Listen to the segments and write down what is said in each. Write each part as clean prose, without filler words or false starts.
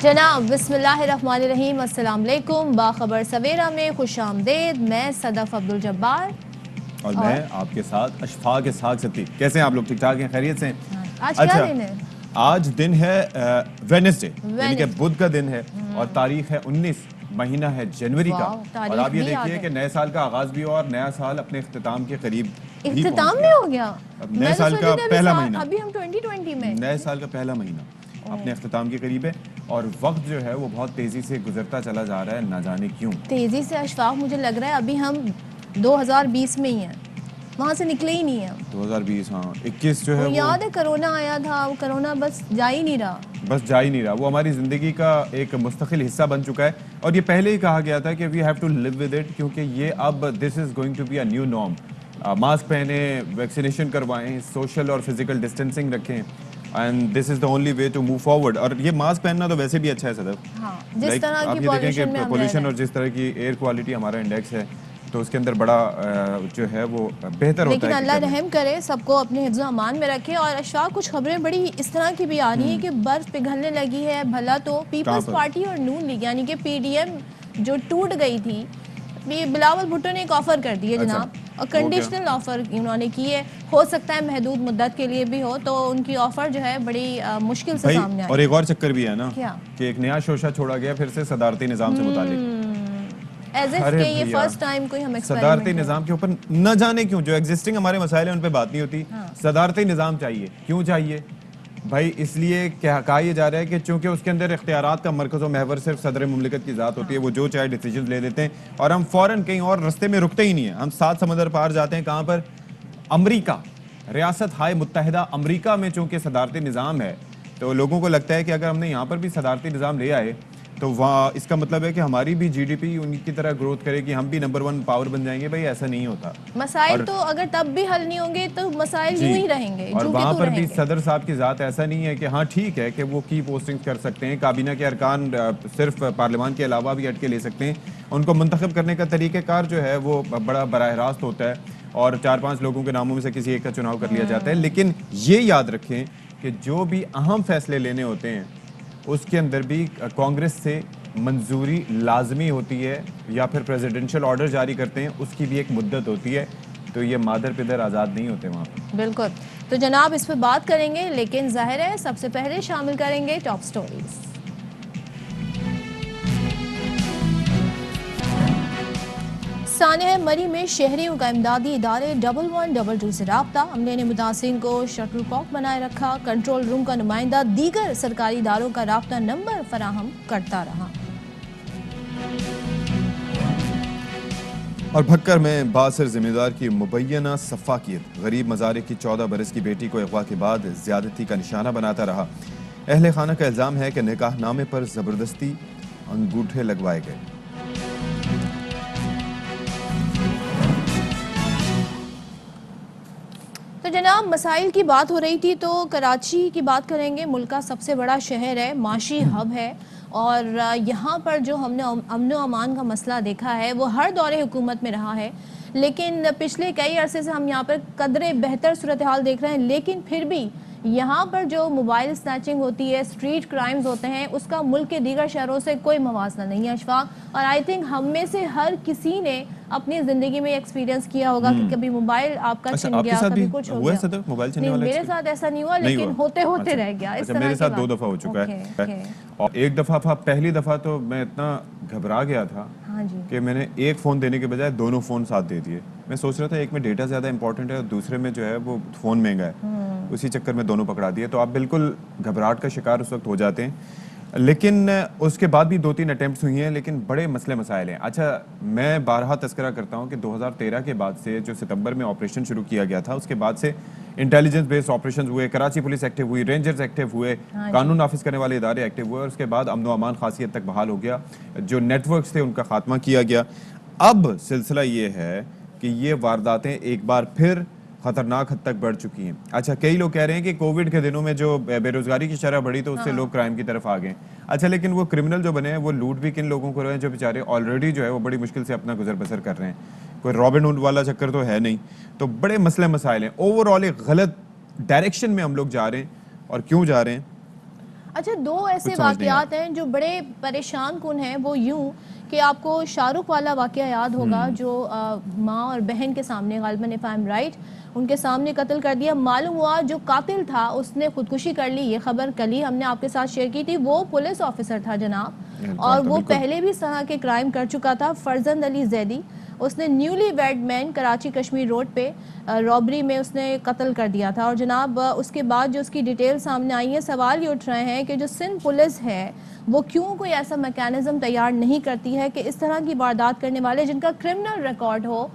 जनाब बिस्मिल्लाहिर्रहमानिर्रहीम, अस्सलाम वालेकुम। बाखबर सवेरा में खुश आमदेद। मैं सदफ अब्दुल जब्बार और मैं आपके साथ अशफाक इसहाक सती। कैसे हैं आप लोग? ठीक ठाक हैं? खैरियत से हैं? आज क्या दिन है? आज दिन है वेडनेसडे, यानी कि बुध का दिन है और तारीख है 19, महीना है जनवरी का। और आप ये देखिए कि नए साल का आगाज भी हुआ और नया साल अपने इख्तिताम के करीब इख्तिताम में हो गया। नए साल का पहला महीना, अभी हम 2020 में, नए साल का पहला महीना अपने इख्तिताम के करीब है और वक्त जो है वो बहुत तेजी से गुजरता चला जा रहा है, ना जाने क्यों तेजी से। अशफाक, मुझे लग रहा है अभी हम 2020 में ही हैं, वहाँ से निकले ही नहीं है। 2020, हाँ 21 जो है, याद है कोरोना आया था, वो कोरोना बस जा ही नहीं रहा, वो हमारी ज़िंदगी का एक मुस्तकिल हिस्सा बन चुका है। और ये पहले ही कहा गया था कि we have to live with it, क्योंकि ये अब this is going to be a new norm. Mask पहने, वैक्सीनेशन करवाएं, सोशल और फिजिकल डिस्टेंसिंग रखें, and this is the only way to move forward. और ये मास्क पहनना तो वैसे भी अच्छा है सदफ। हाँ, जिस तरह आप की ये देखें कि पॉल्यूशन और जिस तरह की एयर क्वालिटी हमारा इंडेक्स है, तो उसके अंदर बड़ा जो है वो बेहतर होता है। लेकिन अल्लाह रहम करे, सबको अपने हिफ्ज़ अमान में रखे। और अशफाक, कुछ खबरें बड़ी इस तरह की भी आ रही हैं कि बर्फ पिघलने लगी है। भला तो पीपल्स पार्टी और नून लीग यानी कि पीडीएम जो टूट गई थी, बिलावल भुट्टो ने एक ऑफर कर दी है जनाब, और कंडीशनल ऑफर उन्होंने की है। हो सकता है महदूद मुद्दत के लिए भी हो, तो उनकी ऑफर जो है बड़ी मुश्किल से सामने आई। और एक और चक्कर भी है ना, क्या कि एक नया शोशा छोड़ा गया फिर से सदारती निज़ाम से मुतालिक। ये फर्स्ट टाइम कोई हम सदारती निज़ाम के ऊपर न जाने क्यों जो एग्जिस्टिंग हमारे मसाइल हैं उन पे बात नहीं होती। सदारती निज़ाम चाहिए, क्यों चाहिए भाई? इसलिए कहा यह जा रहा है कि चूंकि उसके अंदर इख्तियारात का मरकज़ व महवर सिर्फ सदर मुमलिकत की ज़ात होती है, वो जो चाहे डिसीजन ले लेते हैं और हम फ़ौरन कहीं और रास्ते में रुकते ही नहीं है। हम 7 समंदर पार जाते हैं। कहाँ पर? अमरीका, रियासत हाय मुत्तहिदा अमरीका में चूंकि सदारती निज़ाम है, तो लोगों को लगता है कि अगर हमने यहाँ पर भी सदारती निज़ाम ले आए तो वहाँ इसका मतलब है कि हमारी भी जीडीपी उनकी तरह ग्रोथ करेगी, हम भी नंबर 1 पावर बन जाएंगे। भाई ऐसा नहीं होता। मसाइल तो अगर तब भी हल नहीं होंगे तो मसाइल यूं ही रहेंगे। और वहाँ पर भी सदर साहब की ज़ात ऐसा नहीं है कि हाँ ठीक है कि वो की पोस्टिंग कर सकते हैं, काबीना के अरकान सिर्फ पार्लियामान के अलावा भी हट के ले सकते हैं। उनको मुंतखब करने का तरीक़ेकार जो है वो बड़ा बराह रास्त होता है और 4-5 लोगों के नामों में से किसी एक का चुनाव कर लिया जाता है। लेकिन ये याद रखें कि जो भी अहम फैसले लेने होते हैं उसके अंदर भी कांग्रेस से मंजूरी लाजमी होती है, या फिर प्रेसिडेंशियल ऑर्डर जारी करते हैं, उसकी भी एक मुद्दत होती है। तो ये मादर पिदर आज़ाद नहीं होते वहाँ पर। बिल्कुल। तो जनाब इस पर बात करेंगे, लेकिन जाहिर है सबसे पहले शामिल करेंगे टॉप स्टोरीज। सानिया मरी में शहरियों का इमदादी इदारे 1122 से राब्ता। अमले ने मुतासिरीन को शटल कॉक बनाए रखा। कंट्रोल रूम का नुमाइंदा दीगर सरकारी इदारों का राब्ता नंबर फराहम करता रहा। और भक्कर में बासर जिम्मेदार की मुबैना सफाकियत, गरीब मज़ारे की 14 बरस की बेटी को अगवा के बाद ज्यादती का निशाना बनाता रहा। अहले खाना का इल्ज़ाम है कि निकाहनामे पर ज़बरदस्ती अंगूठे लगवाए गए। तो जनाब मसाइल की बात हो रही थी तो कराची की बात करेंगे। मुल्क का सबसे बड़ा शहर है, माशी हब है, और यहाँ पर जो हमने अमन व अमान का मसला देखा है वो हर दौरे हुकूमत में रहा है। लेकिन पिछले कई अरसे से हम यहाँ पर कदरे बेहतर सूरत हाल देख रहे हैं। लेकिन फिर भी यहाँ पर जो मोबाइल स्नैचिंग होती है, स्ट्रीट क्राइम्स होते हैं, उसका मुल्क के दीगर शहरों से कोई मवाजना नहीं है अशफाक। और आई थिंक हम में से हर किसी ने अपनी जिंदगी में एक्सपीरियंस किया होगा कि कभी मोबाइल आपका छिन गया, कभी कुछ हो गया। मोबाइल नहीं, मेरे साथ ऐसा नहीं हुआ, लेकिन होते होते रह गया। इस तरह मेरे साथ 2 दफ़ा हो चुका है। और एक दफ़ा पहली दफ़ा तो मैं इतना घबरा गया था कि मैंने एक फ़ोन देने के बजाय दोनों फ़ोन साथ दे दिए। मैं सोच रहा था एक में डेटा ज़्यादा इंपॉर्टेंट है और दूसरे में जो है वो फ़ोन महंगा है, उसी चक्कर में दोनों पकड़ा दिए। तो आप बिल्कुल घबराहट का शिकार उस वक्त हो जाते हैं। लेकिन उसके बाद भी 2-3 अटैम्प्ट्स हुई हैं, लेकिन बड़े मसले मसाइल हैं। अच्छा, मैं बारहा तस्करा करता हूँ कि 2013 के बाद से जो सितंबर में ऑपरेशन शुरू किया गया था, उसके बाद से इंटेलिजेंस बेस्ड ऑपरेशन हुए, कराची पुलिस एक्टिव हुई, रेंजर्स एक्टिव हुए, कानून नाफिज करने वाले इदारे एक्टिव हुए, और उसके बाद अमन व अमान खासी हद तक बहाल हो गया। जो नेटवर्क्स थे उनका खात्मा किया गया। अब सिलसिला ये है कि ये वारदातें एक बार फिर खतरनाक हद तक बढ़ चुकी हैं। अच्छा, कई लोग कह रहे हैं कि कोविड के दिनों में जो बेरोजगारी की शरह बढ़ी तो उससे लोग क्राइम की तरफ आ गए। अच्छा, लेकिन वो क्रिमिनल जो बने हैं वो लूट भी किन लोगों को रहे हैं जो बेचारे ऑलरेडी जो है वो बड़ी मुश्किल से अपना गुजर बसर कर रहे हैं। कोई रॉबिन हुड वाला चक्कर तो है नहीं। तो बड़े मसले मसाइल हैं। ओवरऑल एक गलत डायरेक्शन में हम लोग जा रहे हैं। और क्यों जा रहे हैं? اچھا، دو ایسے واقعات ہیں جو بڑے پریشان کن ہیں، وہ یوں کہ آپ کو شاہ رخ والا واقعہ یاد ہوگا جو ماں اور بہن کے سامنے، غالباً if I'm right، ان کے سامنے قتل کر دیا. معلوم ہوا جو قاتل تھا اس نے خودکشی کر لی. یہ خبر کل ہی ہم نے آپ کے ساتھ شیئر کی تھی. وہ پولیس آفیسر تھا جناب، اور وہ پہلے بھی اس طرح کے کرائم کر چکا تھا. فرزند علی زیدی، اس نے نیولی ویڈ مین کراچی کشمیر روڈ پہ رابری میں اس نے قتل کر دیا تھا. اور جناب اس کے بعد جو اس کی ڈیٹیل سامنے آئی ہے، سوال یہ اٹھ رہے ہیں کہ جو سندھ پولیس ہے وہ کیوں کوئی ایسا میکینزم تیار نہیں کرتی ہے کہ اس طرح کی واردات کرنے والے جن کا کرمنل ریکارڈ ہو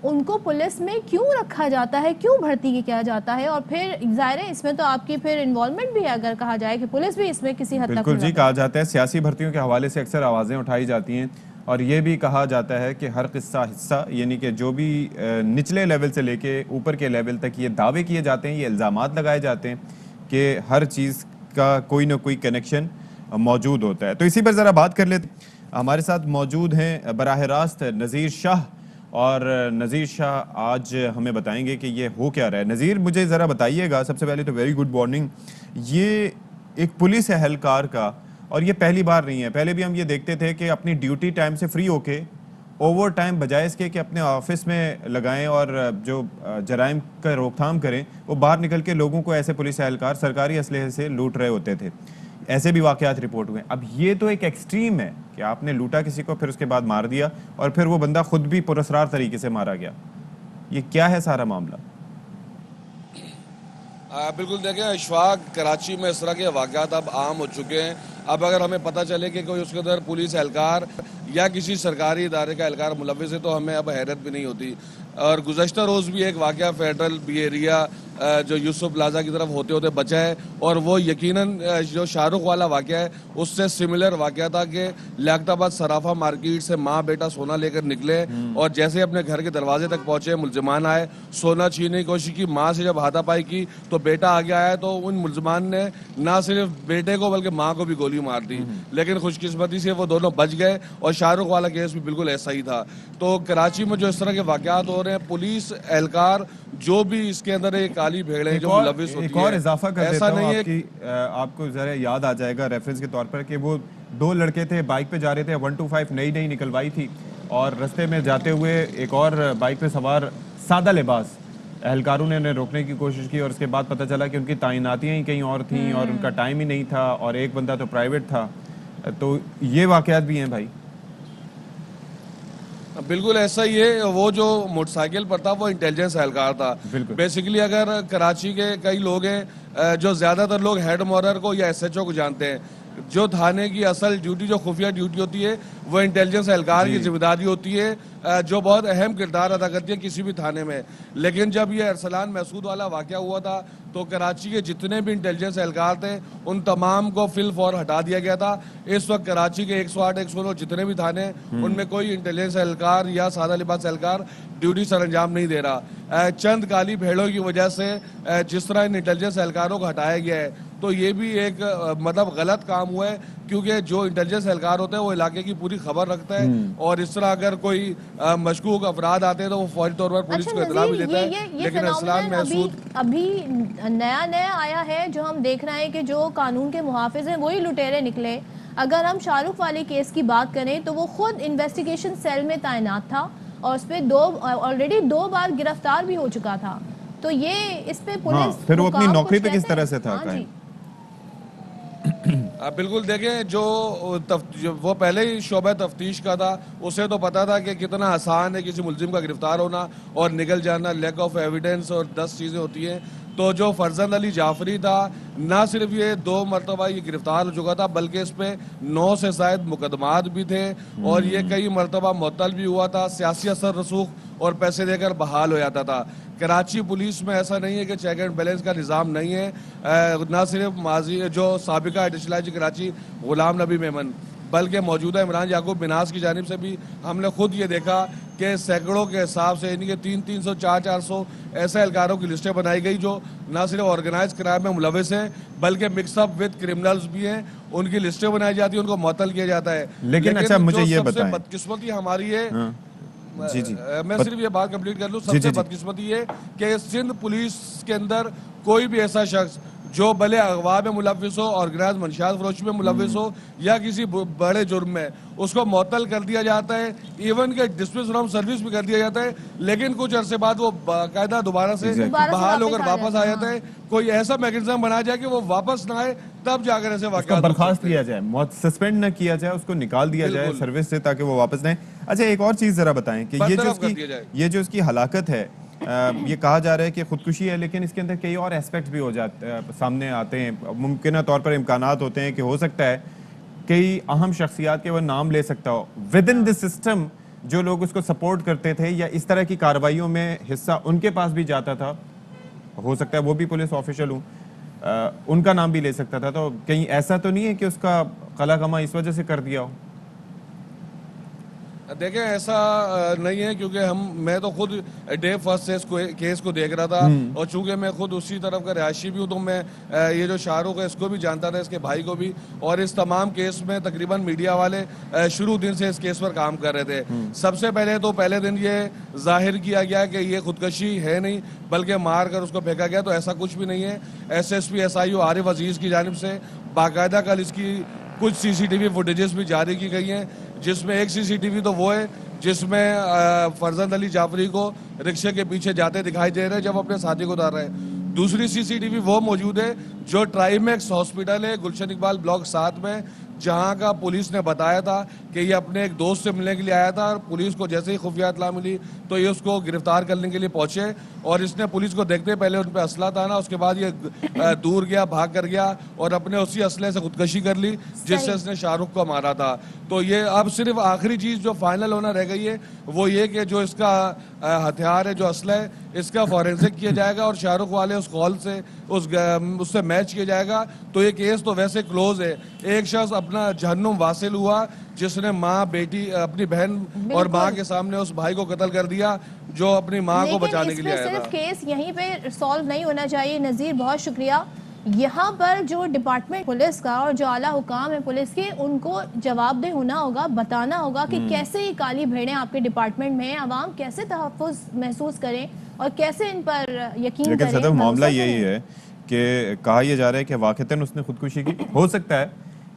ان کو پولیس میں کیوں رکھا جاتا ہے، کیوں بھرتی کیا جاتا ہے. اور پھر ظاہر ہے اس میں تو آپ کی پھر انوالومنٹ بھی ہے، اگر کہا جائے کہ پولیس بھی اس میں کسی حد تک. بالکل جی، کہا جاتا ہے سیاسی بھرتیوں کے حوالے سے اکثر آوازیں اٹھائی جاتی ہیں، اور یہ بھی کہا جاتا ہے کہ ہر قصہ حصہ، یعنی کہ جو بھی نچلے لیول سے لے کے اوپر کے لیول تک یہ دعوے کیے جاتے ہیں، یہ الزامات لگائے جاتے ہیں کہ ہر چیز کا کوئی نہ کوئی کنیکشن موجود ہوتا ہے. تو اسی پر ذرا بات کر لیتے. ہمارے ساتھ موجود ہیں براہ راست نذیر شاہ، اور نذیر شاہ آج ہمیں بتائیں گے کہ یہ ہو کیا رہا ہے. نذیر، مجھے ذرا بتائیے گا، سب سے پہلے تو ویری گڈ مارننگ. یہ ایک پولیس اہلکار کا، اور یہ پہلی بار نہیں ہے، پہلے بھی ہم یہ دیکھتے تھے کہ اپنی ڈیوٹی ٹائم سے فری ہو کے اوور ٹائم بجائے اس کے کہ اپنے آفس میں لگائیں اور جو جرائم کا روک تھام کریں، وہ باہر نکل کے لوگوں کو ایسے پولیس اہلکار سرکاری اسلحے سے لوٹ رہے ہوتے تھے. ایسے بھی واقعات رپورٹ ہوئے. اب یہ تو ایک ایکسٹریم ہے کہ آپ نے لوٹا کسی کو، پھر اس کے بعد مار دیا، اور پھر وہ بندہ خود بھی پراسرار طریقے سے مارا گیا. یہ کیا ہے سارا معاملہ؟ بالکل دیکھیں اشفاق، کراچی میں اس طرح کے واقعات اب عام ہو چکے ہیں. اب اگر ہمیں پتہ چلے کہ کوئی اس کے اندر پولیس اہلکار یا کسی سرکاری ادارے کا اہلکار ملوث ہے تو ہمیں اب حیرت بھی نہیں ہوتی. اور گزشتہ روز بھی ایک واقعہ فیڈرل بی ایریا جو یوسف پلازا کی طرف ہوتے ہوتے بچا ہے، اور وہ یقیناً جو شاہ رخ والا واقعہ ہے اس سے سملر واقعہ تھا کہ لیاقت آباد صرافہ مارکیٹ سے ماں بیٹا سونا لے کر نکلے، اور جیسے اپنے گھر کے دروازے تک پہنچے ملزمان آئے، سونا چھیننے کی کوشش کی. ماں سے جب ہاتھا پائی کی تو بیٹا آگے آیا، تو ان ملزمان نے نہ صرف بیٹے کو بلکہ ماں کو بھی گولی مار دی. لیکن خوش قسمتی سے وہ دونوں بچ گئے، اور شاہ رخ والا کیس بھی بالکل ایسا ہی تھا. تو کراچی میں جو اس طرح کے واقعات ہو رہے ہیں، پولیس اہلکار جو بھی اس کے اندر ایک کالی بھیڑ ہے جو ملوث ہوتی ہے. ایک اور اضافہ کر دیتا ہوں، آپ کو ذرا یاد آ جائے گا ریفرنس کے طور پر، کہ وہ دو لڑکے تھے بائک پہ جا رہے تھے، 125 نئی نکلوائی تھی، اور رستے میں جاتے ہوئے ایک اور بائک پہ سوار سادہ لباس اہلکاروں نے انہیں روکنے کی کوشش کی، اور اس کے بعد پتہ چلا کہ ان کی تعیناتیاں ہی کہیں اور تھیں اور ان کا ٹائم ہی نہیں تھا، اور ایک بندہ تو پرائیویٹ تھا. تو یہ واقعات بھی ہیں بھائی. بالکل ایسا ہی ہے. وہ جو موٹر سائیکل پر تھا وہ انٹیلیجنس اہلکار تھا. بیسیکلی اگر کراچی کے کئی لوگ ہیں جو زیادہ تر لوگ ہیڈ مورر کو یا ایس ایچ او کو جانتے ہیں. جو تھانے کی اصل ڈیوٹی، جو خفیہ ڈیوٹی ہوتی ہے، وہ انٹیلیجنس اہلکار کی ذمہ داری ہوتی ہے، جو بہت اہم کردار ادا کرتی ہے کسی بھی تھانے میں. لیکن جب یہ ارسلان محسود والا واقعہ ہوا تھا تو کراچی کے جتنے بھی انٹیلیجنس اہلکار تھے ان تمام کو فی الفور ہٹا دیا گیا تھا. اس وقت کراچی کے 108 109 جتنے بھی تھانے ان میں کوئی انٹیلیجنس اہلکار یا سادہ لباس اہلکار ڈیوٹی سر انجام نہیں دے رہا. چند کالی بھیڑوں کی وجہ سے جس طرح ان انٹیلیجنس اہلکاروں کو ہٹایا گیا ہے، تو یہ بھی ایک مطلب غلط کام ہوا ہے، کیونکہ جو انٹیلیجنس اہلکار ہوتا ہے وہ علاقے کی پوری خبر رکھتا ہے، اور اس طرح اگر کوئی مشکوک افراد آتے ہیں تو وہ فوری طور پر پولیس کو اطلاع بھی دیتا ہے. لیکن ارسلان محسود ابھی نیا آیا ہے جو ہم دیکھ رہے ہیں کہ جو قانون کے محافظ ہیں وہی لٹیرے نکلے. اگر ہم شاہ رخ والے کیس کی بات کریں تو وہ خود انویسٹیگیشن سیل میں تعینات تھا، اور اس پہ آلریڈی 2 بار گرفتار بھی ہو چکا تھا. تو یہ اس پہ پولیس پھر وہ اپنی نوکری پہ کس طرح سے تھا؟ بالکل دیکھیں، جو وہ پہلے ہی شعبہ تفتیش کا تھا، اسے تو پتا تھا کہ کتنا آسان ہے کسی ملزم کا گرفتار ہونا اور نکل جانا. لیک آف ایویڈنس اور 10 چیزیں ہوتی ہیں. تو جو فرزند علی جعفری تھا، نہ صرف یہ 2 مرتبہ یہ گرفتار ہو چکا تھا بلکہ اس پہ 9 سے زائد مقدمات بھی تھے، اور یہ کئی مرتبہ معطل بھی ہوا تھا، سیاسی اثر رسوخ اور پیسے دے کر بحال ہو جاتا تھا. کراچی پولیس میں ایسا نہیں ہے کہ چیک اینڈ بیلنس کا نظام نہیں ہے. نہ صرف ماضی جو سابقہ ایڈیشنل آئی جی کراچی غلام نبی میمن، بلکہ موجودہ عمران یعقوب مناس کی جانب سے بھی ہم نے خود یہ دیکھا کہ سینکڑوں کے حساب سے، یعنی کہ 300 400 ایسے اہلکاروں کی لسٹیں بنائی گئی جو نہ صرف آرگنائز کرائم میں ملوث ہیں بلکہ مکس اپ وتھ کرمنلز بھی ہیں. ان کی لسٹیں بنائی جاتی ہیں، ان کو معطل کیا جاتا ہے. لیکن اچھا مجھے یہ بتائیں، بدقسمتی ہماری ہے، جی میں صرف یہ بات کمپلیٹ کر لوں. سب سے بدقسمتی یہ کہ سندھ پولیس کے اندر کوئی بھی ایسا شخص جو بھلے اغوا میں ملوث ہو، آرگنائز منشیات فروشی میں ملوث ہو یا کسی بڑے جرم میں، اس کو معطل کر دیا جاتا ہے، ایون کہ ڈسمس فرام سروس بھی کر دیا جاتا ہے، لیکن کچھ عرصے بعد وہ باقاعدہ دوبارہ سے بحال ہو کر واپس آ جاتا ہے. کوئی ایسا میکینزم بنا جائے کہ وہ واپس نہ آئے، تب جا کر ایسے واقعات برخاست کیا جائے، سسپینڈ نہ کیا جائے، اس کو نکال دیا جائے سروس سے تاکہ وہ واپس نہ آئے. اچھا ایک اور چیز ذرا بتائیں کہ یہ جو اس کی ہلاکت ہے، یہ کہا جا رہا ہے کہ خودکشی ہے، لیکن اس کے اندر کئی اور ایسپیکٹس بھی ہو جاتے سامنے آتے ہیں. ممکنہ طور پر امکانات ہوتے ہیں کہ ہو سکتا ہے کئی اہم شخصیات کے وہ نام لے سکتا ہو ود ان دی سسٹم، جو لوگ اس کو سپورٹ کرتے تھے یا اس طرح کی کارروائیوں میں حصہ ان کے پاس بھی جاتا تھا، ہو سکتا ہے وہ بھی پولیس آفیشل ہوں، ان کا نام بھی لے سکتا تھا. تو کہیں ایسا تو نہیں ہے کہ اس کا قلع کما اس وجہ سے کر دیا ہو؟ دیکھیں ایسا نہیں ہے، کیونکہ میں تو خود ڈے فرسٹ سے اس کیس کو دیکھ رہا تھا، اور چونکہ میں خود اسی طرف کا رہائشی بھی ہوں تو میں یہ جو شاہ رخ ہے اس کو بھی جانتا تھا، اس کے بھائی کو بھی، اور اس تمام کیس میں تقریباً میڈیا والے شروع دن سے اس کیس پر کام کر رہے تھے. سب سے پہلے دن یہ ظاہر کیا گیا کہ یہ خودکشی ہے نہیں بلکہ مار کر اس کو پھینکا گیا، تو ایسا کچھ بھی نہیں ہے. ایس پی ایس آئی او عارف عزیز کی جانب سے باقاعدہ کل اس کی کچھ سی سی ٹی وی فوٹیجز بھی جاری کی گئی ہیں، جس میں ایک سی سی ٹی وی تو وہ ہے جس میں فرزند علی جعفری کو رکشے کے پیچھے جاتے دکھائی دے رہے جب اپنے ساتھی کو اتار رہے ہیں. دوسری سی سی ٹی وی وہ موجود ہے جو ٹرائی میکس ہاسپٹل ہے گلشن اقبال بلاک 7 میں، جہاں کا پولیس نے بتایا تھا کہ یہ اپنے ایک دوست سے ملنے کے لیے آیا تھا، اور پولیس کو جیسے ہی خفیہ اطلاع ملی تو یہ اس کو گرفتار کرنے کے لیے پہنچے، اور اس نے پولیس کو دیکھتے پہلے ان پہ اسلحہ تانا، اس کے بعد یہ دور گیا، بھاگ کر گیا اور اپنے اسی اسلحے سے خودکشی کر لی جس سے اس نے شاہ رخ کو مارا تھا. تو یہ اب صرف آخری چیز جو فائنل ہونا رہ گئی ہے وہ یہ کہ جو اس کا ہتھیار ہے، جو اسلحہ ہے، اس کا فورینسک کیا جائے گا اور شاہ رخ والے اس کال سے اس سے میچ کیا جائے گا. تو یہ کیس تو ویسے کلوز ہے. ایک شخص اپنا جہنم واصل ہوا جس نے ماں، بیٹی، اپنی بہن اور ماں کے سامنے اس بھائی کو قتل کر دیا جو اپنی ماں کو بچانے کے لیے آیا تھا. صرف کیس یہیں پہ سالو نہیں ہونا چاہیے. نذیر بہت شکریہ. یہاں پر جو ڈپارٹمنٹ پولیس کا اور جو اعلیٰ حکام ہے پولیس کے، ان کو جواب دہ ہونا ہوگا، بتانا ہوگا کہ کیسے یہ کالی بھیڑیں آپ کے ڈپارٹمنٹ میں ہیں، عوام کیسے تحفظ محسوس کریں اور کیسے ان پر یقین کریں. لیکن صدف معاملہ یہی ہے کہ کہا یہ جا رہا ہے کہ واقعتاً اس نے خودکشی کی. ہو سکتا ہے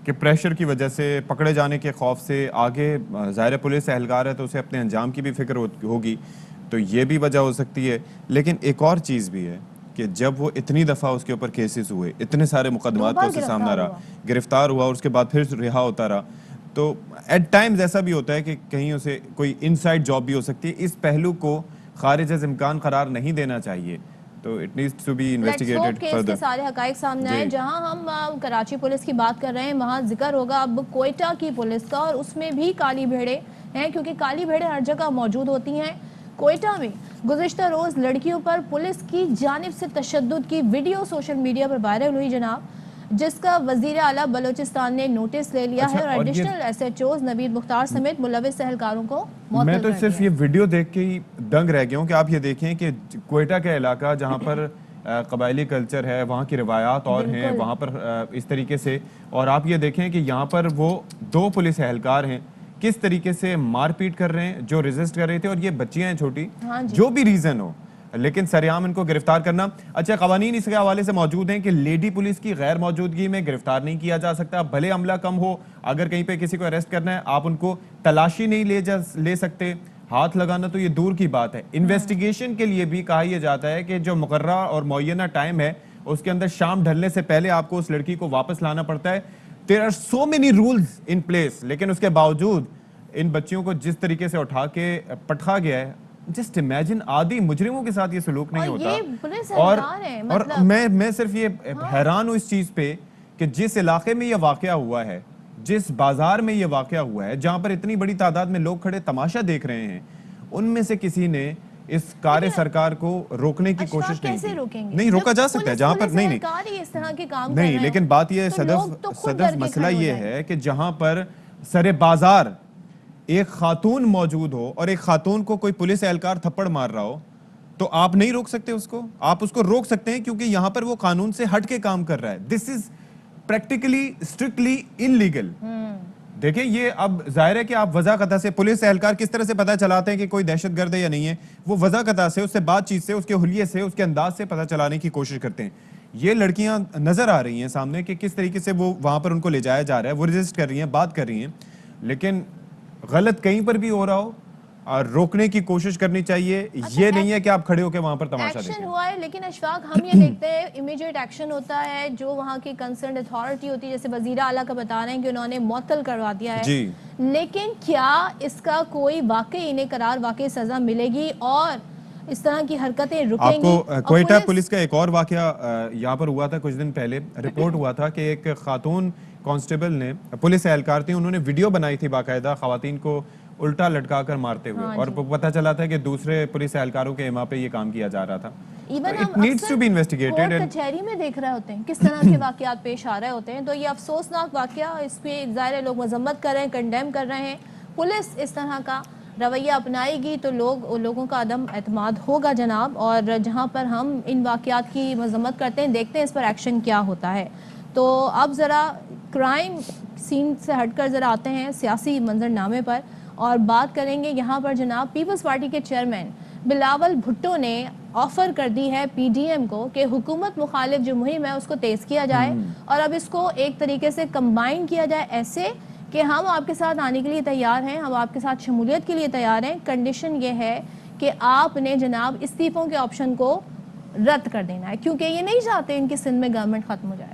کہ پریشر کی وجہ سے، پکڑے جانے کے خوف سے، آگے ظاہر پولیس اہلکار ہے تو اسے اپنے انجام کی بھی فکر ہوگی، تو یہ بھی وجہ ہو سکتی ہے. لیکن ایک اور چیز بھی ہے کہ جب وہ اتنی دفعہ اس کے اوپر کیسز ہوئے، اتنے سارے مقدمات کو اسے سامنا رہا، گرفتار ہوا اور اس کے بعد پھر رہا ہوتا رہا، تو ایٹ ٹائمز ایسا بھی ہوتا ہے کہ کہیں اسے کوئی انسائیڈ جاب بھی ہو سکتی ہے. اس پہلو کو خارج از امکان قرار نہیں دینا چاہیے. تو it needs to be investigated case further. کے سارے حقائق سامنے آئے. جہاں ہم کراچی پولیس کی بات کر رہے ہیں وہاں ذکر ہوگا اب کوئٹہ کی پولیس کا، اور اس میں بھی کالی بھیڑیں ہیں، کیونکہ کالی بھیڑیں ہر جگہ موجود ہوتی ہیں. کوئٹہ میں گزشتہ روز لڑکیوں پر پولیس کی جانب سے تشدد کی ویڈیو سوشل میڈیا پر وائرل ہوئی جناب، جس کا وزیر اعلیٰ بلوچستان نے نوٹس لے لیا ہے اور ایڈیشنل ایس ایچ اوز نوید مختار سمیت ملوث اہلکاروں کو معطل میں تو کر دیا. صرف یہ ویڈیو دیکھ کے ہی دنگ رہ گیا ہوں کہ آپ یہ دیکھیں کہ کوئٹہ کا علاقہ جہاں پر قبائلی کلچر ہے، وہاں کی روایات اور ہیں، وہاں پر اس طریقے سے، اور آپ یہ دیکھیں کہ یہاں پر وہ 2 پولیس اہلکار ہیں کس طریقے سے مار پیٹ کر رہے ہیں جو ریزسٹ کر رہے تھے، اور یہ بچیاں ہیں چھوٹی، جو بھی ریزن ہو لیکن سریعام ان کو گرفتار کرنا. اچھا قوانین اس کے حوالے سے موجود ہیں کہ لیڈی پولیس کی غیر موجودگی میں گرفتار نہیں کیا جا سکتا، بھلے عملہ کم ہو. اگر کہیں پہ کسی کو اریسٹ کرنا ہے آپ ان کو تلاشی نہیں لے سکتے، ہاتھ لگانا تو یہ دور کی بات ہے. انویسٹیگیشن کے لیے بھی کہا یہ جاتا ہے کہ جو مقررہ اور معینہ ٹائم ہے اس کے اندر شام ڈھلنے سے پہلے آپ کو اس لڑکی کو واپس لانا پڑتا ہے. There are so many rules in place، لیکن اس کے باوجود ان بچیوں کو جس طریقے سے اٹھا کے پٹخا گیا ہے، جسٹ امیجن عادی مجرموں کے ساتھ یہ سلوک نہیں ہوتا. اور میں صرف یہ حیران ہوں اس چیز پہ کہ جس علاقے میں یہ واقعہ ہوا ہے، جس بازار میں یہ واقعہ ہوا ہے، جہاں پر اتنی بڑی تعداد میں لوگ کھڑے تماشا دیکھ رہے ہیں، ان میں سے کسی نے اس کار سرکار کو روکنے کی کوشش نہیں روکا جا سکتا ہے جہاں پر نہیں. لیکن بات یہ صدف مسئلہ یہ ہے کہ جہاں پر سر بازار ایک خاتون موجود ہو اور ایک خاتون کو کوئی پولیس اہلکار تھپڑ مار رہا ہو تو آپ نہیں روک سکتے اس کو. آپ اس کو روک سکتے ہیں کیونکہ یہاں پر وہ قانون سے ہٹ کے کام کر رہا ہے. دس از پریکٹیکلی اسٹرکٹلی انلیگل. دیکھیں یہ اب ظاہر ہے کہ آپ وضع قطع سے پولیس اہلکار کس طرح سے پتہ چلاتے ہیں کہ کوئی دہشت گرد ہے یا نہیں ہے، وہ وضع قطع سے، اس سے بات چیت سے، اس کے حلیے سے، اس کے انداز سے پتہ چلانے کی کوشش کرتے ہیں. یہ لڑکیاں نظر آ رہی ہیں سامنے کہ کس طریقے سے وہ وہاں پر ان کو لے جایا جا رہا ہے, وہ رجسٹ کر رہی ہیں, بات کر رہی ہیں, لیکن غلط کہیں پر بھی ہو رہا ہو اور روکنے کی کوشش کرنی چاہیے. یہ نہیں ہے کہ آپ کھڑے ہو کے وہاں پر تماشا ایکشن دیکھیں. ہوا ہے, لیکن اشفاق ہم یہ دیکھتے ہیں امیڈیٹ ایکشن ہوتا ہے, جو وہاں کی کنسرنڈ اتھارٹی ہوتی ہے, جیسے وزیر اعلیٰ کا بتا رہے ہیں کہ انہوں نے معطل کروا دیا ہے, جی لیکن کیا اس کا کوئی واقعی انہیں قرار واقعی سزا ملے گی اور اس طرح کی حرکتیں آپ رکیں کو گی؟ اور کوئٹہ پولیس کا ایک اور واقعہ یہاں پر ہوا تھا کچھ دن پہلے. رپورٹ ہوا تھا کہ ایک خاتون کانسٹیبل نے, پولیس اہلکار تھی, انہوں نے ویڈیو بنائی تھی باقاعدہ خواتین کو الٹا لٹکا کر مارتے ہوئے, اور پتہ چلا تھا کہ دوسرے پولیس اہلکاروں کے اما پہ یہ کام کیا جا رہا تھا. ایون It ہم needs to be اکثر کورٹ investigated. کچہری میں دیکھ رہے ہوتے ہیں کس طرح کے واقعات پیش آ رہے ہوتے ہیں, تو یہ افسوسناک واقعہ, اس پہ ظاہر لوگ مذمت کر رہے ہیں, کنڈیم کر رہے ہیں. پولیس اس طرح کا رویہ اپنائے گی تو لوگوں کا عدم اعتماد ہوگا جناب, اور جہاں پر ہم ان واقعات کی مذمت کرتے ہیں, دیکھتے ہیں اس پر ایکشن کیا ہوتا ہے. تو اب ذرا کرائم سین سے ہٹ کر ذرا آتے ہیں سیاسی منظرنامے پر, اور بات کریں گے یہاں پر جناب پیپلز پارٹی کے چیئرمین بلاول بھٹو نے آفر کر دی ہے پی ڈی ایم کو کہ حکومت مخالف جو مہم ہے اس کو تیز کیا جائے, اور اب اس کو ایک طریقے سے کمبائن کیا جائے ایسے کہ ہم آپ کے ساتھ آنے کے لیے تیار ہیں, ہم آپ کے ساتھ شمولیت کے لیے تیار ہیں, کنڈیشن یہ ہے کہ آپ نے جناب استعفوں کے آپشن کو رد کر دینا ہے, کیونکہ یہ نہیں چاہتے ان کی سندھ میں گورنمنٹ ختم ہو جائے.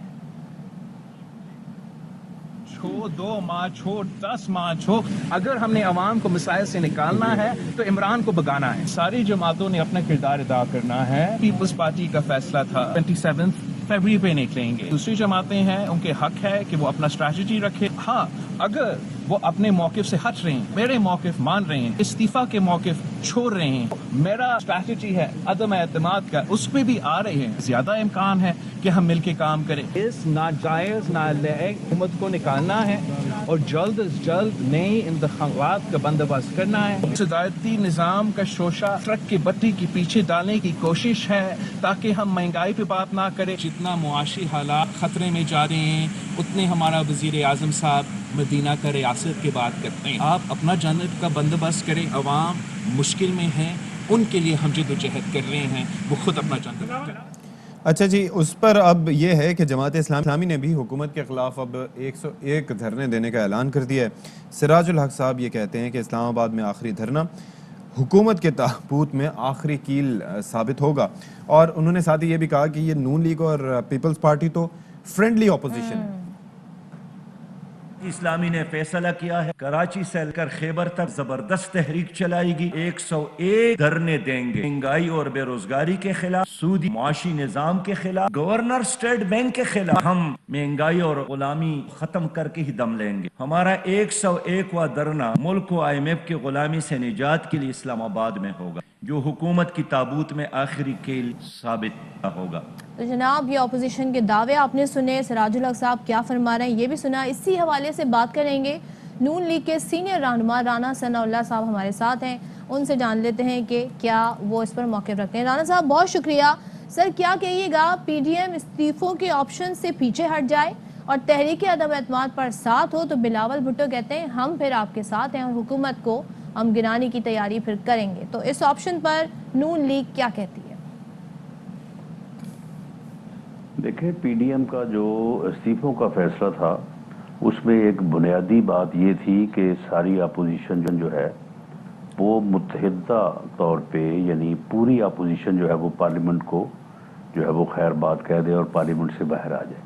2 مارچ ہو 10 مارچ ہو, اگر ہم نے عوام کو مسائل سے نکالنا ہے تو عمران کو بگانا ہے. ساری جماعتوں نے اپنا کردار ادا کرنا ہے. پیپلز پارٹی کا فیصلہ تھا 27 فروری پہ نکلیں گے. دوسری جماعتیں ہیں, ان کے حق ہے کہ وہ اپنا اسٹریٹجی رکھے. ہاں, اگر وہ اپنے موقف سے ہٹ رہے ہیں, میرے موقف مان رہے ہیں, استعفا کے موقف چھوڑ رہے ہیں, میرا اسٹریٹجی ہے عدم اعتماد کا, اس پہ بھی آ رہے ہیں, زیادہ امکان ہے کہ ہم مل کے کام کریں. اس ناجائز نالائق حکومت کو نکالنا ہے اور جلد از جلد نئے انتخابات کا بندوبست کرنا ہے. صدارتی نظام کا شوشہ ٹرک کی بٹی کے پیچھے ڈالنے کی کوشش ہے تاکہ ہم مہنگائی پہ بات نہ کریں. جتنا معاشی حالات خطرے میں جا رہے ہیں اتنے ہمارا وزیر اعظم صاحب مدینہ کا ریاست کی بات کرتے ہیں. آپ اپنا جانب کا بندوبست کریں, عوام مشکل میں ہیں, ان کے لیے ہم جدوجہد کر رہے ہیں, وہ خود اپنا جانب کریں. اچھا جی, اس پر اب یہ ہے کہ جماعت اسلامی نے بھی حکومت کے خلاف اب 101 دھرنے دینے کا اعلان کر دیا ہے. سراج الحق صاحب یہ کہتے ہیں کہ اسلام آباد میں آخری دھرنا حکومت کے تابوت میں آخری کیل ثابت ہوگا, اور انہوں نے ساتھ ہی یہ بھی کہا کہ یہ نون لیگ اور پیپلز پارٹی تو فرینڈلی اپوزیشن ہے. اسلامی نے فیصلہ کیا ہے کراچی سے لے کر خیبر تک زبردست تحریک چلائے گی. 101 دھرنے دیں گے مہنگائی اور بے روزگاری کے خلاف, سودی معاشی نظام کے خلاف, گورنر اسٹیٹ بینک کے خلاف. ہم مہنگائی اور غلامی ختم کر کے ہی دم لیں گے. ہمارا 101واں دھرنا ملک کو IMF کی غلامی سے نجات کے لیے اسلام آباد میں ہوگا, جو حکومت کی تابوت میں آخری کیل ثابت ہوگا. تو جناب یہ اپوزیشن کے دعوے آپ نے سنے, سراج الحق صاحب کیا فرما رہے ہیں یہ بھی سنا. اسی حوالے سے بات کریں گے نون لیگ کے سینئر رہنما رانا ثناء اللہ صاحب ہمارے ساتھ ہیں, ان سے جان لیتے ہیں کہ کیا وہ اس پر موقف رکھتے ہیں. رانا صاحب بہت شکریہ. سر کیا کہیے گا, پی ڈی ایم استعفوں کے آپشن سے پیچھے ہٹ جائے اور تحریک عدم اعتماد پر ساتھ ہو, تو بلاول بھٹو کہتے ہیں ہم پھر آپ کے ساتھ ہیں اور حکومت کو ہم گرانے کی تیاری پھر کریں گے. تو اس آپشن پر نون لیگ کیا کہتی ہے؟ دیکھیں, پی ڈی ایم کا جو استعفوں کا فیصلہ تھا اس میں ایک بنیادی بات یہ تھی کہ ساری اپوزیشن جو ہے وہ متحدہ طور پہ, یعنی پوری اپوزیشن جو ہے وہ پارلیمنٹ کو جو ہے وہ خیر بات کہہ دے اور پارلیمنٹ سے باہر آ جائے.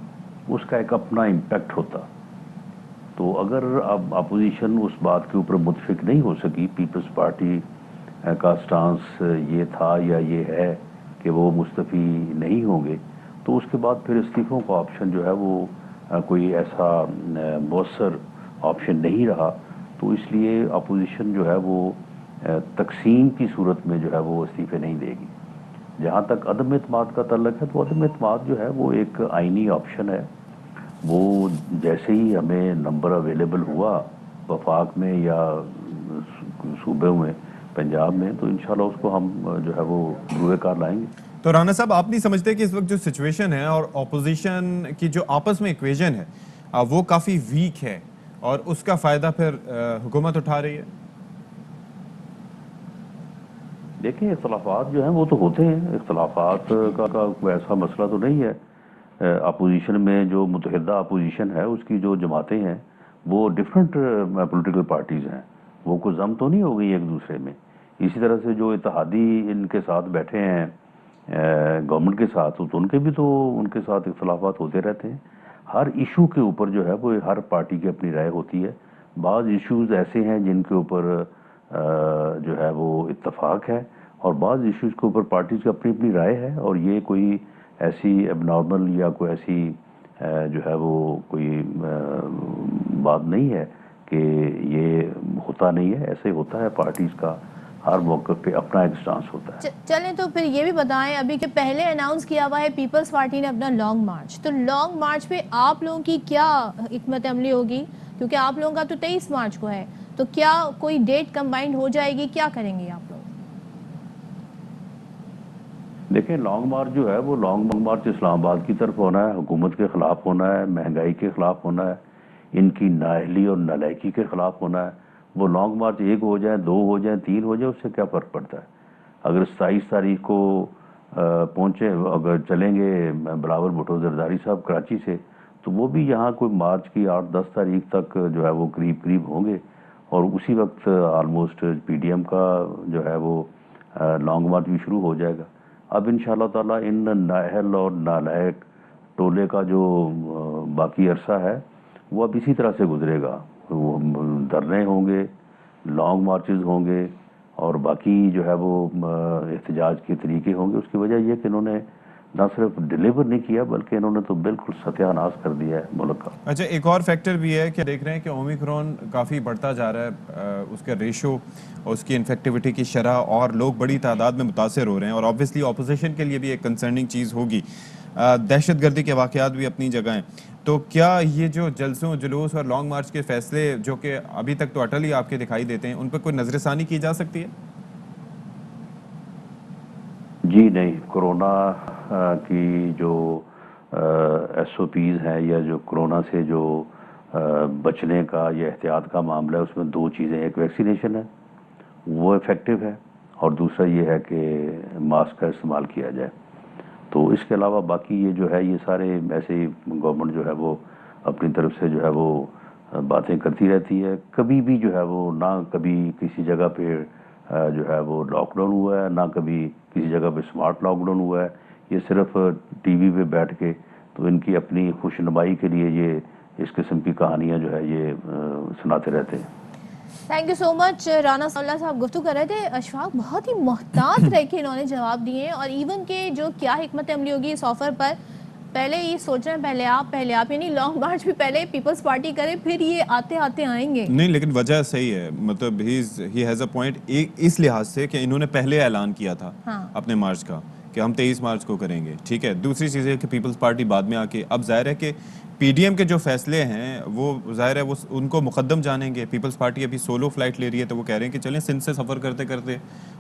اس کا ایک اپنا امپیکٹ ہوتا. تو اگر اب اپوزیشن اس بات کے اوپر متفق نہیں ہو سکی, پیپلز پارٹی کا سٹانس یہ تھا یا یہ ہے کہ وہ مستعفی نہیں ہوں گے, تو اس کے بعد پھر استعفوں کا آپشن جو ہے وہ کوئی ایسا مؤثر آپشن نہیں رہا. تو اس لیے اپوزیشن جو ہے وہ تقسیم کی صورت میں جو ہے وہ استعفے نہیں دے گی. جہاں تک عدم اعتماد کا تعلق ہے, تو عدم اعتماد جو ہے وہ ایک آئینی آپشن ہے. وہ جیسے ہی ہمیں نمبر اویلیبل ہوا وفاق میں یا صوبے میں پنجاب میں, تو انشاءاللہ اس کو ہم جو ہے وہ روئے کار لائیں گے. تو رانا صاحب آپ نہیں سمجھتے کہ اس وقت جو سچویشن ہے اور اپوزیشن کی جو آپس میں ایکویژن ہے وہ کافی ویک ہے, اور اس کا فائدہ پھر حکومت اٹھا رہی ہے؟ دیکھیں, اختلافات جو ہیں وہ تو ہوتے ہیں, اختلافات کا کوئی ایسا مسئلہ تو نہیں ہے. اپوزیشن میں جو متحدہ اپوزیشن ہے اس کی جو جماعتیں ہیں وہ ڈفرینٹ پولیٹیکل پارٹیز ہیں، وہ کوئی ضم تو نہیں ہو گئی ایک دوسرے میں. اسی طرح سے جو اتحادی ان کے ساتھ بیٹھے ہیں گورنمنٹ کے ساتھ، تو ان کے بھی تو ان کے ساتھ اختلافات ہوتے رہتے ہیں. ہر ایشو کے اوپر جو ہے وہ ہر پارٹی کی اپنی رائے ہوتی ہے. بعض ایشوز ایسے ہیں جن کے اوپر جو ہے وہ اتفاق ہے، اور بعض ایشوز کے اوپر پارٹیز کی اپنی اپنی رائے ہے، اور یہ کوئی ایسی اب نارمل یا کوئی ایسی جو ہے وہ کوئی بات نہیں ہے کہ یہ ہوتا نہیں ہے. ایسے ہوتا ہے، پارٹیز کا ہر موقع پہ اپنا ایک سٹانس ہوتا ہے. چلیں تو پھر یہ بھی بتائیں ابھی کہ پہلے اناؤنس کیا ہوا ہے پیپلز پارٹی نے اپنا لانگ مارچ، تو لانگ مارچ پہ آپ لوگوں کی کیا حکمت عملی ہوگی؟ کیونکہ آپ لوگوں کا تو 23 مارچ کو ہے، تو کیا کوئی ڈیٹ کمبائنڈ ہو جائے گی؟ کیا کریں گے آپ لوگ؟ دیکھیں، لانگ مارچ جو ہے وہ لانگ مارچ اسلام آباد کی طرف ہونا ہے، حکومت کے خلاف ہونا ہے، مہنگائی کے خلاف ہونا ہے، ان کی نااہلی اور نالائکی کے خلاف ہونا ہے. وہ لانگ مارچ 1 ہو جائیں، 2 ہو جائیں، 3 ہو جائیں، اس سے کیا فرق پڑتا ہے؟ اگر 27 تاریخ کو پہنچے، اگر چلیں گے بلاول بھٹو زرداری صاحب کراچی سے، تو وہ بھی یہاں کوئی مارچ کی 8-10 تاریخ تک جو ہے وہ قریب ہوں گے، اور اسی وقت آلموسٹ پی ڈی ایم کا جو ہے وہ لانگ مارچ بھی شروع ہو جائے گا. اب انشاءاللہ تعالیٰ ان نااہل اور نالائق ٹولے کا جو باقی عرصہ ہے وہ اب اسی طرح سے گزرے گا. وہ دھرنے ہوں گے، لانگ مارچز ہوں گے، اور باقی جو ہے وہ احتجاج کے طریقے ہوں گے. اس کی وجہ یہ کہ انہوں نے نہ صرف ڈیلیور نہیں کیا بلکہ انہوں نے تو بالکل ستیہ ناش کر دیا ہے ملک کا. اچھا، ایک اور فیکٹر بھی ہے کہ دیکھ رہے ہیں کہ اومیکرون کافی بڑھتا جا رہا ہے، اس کا ریشو، اس کی انفیکٹیوٹی کی شرح، اور لوگ بڑی تعداد میں متاثر ہو رہے ہیں، اور آبویسلی اپوزیشن کے لیے بھی ایک کنسرننگ چیز ہوگی. دہشت گردی کے واقعات بھی اپنی جگہ ہیں. تو کیا یہ جو جلسوں، جلوس اور لانگ مارچ کے فیصلے جو کہ ابھی تک تو اٹل ہی آپ کے دکھائی دیتے ہیں، ان پہ کوئی نظر ثانی کی جا سکتی ہے؟ جی نہیں، کرونا کی جو ایس او پیز ہیں یا جو کرونا سے جو بچنے کا یا احتیاط کا معاملہ ہے، اس میں 2 چیزیں، ایک ویکسینیشن ہے، وہ افیکٹو ہے، اور دوسرا یہ ہے کہ ماسک کا استعمال کیا جائے. تو اس کے علاوہ باقی یہ جو ہے یہ سارے ایسے ہی گورنمنٹ جو ہے وہ اپنی طرف سے جو ہے وہ باتیں کرتی رہتی ہے. کبھی بھی جو ہے وہ نہ کبھی کسی جگہ پہ جو ہے وہ لاک ڈاؤن ہوا ہے، نہ کبھی کسی جگہ پہ اسمارٹ لاک ڈاؤن ہوا ہے. یہ صرف ٹی وی پہ بیٹھ کے تو ان کی اپنی خوش نمائی کے لیے یہ اس قسم کی کہانیاں جو ہے یہ سناتے رہتے ہیں. تھینک یو سو مچ. رانا اللہ صاحب گفتگو کر رہے تھے. اشفاق بہت ہی محتاط رہ کے انہوں نے جواب دیے ہیں، اور ایون کہ جو کیا حکمت عملی ہوگی اس آفر پر، پہلے یہ سوچ رہے ہیں پہلے آپ یعنی لانگ مارچ بھی پہلے پیپلز پارٹی کرے، پھر یہ آتے آئیں گے. نہیں، لیکن وجہ صحیح ہے، مطلب ہی ہیز اے پوائنٹ اس لحاظ سے کہ انہوں نے پہلے اعلان کیا تھا اپنے مارچ کا کہ ہم 23 مارچ کو کریں گے. ٹھیک ہے، دوسری چیز ہے کہ پیپلز پارٹی بعد میں آ کے، اب ظاہر ہے کہ پی ڈی ایم کے جو فیصلے ہیں وہ ظاہر ہے وہ ان کو مقدم جانیں گے. پیپلز پارٹی ابھی سولو فلائٹ لے رہی ہے، تو وہ کہہ رہے ہیں کہ چلیں سندھ سے سفر کرتے کرتے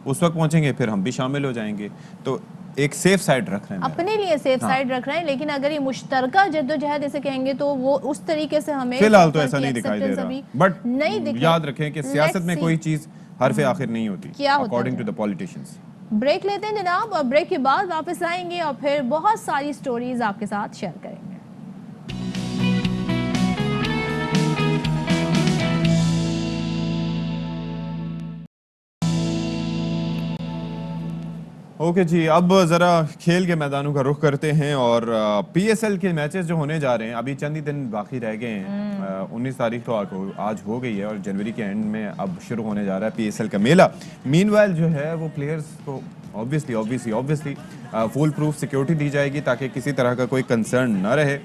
اس وقت پہنچیں گے، پھر ہم بھی شامل ہو جائیں گے. تو ایک سیف سائڈ رکھ رہے ہیں، اپنے لیے سیف سائڈ رکھ رہے ہیں. لیکن اگر یہ مشترکہ جدوجہد اسے کہیں گے تو وہ اس طریقے سے ہمیں فی الحال تو ایسا نہیں دکھائی دے رہا. بٹ نہیں، یاد رکھیں کہ سیاست میں کوئی چیز حرف آخر نہیں ہوتی according to the politicians. Break لیتے ہیں جناب، اور بریک کے بعد واپس آئیں گے اور پھر بہت ساری سٹوریز آپ کے ساتھ شیئر کریں گے. اوکے جی، اب ذرا کھیل کے میدانوں کا رخ کرتے ہیں، اور پی ایس ایل کے میچز جو ہونے جا رہے ہیں، ابھی چند ہی دن باقی رہ گئے ہیں. 19 تاریخ تو آج ہو گئی ہے، اور جنوری کے اینڈ میں اب شروع ہونے جا رہا ہے پی ایس ایل کا میلہ. مین وائل جو ہے وہ پلیئرز کو obviously فول پروف سیکیورٹی دی جائے گی تاکہ کسی طرح کا کوئی کنسرن نہ رہے.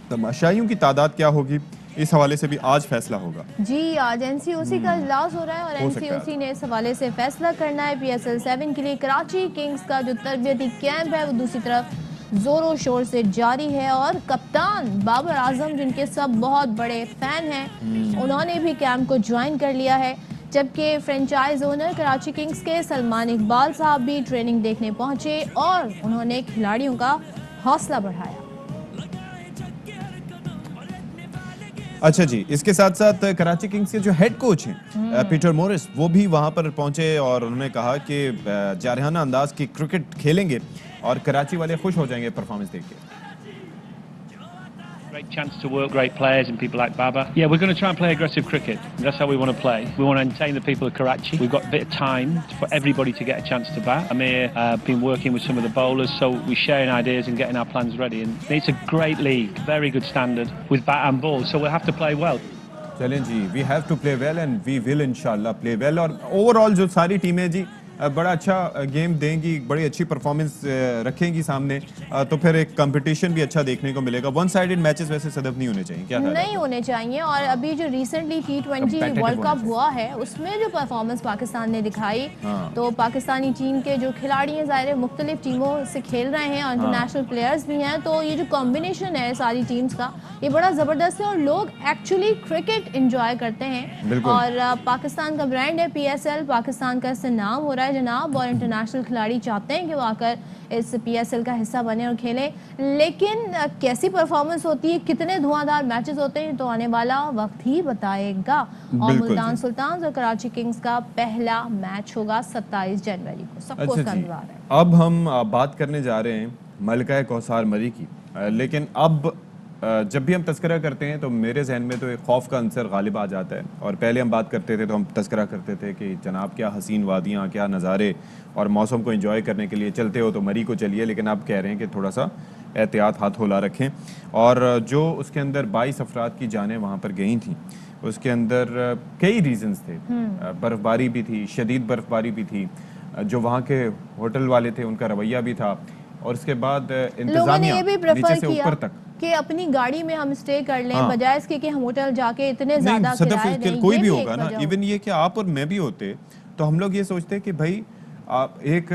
تماشائیوں کی تعداد کیا ہوگی، اس حوالے سے بھی آج فیصلہ ہوگا. جی، آج این سی او سی کا اجلاس ہو رہا ہے، اور این سی او سی نے اس حوالے سے فیصلہ کرنا ہے. پی ایس ایل 7 کے لیے کراچی کنگز کا جو تربیتی کیمپ ہے وہ دوسری طرف زور و شور سے جاری ہے، اور کپتان بابر اعظم جن کے سب بہت بڑے فین ہیں، انہوں نے بھی کیمپ کو جوائن کر لیا ہے. جبکہ فرینچائز اونر کراچی کنگز کے سلمان اقبال صاحب بھی ٹریننگ دیکھنے پہنچے، اور انہوں نے کھلاڑیوں کا حوصلہ بڑھایا. اچھا جی، اس کے ساتھ ساتھ کراچی کنگز کے جو ہیڈ کوچ ہیں پیٹر مورس، وہ بھی وہاں پر پہنچے، اور انہوں نے کہا کہ جارحانہ انداز کی کرکٹ کھیلیں گے اور کراچی والے خوش ہو جائیں گے پرفارمنس دیکھ کے. Great chance to work great players and people like Baba. Yeah, we're going to try and play aggressive cricket. That's how we want to play. We want to entertain the people of Karachi. We've got a bit of time for everybody to get a chance to bat. Amir been working with some of the bowlers, so we're sharing ideas and getting our plans ready. And it's a great league, very good standard with bat and ball, so we'll have to play well. चलें जी, we have to play well and we will इंशाल्लाह play well. और overall जो सारी टीमें जी बड़ा अच्छा game देंगी, बड़ी अच्छी परफॉर्मेंस रखेंगी सामने, तो फिर एक कंपटीशन भी अच्छा देखने को मिलेगा. वन साइडेड मैचेस वैसे सदफ नहीं होने चाहिए, क्या नहीं होने चाहिए. और अभी जो रिसेंटली T20 वर्ल्ड कप हुआ है उसमें जो परफॉर्मेंस पाकिस्तान ने दिखाई, तो पाकिस्तानी टीम के जो खिलाड़ी हैं ज़ाहिर मुख्तलिफ टीमों से खेल रहे हैं और इंटरनेशनल प्लेयर्स भी हैं, तो ये जो कॉम्बिनेशन है सारी टीम्स का ये बड़ा ज़बरदस्त है और लोग एक्चुअली क्रिकेट इंजॉय करते हैं. और पाकिस्तान का ब्रांड है PSL, पाकिस्तान का इससे नाम हो रहा है जनाब, और इंटरनेशनल खिलाड़ी चाहते हैं कि वो आकर इस PSL का हिस्सा बने और खेलें. लेकिन कैसी परफॉर्मेंस होती है, कितने धुआंधार मैचेस होते हैं, तो आने वाला वक्त ही बताएगा. और मुल्तान सुल्तान और कराची किंग्स का पहला मैच होगा 27 जनवरी को. सबको उसका इंतजार है. अब हम बात करने जा रहे हैं मलका कौसार मरी की, लेकिन अब जब भी हम तस्करा करते हैं तो मेरे जहन में तो एक खौफ का अंसर गालिब आ जाता है. और पहले हम बात करते थे तो हम तस्करा करते थे कि जनाब क्या हसीन वादियाँ, क्या नज़ारे, और मौसम को एंजॉय करने के लिए चलते हो तो मरी को चलिए. लेकिन आप कह रहे हैं कि थोड़ा सा एहतियात हाथ होला रखें. और जो उसके अंदर 22 अफराद की जानें वहाँ पर गई थी, उसके अंदर कई रीज़न्स थे. बर्फ़बारी भी थी, शदीद बर्फ़बारी भी थी, जो वहाँ के होटल वाले थे उनका रवैया भी था, और उसके बाद इंतज़ामिया नीचे से ऊपर तक कि अपनी गाड़ी में हम स्टे कर लें बजाय इसके कि हम होटल जाके इतने ज्यादा किराए दें. कोई भी होगा ना, इवन ये कि आप और मैं भी होते तो हम लोग ये सोचते कि भाई आप एक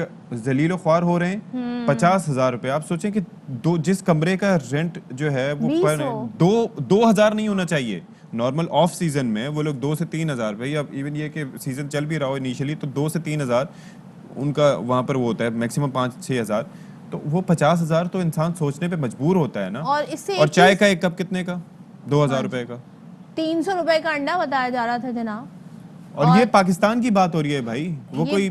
जलील ख्वार हो रहे हैं, 50,000 रुपए. आप सोचें कि जिस कमरे का रेंट जो है वो 2,000 नहीं होना चाहिए. नॉर्मल ऑफ सीजन में वो लोग 2 से 3,000 रुपए, या इवन ये कि सीजन चल भी रहा हो इनिशियली तो 2 से 3,000 उनका वहाँ पर वो होता है, मैक्सिमम 5-6,000. तो वो 50,000 तो इंसान सोचने पे मजबूर होता है ना. और चाय का एक कप कितने का? 2,000 रुपए का. 300 रुपए का अंडा बताया जा रहा था जनाब. और ये पाकिस्तान की बात हो रही है भाई, वो कोई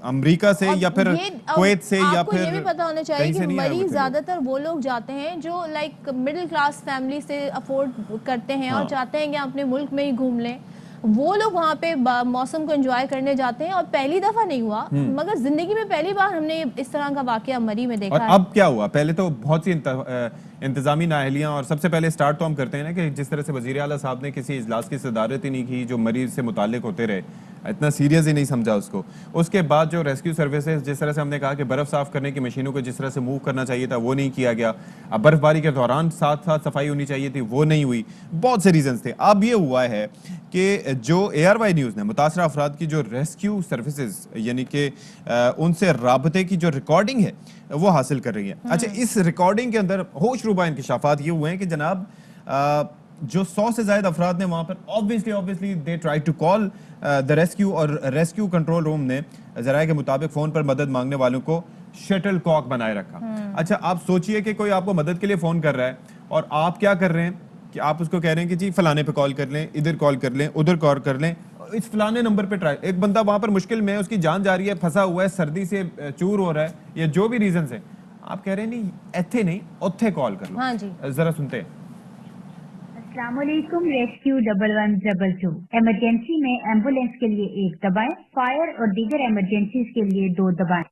अमेरिका से या फिर कुवैत से या फिर ये भी पता होना चाहिए कि मरीज ज्यादातर वो लोग जाते हैं जो लाइक मिडिल क्लास फैमिली से अफोर्ड करते हैं और चाहते हैं कि अपने मुल्क में ही घूम लें. वो लोग वहाँ पे मौसम को एंजॉय करने जाते हैं. और पहली दफा नहीं हुआ, मगर जिंदगी में पहली बार हमने इस तरह का वाकया मरी में देखा. और अब क्या हुआ? पहले तो बहुत सी इंतजामी नाअहलियाँ, और सबसे पहले स्टार्ट तो हम करते हैं ना कि जिस तरह से वज़ीर आला साहब ने किसी इजलास की सदारत ही नहीं की जो मरीज से मुतालिक होते रहे, इतना सीरियस ही नहीं समझा उसको. उसके बाद जो रेस्क्यू सर्विसेज, जिस तरह से हमने कहा कि बर्फ़ साफ़ करने की मशीनों को जिस तरह से मूव करना चाहिए था वो नहीं किया गया. अब बर्फ़बारी के दौरान साथ साथ सफाई होनी चाहिए थी, वो नहीं हुई. बहुत से रीज़न्स थे. अब ये हुआ है कि जो ARY न्यूज़ ने मुतासरा अफराद की जो रेस्क्यू सर्विसेज यानी कि उनसे राबते की जो रिकॉर्डिंग है वो हासिल कर रही है. अच्छा, इस रिकॉर्डिंग के अंदर होशरुबा इंकशाफात ये हुए हैं कि जनाब जो 100 से ज़्यादा अफराद ने वहाँ पर obviously they try to call the rescue, और रेस्क्यू कंट्रोल रूम ने ज़राए के मुताबिक फ़ोन पर मदद मांगने वालों को शटल कॉक बनाए रखा. अच्छा, आप सोचिए कि कोई आपको मदद के लिए फ़ोन कर रहा है और आप क्या कर रहे हैं कि आप उसको कह रहे हैं कि जी फलाने पे कॉल कर लें, इधर कॉल कर लें, उधर कॉल कर लें, इस फलाने नंबर पे ट्राई. एक बंदा वहाँ पर मुश्किल में है, उसकी जान जा रही है, फंसा हुआ है, सर्दी से चूर हो रहा है, या जो भी रीज़न है, आप कह रहे हैं नहीं एथे नहीं उत्थे कॉल कर लो. हाँ जी, जरा सुनते हैं. अस्सलामुअलैकुम, रेस्क्यू 1112. इमरजेंसी में एम्बुलेंस के लिए 1 दबाएं, फायर और दीगर इमरजेंसीज के लिए 2 दबाएं.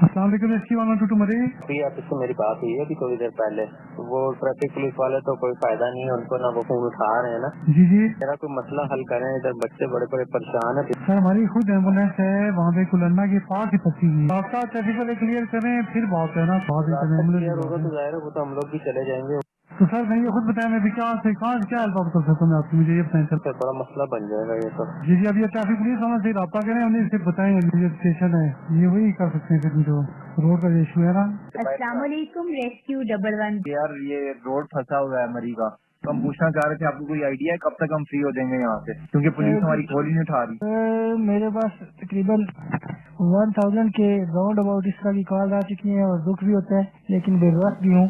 अस्सलामुअलैकुम, रेस्क्यू 112 मरी. अभी आपसे मेरी बात हुई है अभी थोड़ी देर पहले. वो ट्रैफिक पुलिस वाले तो कोई फायदा नहीं है उनको, ना वो फोन उठा रहे हैं ना. जी जी, मेरा कोई मसला हल करें, इधर बच्चे बड़े बड़े परेशान है. सर हमारी खुद एम्बुलेंस है वहाँ पे कुलन्ना के पास ही फंसी हुई. आपका ट्रैफिक वाले क्लियर करें फिर बात है ना. क्लियर होगा तो जाहिर है वो तो हम लोग भी चले जाएंगे. तो सर मैं ये खुद बताया, मैं भी कहाँ से क्या हेल्प कर सकता हूँ मैं आपको, मुझे ये बताएं सर. बड़ा मसला बन जाएगा ये तो. जी जी, अब ये ट्रैफिक पुलिस वालों से रब्ता करें, उन्हें सिर्फ बताएं ये स्टेशन है, ये वही कर सकते हैं फिर जो रोड का इशू है ना. अस्सलामुअलैकुम, रेस्क्यू 1112. यार ये रोड फंसा हुआ है मरी का, तो हम पूछना चाह रहे थे आपको कोई आइडिया है कब तक हम फ्री हो जाएंगे यहाँ से, क्योंकि पुलिस हमारी कॉल ही नहीं उठा रही. मेरे पास तकरीबन 1000 के राउंड अबाउट इस तरह की कॉल आ चुकी है और दुख भी होता है, लेकिन बेबस भी हूँ.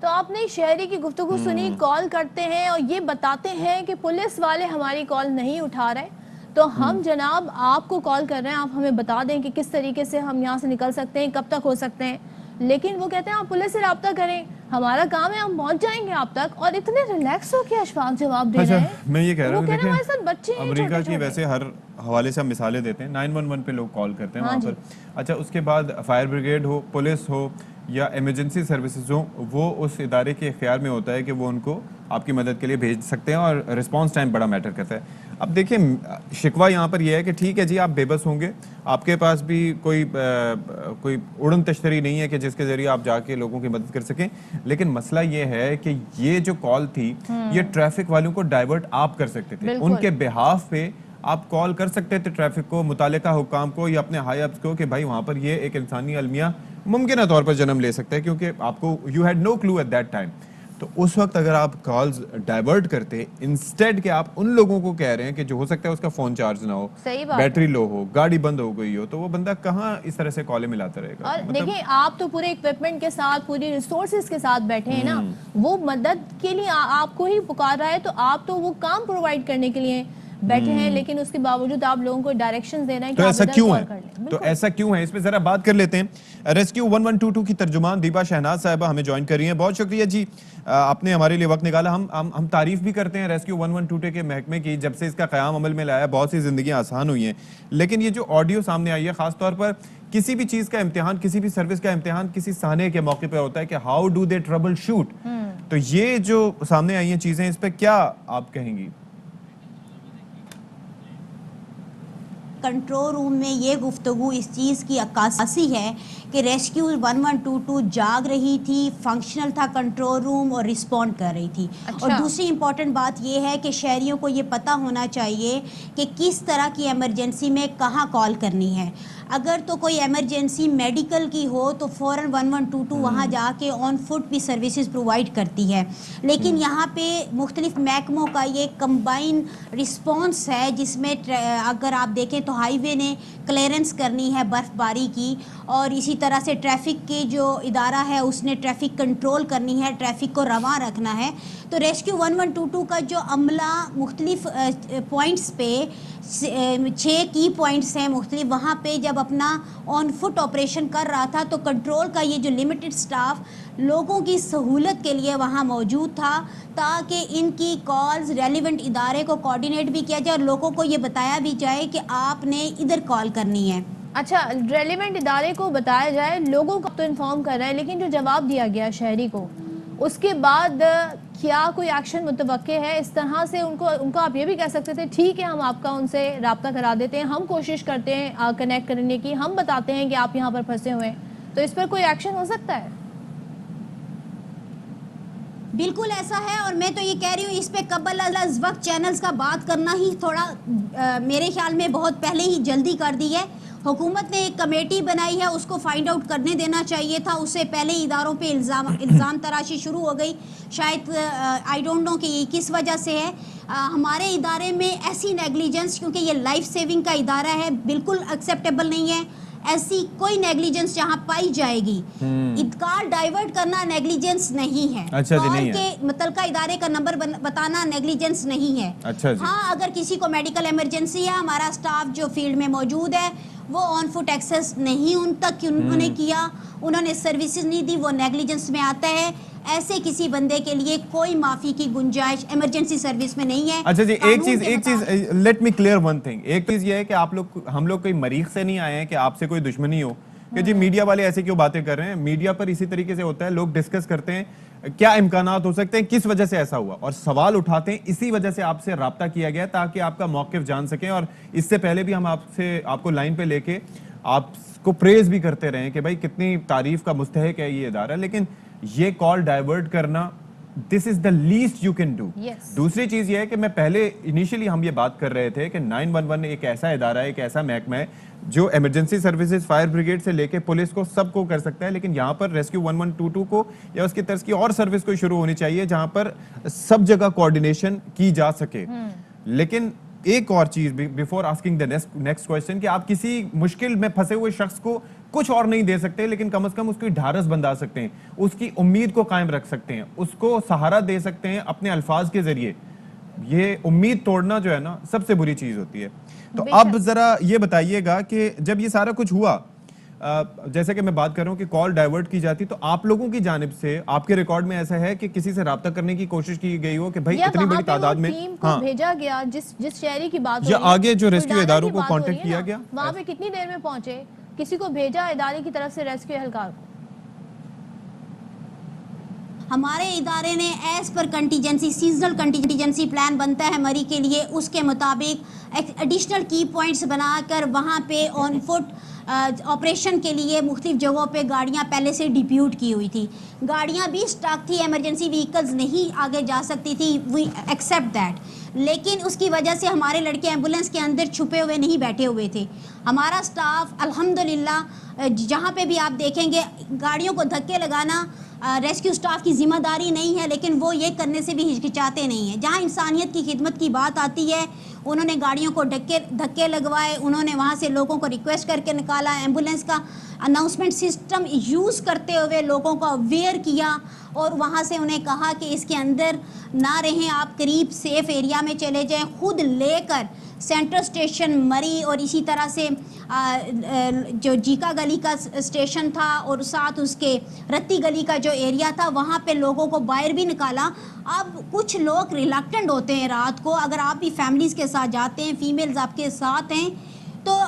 तो आपने शहरी की गुफ्तगू सुनी, कॉल करते हैं और ये बताते हैं कि पुलिस वाले हमारी कॉल नहीं उठा रहे, तो हम जनाब आपको कॉल कर रहे हैं, आप हमें बता दें कि किस तरीके से हम यहाँ से निकल सकते हैं, कब तक हो सकते हैं. लेकिन वो कहते हैं आप पुलिस से रब्ता करें, हमारा काम है, हम पहुंच जाएंगे आप तक। और इतने रिलैक्स होकर अशफाक जवाब दे रहे हैं। मैं ये कह रहा हूँ, वो कह रहे हैं हमारे साथ बच्चे हैं अमेरिका की छोटे-छोटे। वैसे हर हवाले से हम मिसालें देते हैं, 911 पे लोग कॉल करते हैं हाँ वहाँ पर। अच्छा, उसके बाद फायर ब्रिगेड हो, पुलिस हो या इमरजेंसी सर्विसेज हो, वो उस इदारे के इख्तियार में होता है कि वो उनको आपकी मदद के लिए भेज सकते हैं और रिस्पांस टाइम बड़ा मैटर करता है। अब देखिए, शिकवा यहाँ पर यह है कि ठीक है जी, आप बेबस होंगे, आपके पास भी कोई उड़न तश्तरी नहीं है कि जिसके जरिए आप जाके लोगों की मदद कर सकें, लेकिन मसला ये है कि ये जो कॉल थी, ये ट्रैफिक वालों को डाइवर्ट आप कर सकते थे, उनके बिहाफ पे आप कॉल कर सकते थे ट्रैफिक को, मुतालिका हुक्काम को या अपने हाई अप्स को कि भाई वहाँ पर ये एक इंसानी अलमिया मुमकिन तौर पर जन्म ले सकता है, क्योंकि आपको you had no clue at that time. तो उस वक्त अगर आप कॉल्स डाइवर्ट करते, इंस्टेड के आप उन लोगों को कह रहे हैं कि जो हो सकता है उसका फोन चार्ज ना हो, बैटरी लो हो, गाड़ी बंद हो गई हो, तो वो बंदा कहाँ इस तरह से कॉलें मिलाता रहेगा। और देखिए, आप तो पूरे इक्विपमेंट के साथ, पूरी रिसोर्सेज के साथ बैठे हैं ना, वो मदद के लिए आपको ही पुकार रहा है, तो आप तो वो काम प्रोवाइड करने के लिए बैठे हैं, लेकिन उसके बावजूद आप लोगों को डायरेक्शन दे रहे हैं कि तो आप ऐसा इधर क्यों कॉल है? कर लें। तो ऐसा क्यों है, इस पे जरा बात कर लेते हैं। रेस्क्यू 1122 की तर्जुमान दीपा शहनाज साहिबा हमें ज्वाइन कर रही हैं। बहुत शुक्रिया जी, आपने हमारे लिए वक्त निकाला। हम तारीफ भी करते हैं रेस्क्यू 1122 के महकमे की, जब से इसका क़याम अमल में लाया बहुत सी जिंदगियां आसान हुई हैं। लेकिन ये जो ऑडियो सामने आई है, खासतौर पर किसी भी चीज का इम्तिहान, किसी भी सर्विस का इम्तिहान किसी साने के मौके पर होता है कि how do they trouble shoot. तो ये जो सामने आई हैं चीजें, इस पर क्या आप कहेंगी? कंट्रोल रूम में ये गुफ्तगू इस चीज़ की अक्कासी है कि रेस्क्यू 1122 जाग रही थी, फंक्शनल था कंट्रोल रूम और रिस्पॉन्ड कर रही थी। अच्छा। और दूसरी इम्पॉर्टेंट बात ये है कि शहरियों को ये पता होना चाहिए कि किस तरह की एमरजेंसी में कहाँ कॉल करनी है। अगर तो कोई एमरजेंसी मेडिकल की हो तो फ़ौरन 1122 वहाँ जाके ऑन फुट भी सर्विसेज प्रोवाइड करती है, लेकिन यहाँ पे मुख्तलिफ महकमों का ये कंबाइन रिस्पॉन्स है, जिसमें अगर आप देखें तो हाईवे ने क्लियरेंस करनी है बर्फ़बारी की, और इसी तरह से ट्रैफिक के जो इदारा है उसने ट्रैफिक कंट्रोल करनी है, ट्रैफिक को रवां रखना है। तो रेस्क्यू 1122 का जो अमला मुख्तलिफ पॉइंट्स पे 6 की पॉइंट्स हैं मुख्तलिफ, वहाँ पे जब अपना ऑन फुट ऑपरेशन कर रहा था तो कंट्रोल का ये जो लिमिटेड स्टाफ लोगों की सहूलत के लिए वहाँ मौजूद था, ताकि इनकी कॉल्स रेलिवेंट इदारे को कोऑर्डिनेट भी किया जाए और लोगों को ये बताया भी जाए कि आपने इधर कॉल करनी है। अच्छा, रेलिवेंट इदारे को बताया जाए, लोगों को तो इन्फॉर्म कर रहा है, लेकिन जो जवाब दिया गया शहरी को, उसके बाद क्या कोई एक्शन मुतवक्के है? इस तरह से उनको आप ये भी कह सकते थे, ठीक है हम आपका उनसे राब्ता करा देते हैं, हम कोशिश करते हैं कनेक्ट करने की, हम बताते हैं कि आप यहाँ पर फंसे हुए हैं, तो इस पर कोई एक्शन हो सकता है? बिल्कुल ऐसा है, और मैं तो ये कह रही हूँ इस पे कबल अज़ वक्त चैनल्स का बात करना ही थोड़ा मेरे ख्याल में बहुत पहले ही जल्दी कर दी है। हुकूमत ने एक कमेटी बनाई है, उसको फाइंड आउट करने देना चाहिए था, उससे पहले इदारों पे इल्ज़ाम तराशी शुरू हो गई। शायद आई डोंट नो कि ये किस वजह से है। हमारे इदारे में ऐसी नेग्लिजेंस, क्योंकि ये लाइफ सेविंग का इदारा है, बिल्कुल एक्सेप्टेबल नहीं है। ऐसी कोई नेग्लिजेंस जहाँ पाई जाएगी, कॉल डाइवर्ट करना नेग्लिजेंस नहीं है। अच्छा जी, कॉल नहीं के है। मुतलका इदारे का नंबर बताना नेग्लिजेंस नहीं है। अच्छा जी। हाँ, अगर किसी को मेडिकल इमरजेंसी है, हमारा स्टाफ जो फील्ड में मौजूद है वो ऑन फुट एक्सेस नहीं उन तक उन्होंने किया, उन्होंने सर्विसेज नहीं दी, वो नेग्लिजेंस में आता है। ऐसे किसी बंदे के लिए कोई माफी की गुंजाइश इमरजेंसी सर्विस में नहीं है। अच्छा जी, एक चीज let me clear one thing. एक चीज ये है कि हम लोग कोई मरीख से नहीं आए हैं कि आपसे कोई दुश्मनी हो कि जी मीडिया वाले ऐसे क्यों बातें कर रहे हैं। मीडिया पर इसी तरीके से होता है, लोग डिस्कस करते हैं क्या इम्कानात हो सकते हैं, किस वजह से ऐसा हुआ, और सवाल उठाते हैं। इसी वजह से आपसे राब्ता किया गया ताकि आपका मौकिफ जान सकें, और इससे पहले भी हम आपको लाइन पे लेके आपको प्रेज भी करते रहे कि भाई कितनी तारीफ का मुस्तहिक है ये इदारा। लेकिन ये कॉल डाइवर्ट करना, this is the least you can do. दूसरी चीज ये है कि मैं पहले इनिशियली हम ये बात कर रहे थे कि 911 एक ऐसा इदारा है, एक ऐसा महकमा है जो इमरजेंसी सर्विसेज, फायर ब्रिगेड से लेके पुलिस को सबको कर सकता है, लेकिन यहाँ पर रेस्क्यू 1122 को या उसकी तर्ज की और सर्विस को शुरू होनी चाहिए जहां पर सब जगह कोऑर्डिनेशन की जा सके। लेकिन एक और चीज before asking the next question, कि आप किसी मुश्किल में फंसे हुए शख्स को कुछ और नहीं दे सकते, लेकिन कम से कम उसकी ढारस बंधा सकते हैं, उसकी उम्मीद को कायम रख सकते हैं, उसको सहारा दे सकते हैं अपने अल्फाज के जरिए। ये उम्मीद तोड़ना जो है ना, सबसे बुरी चीज होती है। तो अब जरा ये बताइएगा कि जब ये सारा कुछ हुआ, جیسے کہ میں بات کر رہا ہوں کہ کال ڈائیورٹ کی جاتی تو آپ لوگوں کی جانب سے آپ کے ریکارڈ میں ایسا ہے کہ کسی سے رابطہ کرنے کی کوشش کی گئی ہو کہ بھائی اتنی بڑی تعداد میں ٹیم کو بھیجا گیا جس شہری کی بات ہو یا رہی ہے آگے جو ریسکیو اداروں کو کانٹیکٹ کیا گیا وہاں پہ کتنی دیر میں پہنچے, کسی کو بھیجا ادارے کی طرف سے ریسکیو اہلکار کو؟ ہمارے ادارے نے as per contingency seasonal contingency plan بنتا ہے مری کے لیے, اس کے مطابق ایڈیشنل کی پوائنٹس بنا کر وہاں پہ آن فٹ آپریشن کے لیے مختلف جگہوں پہ گاڑیاں پہلے سے ڈیپیوٹ کی ہوئی تھی. گاڑیاں بھی اسٹاک تھی, ایمرجنسی وہیکلز نہیں آگے جا سکتی تھی, وی ایکسیپٹ دیٹ. لیکن اس کی وجہ سے ہمارے لڑکے ایمبولینس کے اندر چھپے ہوئے نہیں بیٹھے ہوئے تھے. ہمارا سٹاف الحمدللہ جہاں پہ بھی آپ دیکھیں گے گاڑیوں کو دھکے لگانا ریسکیو سٹاف کی ذمہ داری نہیں ہے, لیکن وہ یہ کرنے سے بھی ہچکچاتے نہیں ہیں. جہاں انسانیت کی خدمت کی بات آتی ہے انہوں نے گاڑیوں کو دھکے لگوائے, انہوں نے وہاں سے لوگوں کو ریکویسٹ کر کے نکالا, ایمبولینس کا اناؤنسمنٹ سسٹم یوز کرتے ہوئے لوگوں کو اویئر کیا اور وہاں سے انہیں کہا کہ اس کے اندر نہ رہیں, آپ قریب سیف ایریا میں چلے جائیں. خود لے کر سینٹرل اسٹیشن مری اور اسی طرح سے جو جیکا گلی کا اسٹیشن تھا اور ساتھ اس کے رتی گلی کا جو ایریا تھا وہاں پہ لوگوں کو باہر بھی نکالا. اب کچھ لوگ ریلکٹنٹ ہوتے ہیں رات کو, اگر آپ بھی فیملیز کے ساتھ جاتے ہیں, فیمیلز آپ کے ساتھ ہیں, تو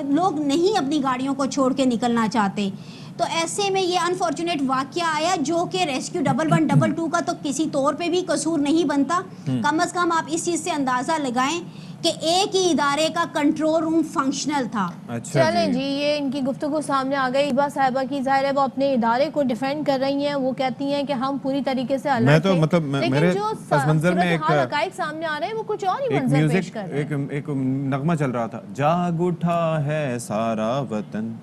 لوگ نہیں اپنی گاڑیوں کو چھوڑ کے نکلنا چاہتے. تو ایسے میں یہ انفارچونیٹ واقعہ آیا جو کہ ریسکیو 1112 کا تو کسی طور پہ بھی قصور نہیں بنتا. کم از کم آپ اس چیز سے اندازہ لگائیں کہ ایک ہی ادارے کا کنٹرول روم فنکشنل تھا. چلیں جی, یہ ان کی گفتگو سامنے آ گئی. ہبا صاحبہ کی ظاہر ہے وہ اپنے ادارے کو ڈیفینڈ کر رہی ہیں, وہ کہتی ہیں کہ ہم پوری طریقے سے الرٹ ہیں, لیکن جو صورتحال حقائق سامنے آ رہے ہیں وہ کچھ اور ہی منظر پیش کر رہے ہیں. ایک نغمہ چل رہا تھا, جاگ اٹھا ہے سارا وطن.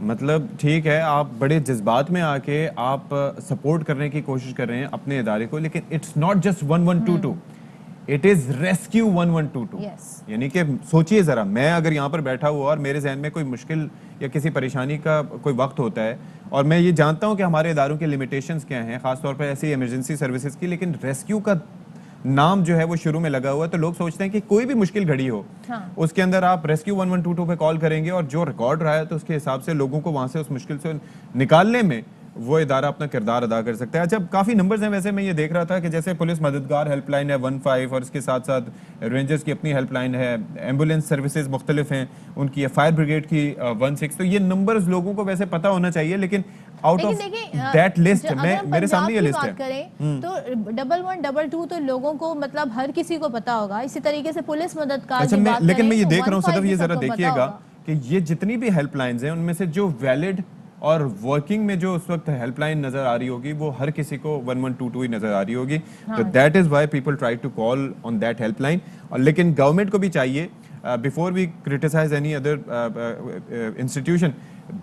مطلب ٹھیک ہے آپ بڑے جذبات میں آ کے آپ سپورٹ کرنے کی کوشش کر رہے ہیں اپنے ادارے کو, لیکن it's not just 1122, it is rescue 1122. یعنی کہ سوچئے ذرا, میں اگر یہاں پر بیٹھا ہوا اور میرے ذہن میں کوئی مشکل یا کسی پریشانی کا کوئی وقت ہوتا ہے, اور میں یہ جانتا ہوں کہ ہمارے اداروں کے لمیٹیشنز کیا ہیں, خاص طور پر ایسی ایمرجنسی سروسز کی, لیکن ریسکیو کا نام جو ہے وہ شروع میں لگا ہوا ہے, تو لوگ سوچتے ہیں کہ کوئی بھی مشکل گھڑی ہو اس کے اندر آپ ریسکیو 1122 پہ کال کریں گے, اور جو ریکارڈ رہا ہے تو اس کے حساب سے لوگوں کو وہاں سے اس مشکل سے نکالنے میں وہ ادارہ اپنا کردار ادا کر سکتا ہے. اچھا, کافی نمبرز ہیں ویسے, میں یہ دیکھ رہا تھا کہ جیسے پولیس مددگار ہیلپ لائن ہے 15, اور اس کے ساتھ ساتھ رینجرز کی اپنی ہیلپ لائن ہے, ایمبولینس سروسز مختلف ہیں ان کی, فائر بریگیڈ کی 16. تو یہ نمبرز لوگوں کو ویسے پتہ ہونا چاہیے, لیکن آؤٹ آف دیٹ لسٹ میرے سامنے یہ لسٹ ہے. تو 1122 تو لوگوں کو مطلب ہر کسی کو پتا ہوگا. اسی طریقے سے پولیس مددگار کی بات کریں, لیکن میں یہ دیکھ رہا ہوں صدف, یہ ذرا دیکھیے گا کہ یہ جتنی بھی ہیلپ لائنز ہیں ان میں سے جو ویلڈ اور ورکنگ میں جو اس وقت ہیلپ لائن نظر آ رہی ہوگی وہ ہر کسی کو 1122 ہی نظر آ رہی ہوگی. تو that is why people try to call on that helpline لائن. لیکن گورنمنٹ کو بھی چاہیے, before we criticise any other institution,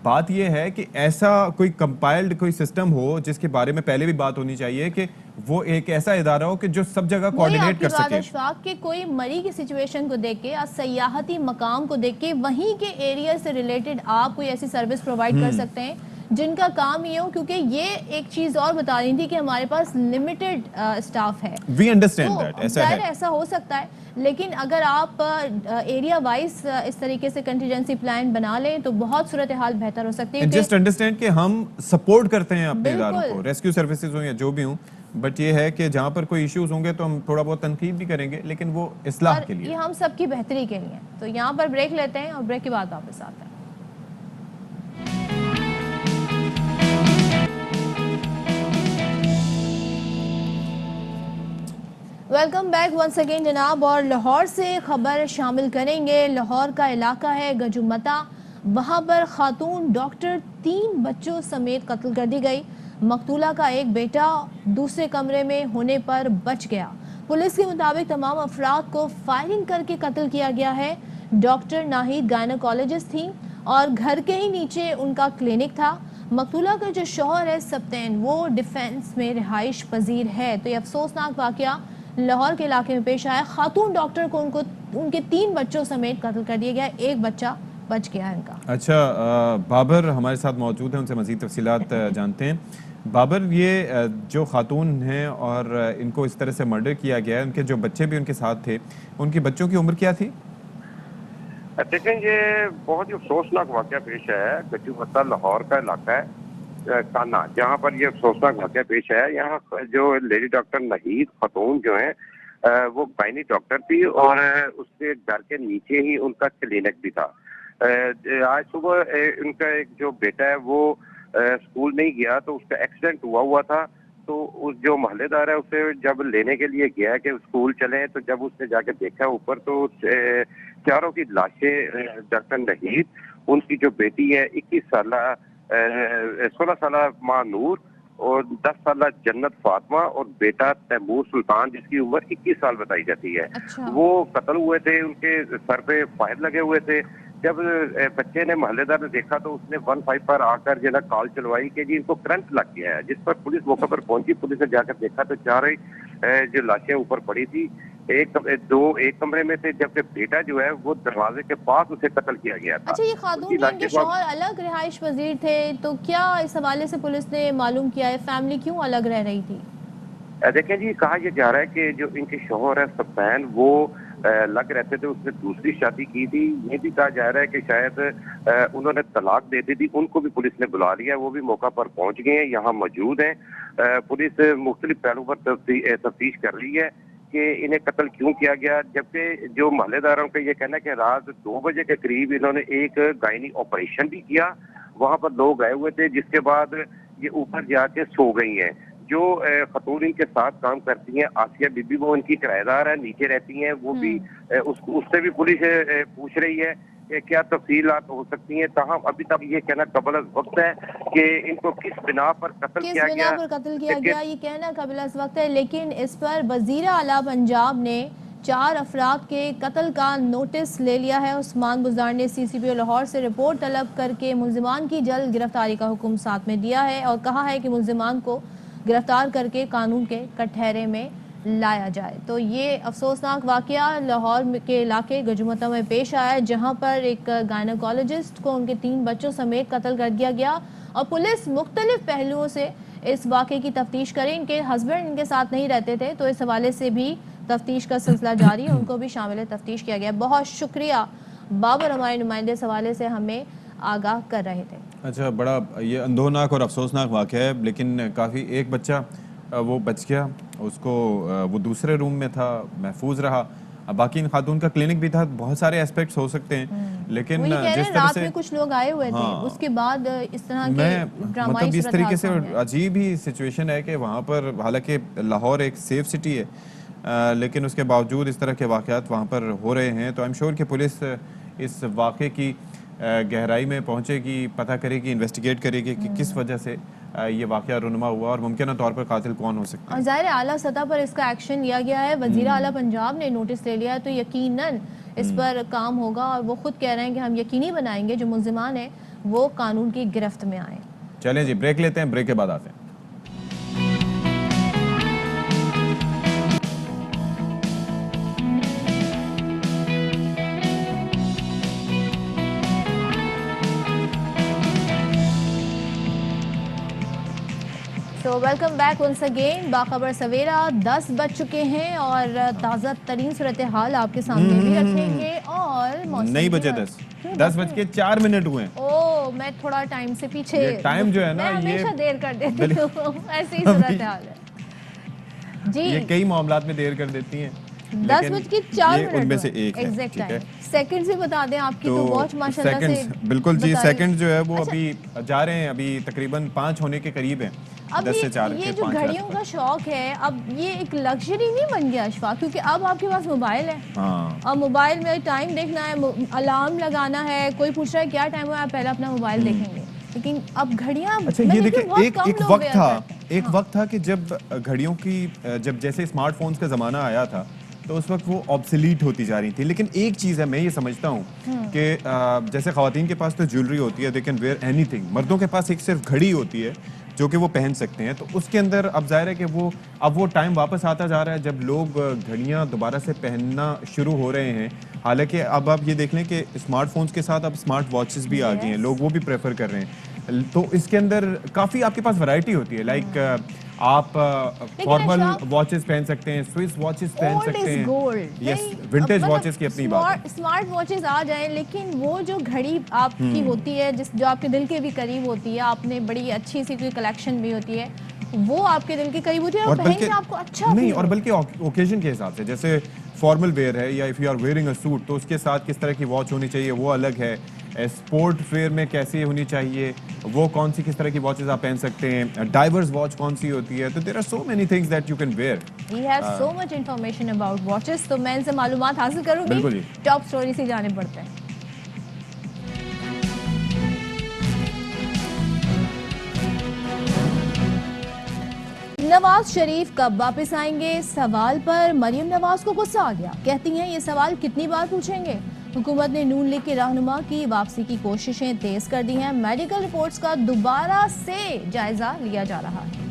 بات یہ ہے کہ ایسا کوئی کمپائلڈ کوئی سسٹم ہو جس کے بارے میں پہلے بھی بات ہونی چاہیے کہ وہ ایک ایسا ادارہ ہو کہ جو سب جگہ کوارڈینیٹ کر سکے. اشفاق کہ کوئی مری کی سچویشن کو دیکھ کے, سیاحتی مقام کو دیکھ کے وہیں کے ایریا سے ریلیٹڈ آپ کوئی ایسی سروس پرووائڈ کر سکتے ہیں جن کا کام یہ ہو, کیونکہ یہ ایک چیز اور بتا رہی تھی کہ ہمارے پاس لمیٹڈ اسٹاف ہے. وی انڈرسٹینڈ دیٹ, ایسا ہو سکتا ہے, لیکن اگر آپ ایریا وائز اس طریقے سے کنٹیجنسی پلان بنا لیں تو بہت صورتحال بہتر ہو سکتی ہے. جسٹ انڈرسٹینڈ کہ ہم سپورٹ کرتے ہیں اپنے اداروں کو, ریسکیو سروسز ہوں یا جو بھی ہوں, بٹ یہ ہے کہ جہاں پر کوئی ایشوز ہوں گے تو ہم تھوڑا بہت تنقید بھی کریں گے, لیکن وہ اصلاح کے لیے, یہ ہم سب کی بہتری کے لیے. تو یہاں پر بریک لیتے ہیں اور بریک کے بعد واپس آتے ہیں. ویلکم بیک ونس اگین جناب, اور لاہور سے خبر شامل کریں گے. لاہور کا علاقہ ہے گجمتا, وہاں پر خاتون ڈاکٹر 3 بچوں سمیت قتل کر دی گئی. مقتولہ کا ایک بیٹا دوسرے کمرے میں ہونے پر بچ گیا. پولیس کے مطابق تمام افراد کو فائرنگ کر کے قتل کیا گیا ہے. ڈاکٹر ناہید گائنیکالوجسٹ تھیں اور گھر کے ہی نیچے ان کا کلینک تھا. مقتولہ کا جو شوہر ہے سبتین, وہ ڈیفینس میں رہائش پذیر ہے. تو یہ افسوسناک واقعہ لاہور کے علاقے میں پیش آیا. خاتون ڈاکٹر کو ان کے 3 بچوں سمیت قتل کر دیا گیا, ایک بچہ بچ گیا ان کا. اچھا, بابر ہمارے ساتھ موجود ہیں, ان سے مزید تفصیلات جانتے ہیں. بابر, یہ جو خاتون ہیں اور ان کو اس طرح سے مرڈر کیا گیا ہے, ان کے جو بچے بھی ان کے ساتھ تھے, ان کے بچوں کی عمر کیا تھی؟ دیکھیں یہ بہت ہی افسوسناک واقعہ پیش ہے. گجو پتہ لاہور کا علاقہ ہے کانا, جہاں پر یہ افسوسناک واقعہ پیش ہے. یہاں جو لیڈی ڈاکٹر نہید خاتون جو ہیں وہ گائنی ڈاکٹر تھی اور اس کے گھر کے نیچے ہی ان کا کلینک بھی تھا. آج صبح ان کا ایک جو بیٹا ہے وہ اسکول نہیں گیا تو اس کا ایکسیڈنٹ ہوا تھا. تو اس جو محلے دار ہے اسے جب لینے کے لیے گیا کہ اسکول چلیں تو جب اس نے جا کے دیکھا اوپر تو چاروں کی لاشیں ڈاکٹر نہید, ان کی جو بیٹی ہے 16 سالہ ماں نور اور 10 سالہ جنت فاطمہ اور بیٹا تیمور سلطان جس کی عمر 21 سال بتائی جاتی ہے. وہ قتل ہوئے تھے, ان کے سر پہ فائر لگے ہوئے تھے. جب بچے نے محلے دار نے دیکھا تو اس نے 15 پر آ کر جو ہے کال چلوائی کہ جی ان کو کرنٹ لگ گیا ہے, جس پر پولیس موقع پر پہنچی. پولیس نے جا کر دیکھا تو چاروں جو لاشیں اوپر پڑی تھی, ایک کمرے میں تھے, جبکہ بیٹا جو ہے وہ دروازے کے پاس اسے قتل کیا گیا تھا. اچھا, یہ خاتون ان کے شوہر الگ رہائش پذیر تھے, تو کیا اس حوالے سے پولیس نے معلوم کیا ہے فیملی کیوں الگ رہ رہی تھی؟ دیکھیں جی, کہا یہ جا رہا ہے کہ جو ان کے شوہر ہے سفین وہ لگ رہتے تھے, اس نے دوسری شادی کی تھی. یہ بھی کہا جا رہا ہے کہ شاید انہوں نے طلاق دے دی تھی. ان کو بھی پولیس نے بلا لیا, وہ بھی موقع پر پہنچ گئے ہیں, یہاں موجود ہیں. پولیس مختلف پہلوؤں پر تفتیش کر رہی ہے کہ انہیں قتل کیوں کیا گیا. جبکہ جو محلے داروں کا یہ کہنا ہے کہ رات 2 بجے کے قریب انہوں نے ایک گائنی آپریشن بھی کیا, وہاں پر لوگ آئے ہوئے تھے, جس کے بعد یہ اوپر جا کے سو گئی ہیں. جو خاتون ان کے ساتھ کام کرتی ہیں آسیہ بی بی, وہ ان کی کرایہ دار ہے, نیچے رہتی ہیں, وہ بھی اس سے بھی پولیس پوچھ رہی ہے کہ کیا تفصیلات ہو سکتی ہیں. تاہم ابھی تک یہ کہنا قبل از وقت ہے کہ ان کو کس بنا پر قتل کیا گیا, یہ کہنا قبل از وقت ہے. لیکن اس پر وزیر اعلیٰ پنجاب نے 4 افراد کے قتل کا نوٹس لے لیا ہے. عثمان بزدار نے CCPO لاہور سے رپورٹ طلب کر کے ملزمان کی جلد گرفتاری کا حکم ساتھ میں دیا ہے اور کہا ہے کہ ملزمان کو گرفتار کر کے قانون کے کٹہرے میں لایا جائے. تو یہ افسوسناک واقعہ لاہور کے علاقے گجومتہ میں پیش آیا ہے, جہاں پر ایک گائنیکولوجسٹ کو ان کے 3 بچوں سمیت قتل کر دیا گیا. اور پولیس مختلف پہلوؤں سے اس واقعے کی تفتیش کرے. ان کے ہسبینڈ ان کے ساتھ نہیں رہتے تھے, تو اس حوالے سے بھی تفتیش کا سلسلہ جاری ہے, ان کو بھی شامل تفتیش کیا گیا. بہت شکریہ بابر, ہمارے نمائندے اس حوالے سے ہمیں آگاہ کر رہے تھے. اچھا, بڑا یہ اندوہناک اور افسوسناک واقعہ ہے, لیکن کافی ایک بچہ وہ بچ گیا, اس کو وہ دوسرے روم میں تھا, محفوظ رہا. باقی ان خاتون کا کلینک بھی تھا, بہت سارے اسپیکٹس ہو سکتے ہیں, لیکن جس طرح سے رات میں کچھ لوگ آئے ہوئے تھے, اس کے بعد اس طرح کے ڈرامائی مطلب اس طریقے سے عجیب ہی سچویشن ہے کہ وہاں پر, حالانکہ لاہور ایک سیف سٹی ہے, لیکن اس کے باوجود اس طرح کے واقعات وہاں پر ہو رہے ہیں. تو آئی ایم شیور کہ پولیس اس واقعے کی گہرائی میں پہنچے گی, پتہ کرے گی, انویسٹیگیٹ کرے گی کہ کس وجہ سے یہ واقعہ رونما ہوا اور ممکنہ طور پر قاتل کون ہو سکتا ہے. اور ظاہر اعلیٰ سطح پر اس کا ایکشن لیا گیا ہے, وزیر اعلیٰ پنجاب نے نوٹس لے لیا ہے, تو یقیناً اس پر کام ہوگا. اور وہ خود کہہ رہے ہیں کہ ہم یقینی بنائیں گے جو ملزمان ہیں وہ قانون کی گرفت میں آئیں. چلیں جی, بریک لیتے ہیں, بریک کے بعد آتے ہیں. تو ویلکم بیک ونس اگین. باخبر سویرا 10 بج چکے ہیں اور تازہ ترین صورتحال آپ کے سامنے بھی رکھیں گے. اور نہیں بجے 10:04 ہوئے ہیں. اوہ, میں تھوڑا ٹائم سے پیچھے, ٹائم جو ہے نا میں ہمیشہ دیر کر دیتی ہوں, ایسی ہی صورتحال ہے جی. یہ کئی معاملات میں دیر کر دیتی ہیں, 10:04 ان میں سے ایک ہے. Exact time. سیکنڈ سے بتا دیں, آپ کی تو واچ ماشاءاللہ سے بالکل جی, سیکنڈ جو ہے وہ ابھی جا رہے ہیں, ابھی تقریباً 5 ہونے کے قریب ہیں. اب یہ جو گھڑیوں کا شوق ہے, اب یہ ایک لگژری نہیں بن گیا اشفاق, کیونکہ اب آپ کے پاس موبائل ہے, اور موبائل میں ٹائم دیکھنا ہے, الارم لگانا ہے, کوئی پوچھ رہا ہے کیا ٹائم ہوا, آپ پہلے اپنا موبائل دیکھیں گے. لیکن اب گھڑیاں, یہ دیکھیں, ایک وقت تھا کہ جب گھڑیوں کی, جب جیسے اسمارٹ فونز کا زمانہ آیا تھا تو اس وقت وہ آبسلیٹ ہوتی جا رہی تھی. لیکن ایک چیز ہے, میں یہ سمجھتا ہوں کہ جیسے خواتین کے پاس تو جیولری ہوتی ہے, they can wear any thing, مردوں کے پاس ایک صرف گھڑی ہوتی ہے جو کہ وہ پہن سکتے ہیں. تو اس کے اندر اب ظاہر ہے کہ اب وہ ٹائم واپس آتا جا رہا ہے جب لوگ گھڑیاں دوبارہ سے پہننا شروع ہو رہے ہیں. حالانکہ اب آپ یہ دیکھ لیں کہ اسمارٹ فونز کے ساتھ اب اسمارٹ واچز بھی آ گئی ہیں, لوگ وہ بھی پریفر کر رہے ہیں. تو اس کے اندر کافی آپ کے پاس ورائٹی ہوتی ہے, لائک آپ فارمل واچز پہن سکتے ہیں, سوئس واچز پہن سکتے ہیں, یس ونٹیج واچز کی اپنی بات ہے. اسمارٹ واچز آ جائیں, لیکن وہ جو گھڑی آپ کی ہوتی ہے جو آپ کے دل کے بھی قریب ہوتی ہے, آپ نے بڑی اچھی سی کوئی کلیکشن بھی ہوتی ہے, وہ آپ کے دل کے قریب ہوتی ہے اور پہن کے آپ کو اچھا نہیں, اور بلکہ اوکیزن کے حساب سے, جیسے فارمل ویئر ہے یا if you are wearing a suit تو اس کے ساتھ کس طرح کی واچ ہونی چاہیے وہ الگ ہے. اسپورٹ ویئر میں کیسی ہونی چاہیے, وہ کون سی کس طرح کی واچز آپ پہن سکتے ہیں, ڈائیورس واچ کون سی ہوتی ہے, تو there are so many things that you can wear. He has so much information about watches, تو میں ان سے معلومات حاصل کروں گی. ٹاپ سٹوری سے جانے پڑتے ہیں. نواز شریف کب واپس آئیں گے سوال پر مریم نواز کو غصہ آ گیا. کہتی ہیں یہ سوال کتنی بار پوچھیں گے. حکومت نے نون لیگ کے رہنما کی واپسی کی کوششیں تیز کر دی ہیں. میڈیکل رپورٹس کا دوبارہ سے جائزہ لیا جا رہا ہے.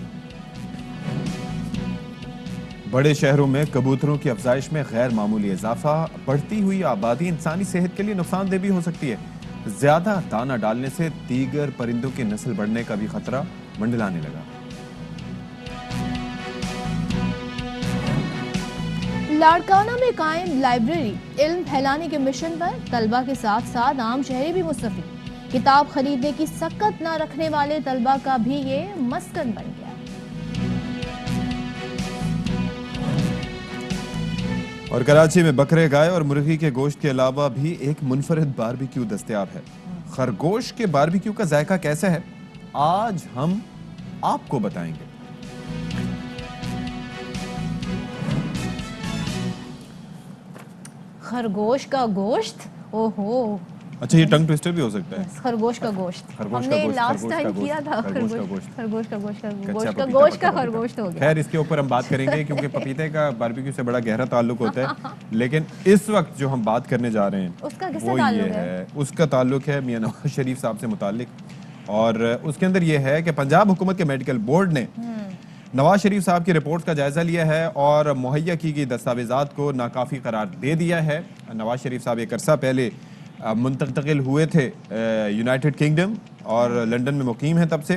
بڑے شہروں میں کبوتروں کی افزائش میں غیر معمولی اضافہ. بڑھتی ہوئی آبادی انسانی صحت کے لیے نقصان دہ بھی ہو سکتی ہے. زیادہ دانہ ڈالنے سے دیگر پرندوں کی نسل بڑھنے کا بھی خطرہ منڈلانے لگا. لاڑکانہ میں قائم لائبریری علم پھیلانے کے مشن پر طلبہ کے ساتھ ساتھ عام شہری بھی مستفید. کتاب خریدنے کی سکت نہ رکھنے والے طلبہ کا بھی یہ مسکن بن گیا. اور کراچی میں بکرے, گائے اور مرغی کے گوشت کے علاوہ بھی ایک منفرد باربیکیو دستیاب ہے. خرگوش کے باربیکیو کا ذائقہ کیسا ہے, آج ہم آپ کو بتائیں گے. خرگوش کا گوشت, اوہو, اچھا یہ ٹنگ ٹویسٹر بھی ہو سکتا ہے. خرگوش کا گوشت ہم نے لاسٹ ٹائم کیا تھا. خرگوش ہو گیا. خیر اس کے اوپر ہم بات کریں گے کیونکہ پپیتے کا باربیکیو سے بڑا گہرا تعلق ہوتا ہے. لیکن اس وقت جو ہم بات کرنے جا رہے ہیں وہ یہ ہے, اس کا تعلق ہے میاں نواز شریف صاحب سے متعلق. اور اس کے اندر یہ ہے کہ پنجاب حکومت کے میڈیکل بورڈ نے نواز شریف صاحب کی رپورٹ کا جائزہ لیا ہے اور مہیا کی گئی دستاویزات کو ناکافی قرار دے دیا ہے. نواز شریف صاحب ایک عرصہ پہلے منتقل ہوئے تھے یونائٹڈ کنگڈم اور لنڈن میں مقیم ہیں تب سے.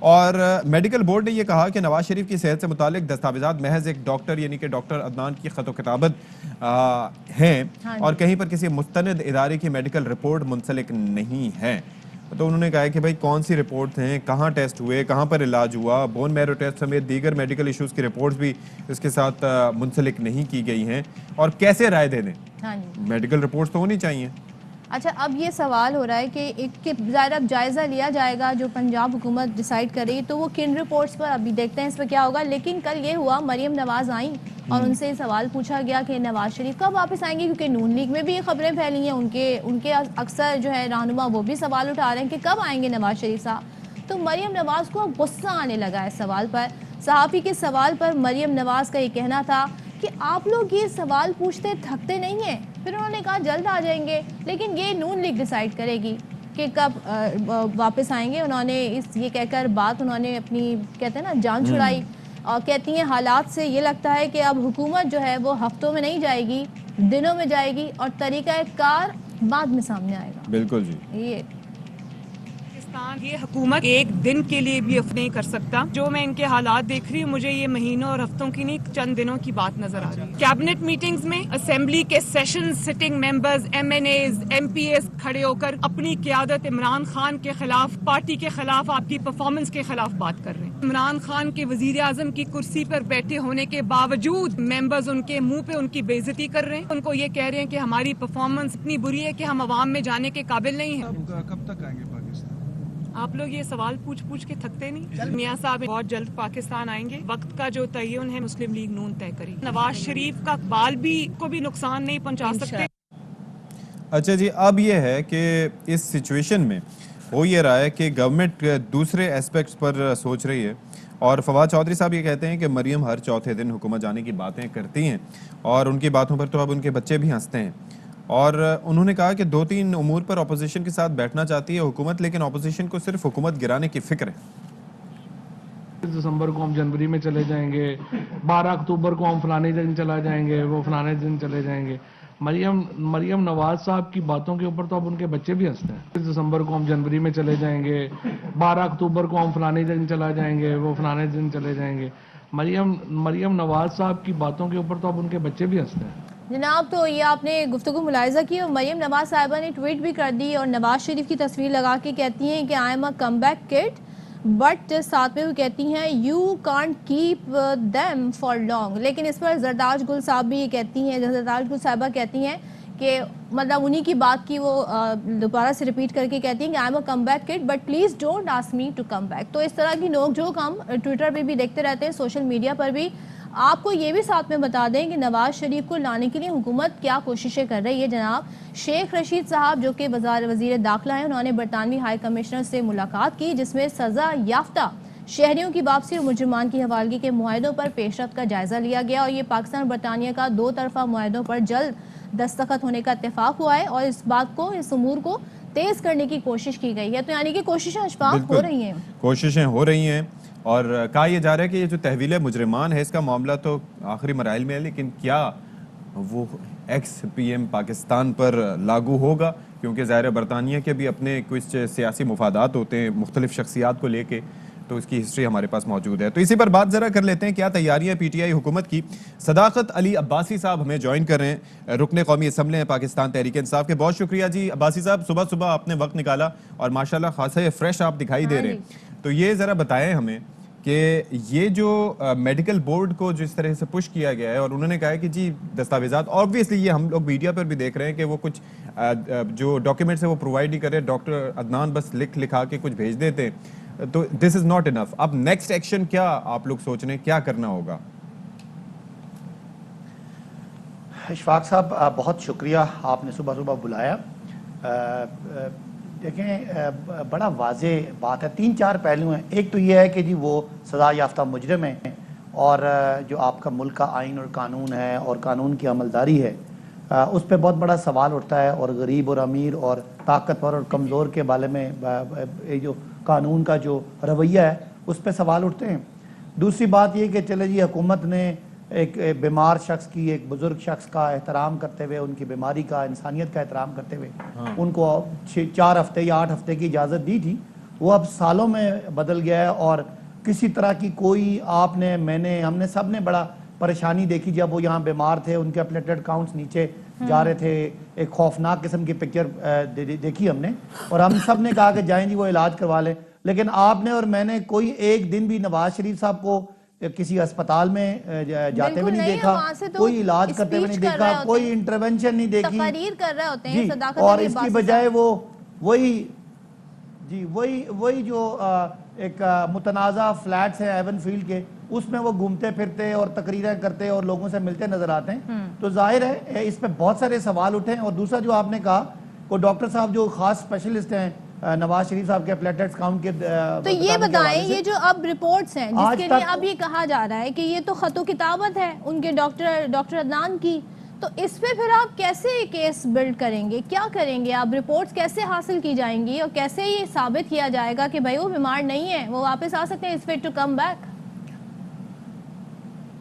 اور میڈیکل بورڈ نے یہ کہا کہ نواز شریف کی صحت سے متعلق دستاویزات محض ایک ڈاکٹر یعنی کہ ڈاکٹر عدنان کی خط و کتابت ہیں اور کہیں پر کسی مستند ادارے کی میڈیکل رپورٹ منسلک نہیں ہے. تو انہوں نے کہا کہ بھائی کون سی رپورٹ ہیں, کہاں ٹیسٹ ہوئے, کہاں پر علاج ہوا, بون میرو ٹیسٹ سمیت دیگر میڈیکل ایشوز کی رپورٹس بھی اس کے ساتھ منسلک نہیں کی گئی ہیں, اور کیسے رائے دے دیں. میڈیکل رپورٹس تو ہونی چاہیے. اچھا اب یہ سوال ہو رہا ہے کہ ایک کے ظاہر اب جائزہ لیا جائے گا جو پنجاب حکومت ڈیسائیڈ کرے گی, تو وہ کن رپورٹس پر ابھی دیکھتے ہیں اس پہ کیا ہوگا. لیکن کل یہ ہوا مریم نواز آئیں اور ان سے سوال پوچھا گیا کہ نواز شریف کب واپس آئیں گے, کیونکہ نون لیگ میں بھی یہ خبریں پھیلی ہیں, ان کے اکثر جو ہے رہنما وہ بھی سوال اٹھا رہے ہیں کہ کب آئیں گے نواز شریف صاحب. تو مریم نواز کو غصہ آنے لگا ہے سوال پر. صحافی کے سوال پر مریم نواز کا یہ کہنا تھا کہ آپ لوگ یہ سوال پوچھتے تھکتے نہیں ہیں. پھر انہوں نے کہا جلد آ جائیں گے, لیکن یہ نون لیگ ڈیسائیڈ کرے گی کہ کب واپس آئیں گے. انہوں نے یہ کہہ کر بات انہوں نے اپنی کہتے ہیں نا جان چھڑائی, اور کہتی ہیں حالات سے یہ لگتا ہے کہ اب حکومت جو ہے وہ ہفتوں میں نہیں جائے گی, دنوں میں جائے گی, اور طریقہ کار بعد میں سامنے آئے گا. بالکل جی. یہ حکومت ایک دن کے لیے بھی نہیں کر سکتا. جو میں ان کے حالات دیکھ رہی ہوں, مجھے یہ مہینوں اور ہفتوں کی نہیں چند دنوں کی بات نظر آ رہی ہے. کیبنٹ میٹنگز میں اسمبلی کے session sitting members, M N As, M P As کھڑے ہو کر اپنی قیادت عمران خان کے خلاف, پارٹی کے خلاف, آپ کی پرفارمنس کے خلاف بات کر رہے ہیں. عمران خان کے وزیر اعظم کی کرسی پر بیٹھے ہونے کے باوجود ممبرز ان کے منہ پہ ان کی بے عزتی کر رہے ہیں. ان کو یہ کہہ رہے ہیں کہ ہماری پرفارمنس اتنی بری ہے کہ ہم عوام میں جانے کے قابل نہیں ہیں. کب تک آئیں گے پاکستان؟ آپ لوگ یہ سوال پوچھ کے تھکتے نہیں. میاں صاحب بہت جلد پاکستان آئیں گے. وقت کا جو تعین ہے مسلم لیگ نون طے کرے. نواز شریف کا بال بھی کو بھی نقصان نہیں پہنچا سکتے. اچھا جی, اب یہ ہے کہ اس سچویشن میں ہو یہ رہا ہے کہ گورنمنٹ دوسرے ایسپیکٹس پر سوچ رہی ہے, اور فواد چودھری صاحب یہ کہتے ہیں کہ مریم ہر چوتھے دن حکومت جانے کی باتیں کرتی ہیں, اور ان کی باتوں پر تو اب ان کے بچے بھی ہنستے ہیں. اور انہوں نے کہا کہ 2-3 امور پر اپوزیشن کے ساتھ بیٹھنا چاہتی ہے حکومت, لیکن اپوزیشن کو صرف حکومت گرانے کی فکر ہے. دسمبر کو ہم جنوری میں چلے جائیں گے, 12 اکتوبر کو ہم فلانے دن چلا جائیں گے, وہ فلانے دن چلے جائیں گے. मरियम नवाज साहब की बातों के ऊपर तो अब उनके बच्चे भी हंसते हैं। 20 दिसंबर को हम जनवरी में चले जाएंगे, 12 अक्टूबर को हम फलाने दिन चला जाएंगे, वो फलाने दिन चले जाएंगे। मरियम नवाज साहब की बातों के ऊपर तो अब उनके बच्चे भी हंसते हैं। जनाब, तो ये आपने गुफ्तगू मुलाहिजा की और मरियम नवाज साहिबा ने ट्वीट भी कर दी और नवाज शरीफ की तस्वीर लगा के कहती हैं कि I am a come back kid, but साथ में वो कहती हैं you can't keep them for long. लेकिन इस पर जरदाज गुल साहब भी ये कहती हैं, जरदाज गुल साहिबा कहती हैं कि मतलब उन्हीं की बात की वो दोबारा से रिपीट करके कहती हैं कि I am a come back kid but please don't ask me to come back. तो इस तरह की नोक-झोंक हम ट्विटर पे भी देखते रहते हैं, सोशल मीडिया पर भी। आपको ये भी साथ में बता दें कि नवाज शरीफ को लाने के लिए हुकूमत क्या कोशिशें कर रही है। जनाब शेख रशीद साहब जो कि वज़ीर दाखिला हैं, उन्होंने बरतानवी हाई कमिश्नर से मुलाकात की जिसमें सज़ा याफ्ता शहरियों की वापसी और मुजरिमान की हवालगी के मुआहदों पर पेशरफ्त का जायज़ा लिया गया और ये पाकिस्तान बरतानिया का 2 तरफ़ा मुआहदों पर जल्द दस्तखत होने का इत्तेफाक हुआ है और इस बात को, इस उमूर को तेज़ करने की कोशिश की गई है। तो यानी कि कोशिशें अशफाक हो रही हैं, कोशिशें हो रही हैं और कहा यह जा रहा है कि ये जो तहवील मुजरिमान है इसका मामला तो आखिरी मराइल में है, लेकिन क्या वो एक्स PM पाकिस्तान पर लागू होगा? क्योंकि ज़ाहिर बरतानिया के भी अपने कुछ सियासी मुफादात होते हैं मुख्तलिफ शख्सियात को लेके, तो इसकी हिस्ट्री हमारे पास मौजूद है। तो इसी पर बात ज़रा कर लेते हैं, क्या तैयारियां PTI हुकूमत की। सदाकत अली अब्बासी साहब हमें ज्वाइन कर रहे हैं, रुकने कौमी असम्बली हैं पाकिस्तान तहरीक इंसाफ के। बहुत शुक्रिया जी अब्बासी साहब, सुबह सुबह आपने वक्त निकाला और माशाल्लाह खासा फ्रेश आप दिखाई दे रहे हैं। तो ये ज़रा बताएं हमें कि ये जो मेडिकल बोर्ड को जिस तरह से पुश किया गया है और उन्होंने कहा है कि जी दस्तावेज़ात, ऑब्वियसली ये हम लोग मीडिया पर भी देख रहे हैं कि वो कुछ जो डॉक्यूमेंट्स है वो प्रोवाइड नहीं कर रहे, डॉक्टर अदनान बस लिखा के कुछ भेज देते हैं, तो दिस इज़ नॉट इनफ। अब नेक्स्ट एक्शन क्या आप लोग सोच रहे हैं, क्या करना होगा? इशफाक साहब बहुत शुक्रिया, आपने सुबह सुबह बुलाया। देखें बड़ा वाजे बात है, 3-4 पहलू हैं। एक तो ये है कि जी वो सज़ा याफ्ता मुजरिम है और जो आपका मुल्क का आइन और कानून है और कानून की अमलदारी है उस पर बहुत बड़ा सवाल उठता है और गरीब और अमीर और ताकतवर और कमज़ोर के बारे में जो कानून का जो रवैया है उस पर सवाल उठते हैं। दूसरी बात ये कि चले जी हुकूमत ने एक बीमार शख्स की, एक बुजुर्ग शख्स का एहतराम करते हुए, उनकी बीमारी का, इंसानियत का एहतराम करते हुए उनको 4 हफ्ते या 8 हफ्ते की इजाज़त दी थी, वो अब सालों में बदल गया है और किसी तरह की कोई आपने, मैंने, हमने सब ने बड़ा परेशानी देखी जब वो यहाँ बीमार थे, उनके प्लेटलेट काउंट्स नीचे जा रहे थे, एक खौफनाक किस्म की पिक्चर देखी हमने और हम सब ने कहा कि जाएं जी वो इलाज करवा लें। लेकिन आपने और मैंने कोई एक दिन भी नवाज शरीफ साहब को किसी अस्पताल में जाते हुए नहीं देखा, तो कोई इलाज करते हुए नहीं देखा, कोई इंटरवेंशन नहीं देखी, तकरीर कर रहे होते हैं सदाकत और अली इसकी अब्बासी बजाय वो वही जो एक मुतनाज़ा फ्लैट्स हैं एवनफील्ड के, उसमें वो घूमते फिरते और तकरीरें करते और लोगों से मिलते नजर आते हैं। तो जाहिर है इस पे बहुत सारे सवाल उठे हैं। और दूसरा जो आपने कहा, को डॉक्टर साहब जो खास स्पेशलिस्ट हैं नवाज शरीफ साहब के प्लेटलेट्स काउंट के, तो ये बताएं ये जो अब रिपोर्ट्स हैं जिसके लिए अब ये कहा जा रहा है कि ये तो खतो किताबत है उनके डॉक्टर अदनान की, तो इस पे फिर आप कैसे केस बिल्ड करेंगे, क्या करेंगे आप? रिपोर्ट्स कैसे हासिल की जाएंगी और कैसे ये साबित किया जाएगा कि भाई वो बीमार नहीं है, वो वापस आ सकते हैं, is fit to come back?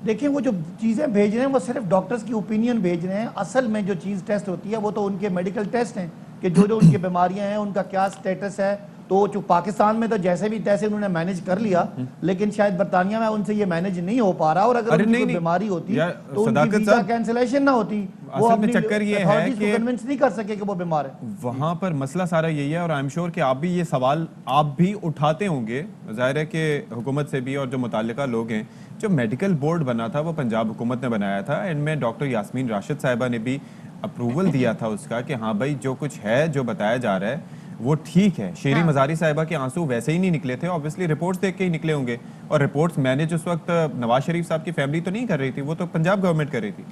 देखिए वो जो चीज़ें भेज रहे हैं वो सिर्फ डॉक्टर्स की ओपिनियन भेज रहे हैं। असल में जो चीज़ टेस्ट होती है वो तो उनके मेडिकल टेस्ट हैं कि जो जो उनकी बीमारियां हैं उनका क्या स्टेटस है। तो जो पाकिस्तान में तो जैसे भी तैसे उन्होंने मैनेज कर लिया, लेकिन शायद बरतानिया में उनसे ये मैनेज नहीं हो पा रहा। और अगर उनकी बीमारी होती तो उनकी वीजा कैंसिलेशन ना होती, वो अपनी चक्कर ये है कि कन्विंस नहीं कर सके कि वो बीमार है। वहां पर मसला सारा यही है और आई एम श्योर कि आप भी ये सवाल आप भी उठाते होंगे, जाहिर है कि हुकूमत से भी, और जो मुताल्लिका लोग हैं। जो मेडिकल बोर्ड बना था वो पंजाब हुकूमत ने बनाया था, इनमें डॉक्टर यास्मीन राशिद साहिबा ने भी अप्रूवल दिया था उसका कि हाँ भाई जो कुछ है, जो बताया जा रहा है वो ठीक है। शेरी मजारी साहिबा के आंसू वैसे ही नहीं निकले थे, ऑब्वियसली रिपोर्ट्स देख के ही निकले होंगे, और रिपोर्ट्स मैनेज उस वक्त नवाज शरीफ साहब की फैमिली तो नहीं कर रही थी, वो तो पंजाब गवर्नमेंट कर रही थी।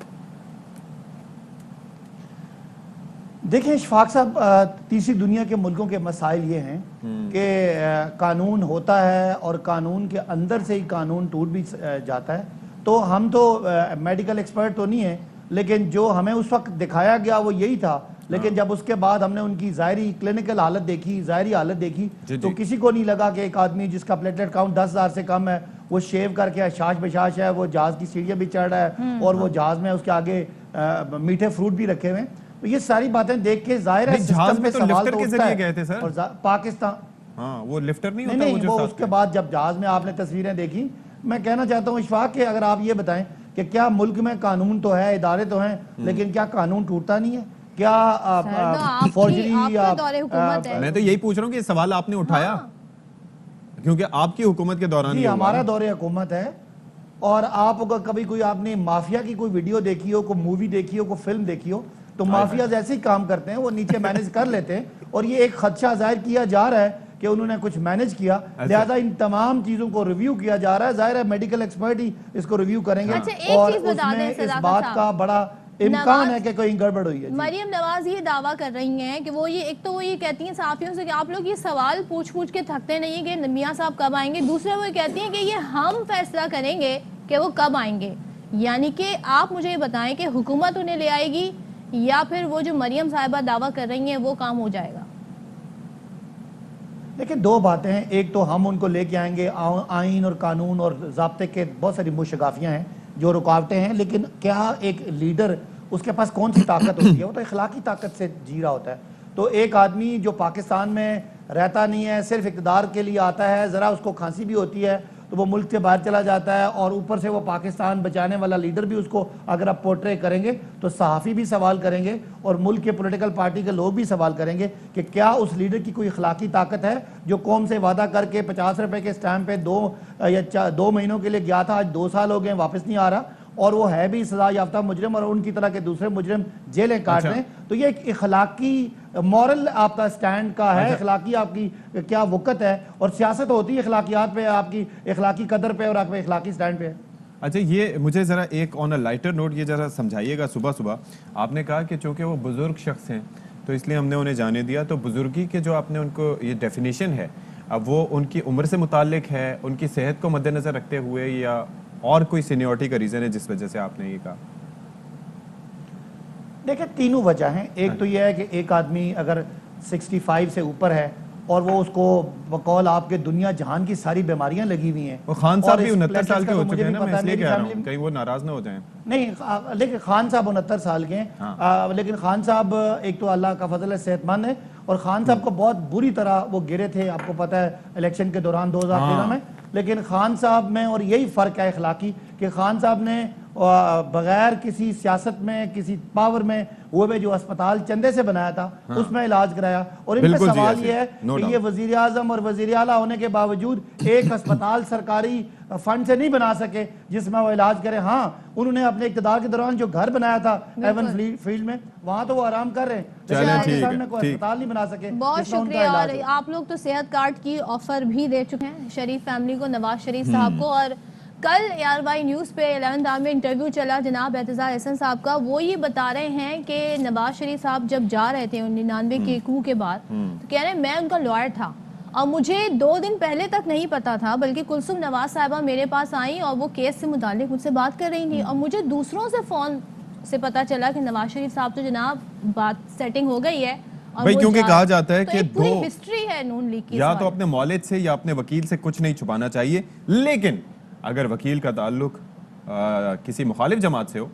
देखिए इशफाक साहब, तीसरी दुनिया के मुल्कों के मसाइल ये हैं कि कानून होता है और कानून के अंदर से ही कानून टूट भी जाता है। तो हम तो मेडिकल एक्सपर्ट तो नहीं है, लेकिन जो हमें उस वक्त दिखाया गया वो यही था। लेकिन जब उसके बाद हमने उनकी ज़ाहिरी क्लिनिकल हालत देखी, ज़ाहिरी हालत देखी, तो किसी को नहीं लगा कि एक आदमी जिसका प्लेटलेट काउंट 10,000 से कम है, वो शेव करके अशाश बशाश है, वो जहाज की सीढ़ियाँ भी चढ़ रहा है और वो जहाज में उसके आगे मीठे फ्रूट भी रखे हुए हैं। तो ये सारी बातें देख के जाहिर है सिस्टम पे सवाल तो उठता है। गए थे सर और पाकिस्तान हाँ वो लिफ्टर नहीं होता वो उसके बाद जब जहाज में आपने तस्वीरें देखी, मैं कहना चाहता हूँ इशफाक के अगर आप ये बताएं कि क्या मुल्क में कानून तो है, इदारे तो हैं, लेकिन क्या कानून टूटता नहीं है? क्या फौजरी या मैं तो यही पूछ रहा हूँ कि सवाल आपने उठाया क्योंकि आपकी हुकूमत के दौरान जी हमारा दौरे हुकूमत है। और आप अगर कभी कोई आपने माफिया की कोई वीडियो देखी हो, कोई मूवी देखी हो, कोई फिल्म देखी हो, तो माफिया जैसे ही काम करते हैं वो नीचे मैनेज कर लेते हैं। और ये एक खदशा जाहिर किया जा रहा है कि उन्होंने कुछ मैनेज किया, लिहाजा इन तमाम चीजों को रिव्यू किया जा रहा है। जाहिर है मेडिकल एक्सपर्ट ही इसको रिव्यू करेंगे और उसमें इस बात का बड़ा इम्कान है कि कोई गड़बड़ हुई है। मरियम नवाज ये दावा कर रही हैं कि वो ये एक तो वो ये कहती हैं सहाफियों से कि आप लोग ये सवाल पूछ के थकते नहीं है कि मियां साहब कब आएंगे। दूसरा वो कहती हैं कि ये हम फैसला करेंगे कि वो कब आएंगे। यानी कि आप मुझे ये बताएं कि हुकूमत उन्हें ले आएगी या फिर वो जो मरियम साहिबा दावा कर रही हैं वो काम हो जाएगा? देखिए दो बातें हैं, एक तो हम उनको लेके आएंगे, आइन और कानून और ज़ाब्ते के बहुत सारी मुशगाफियाँ हैं जो रुकावटें हैं, लेकिन क्या एक लीडर उसके पास कौन सी ताकत होती है? वो तो इखलाकी ताकत से जी रहा होता है। तो एक आदमी जो पाकिस्तान में रहता नहीं है, सिर्फ इक़्तिदार के लिए आता है, ज़रा उसको खांसी भी होती है तो वो मुल्क से बाहर चला जाता है, और ऊपर से वो पाकिस्तान बचाने वाला लीडर भी उसको अगर आप पोर्ट्रे करेंगे तो सहाफ़ी भी सवाल करेंगे और मुल्क के पॉलिटिकल पार्टी के लोग भी सवाल करेंगे कि क्या उस लीडर की कोई इखलाकी ताकत है जो कौम से वादा करके 50 रुपए के स्टैम्प पे 2 महीनों के लिए गया था, आज 2 साल हो गए वापस नहीं आ रहा, और वो है भी सजा याफ्ता मुजरिम और उनकी तरह के दूसरे मुजरिम जेलें काट रहे हैं। तो ये एक इखलाकी मॉरल आपका स्टैंड का है, इखलाकी आपकी क्या वक़्त है, और सियासत होती है इखलाकियात पे, आपकी इखलाकी कदर पे और आपके इखलाकी स्टैंड पे है। अच्छा ये मुझे ज़रा एक ऑन अ लाइटर नोट ये ज़रा समझाइएगा। सुबह सुबह आपने कहा कि चूँकि वो बुज़ुर्ग शख्स हैं तो इसलिए हमने उन्हें जाने दिया, तो बुज़ुर्गी के जो आपने उनको ये डेफिनेशन है, अब वो उनकी उम्र से मुताल्लिक है, उनकी सेहत को मद्देनज़र रखते हुए, या और कोई सीनियरिटी का रीज़न है जिस वजह से आपने ये कहा? देखिए तीनों वजह हैं। एक तो ये है कि एक आदमी अगर 65 से ऊपर है और वो उसको बकौल आपके दुनिया जहान की सारी बीमारियां लगी हुई हैं। वो खान साहब भी 69 साल के हो चुके हैं ना, मैं इसलिए कह रहा हूं कहीं वो नाराज ना हो जाएं। नहीं लेकिन खान साहब 69 साल के हैं। हाँ। लेकिन खान साहब एक तो अल्लाह का फजल है, सेहतमंद है, और खान साहब को बहुत बुरी तरह वो गिरे थे, आपको पता है इलेक्शन के दौरान 2013 में। लेकिन खान साहब में और यही फ़र्क है इखलाकी कि खान साहब ने बगैर किसी सियासत में, किसी पावर में हुए जो अस्पताल चंदे से बनाया था, हाँ। उसमें इलाज कराया। और इन पे सवाल ये है कि ये वजीर आजम और वजीर आला होने के बावजूद एक अस्पताल सरकारी फंड से नहीं बना सके जिसमें वो इलाज करे। हाँ उन्होंने अपने इक़्तिदार के दौरान जो घर बनाया था एवन फील्ड में, वहाँ तो वो आराम कर रहे हैं, लेकिन कोई अस्पताल नहीं बना सके। बहुत शुक्रिया। और आप लोग तो सेहत कार्ड की ऑफर भी दे चुके हैं शरीफ फैमिली को, नवाज शरीफ साहब को। और कल ARY न्यूज़ पे 11th आवर में इंटरव्यू चला जनाब एतज़ार हसन साहब का, वो ये बता रहे हैं कि नवाज शरीफ साहब जब जा रहे थे 99 के coup के बाद, तो कह रहे हैं मैं उनका लॉयर था और मुझे 2 दिन पहले तक नहीं पता था, बल्कि कुलसुम नवाज साहिबा मेरे पास आई और वो केस से मुतालिक मुझसे बात कर रही थी, और मुझे दूसरों से फ़ोन से पता चला कि नवाज शरीफ साहब तो जनाब बात सेटिंग हो गई है। भाई क्योंकि कहा जाता है कि पूरी हिस्ट्री है नून लीग की, या तो अपने मौलिद से या अपने वकील से कुछ नहीं छुपाना चाहिए, लेकिन अगर वकील का ताल्लुक किसी मुखालिफ जमात से हो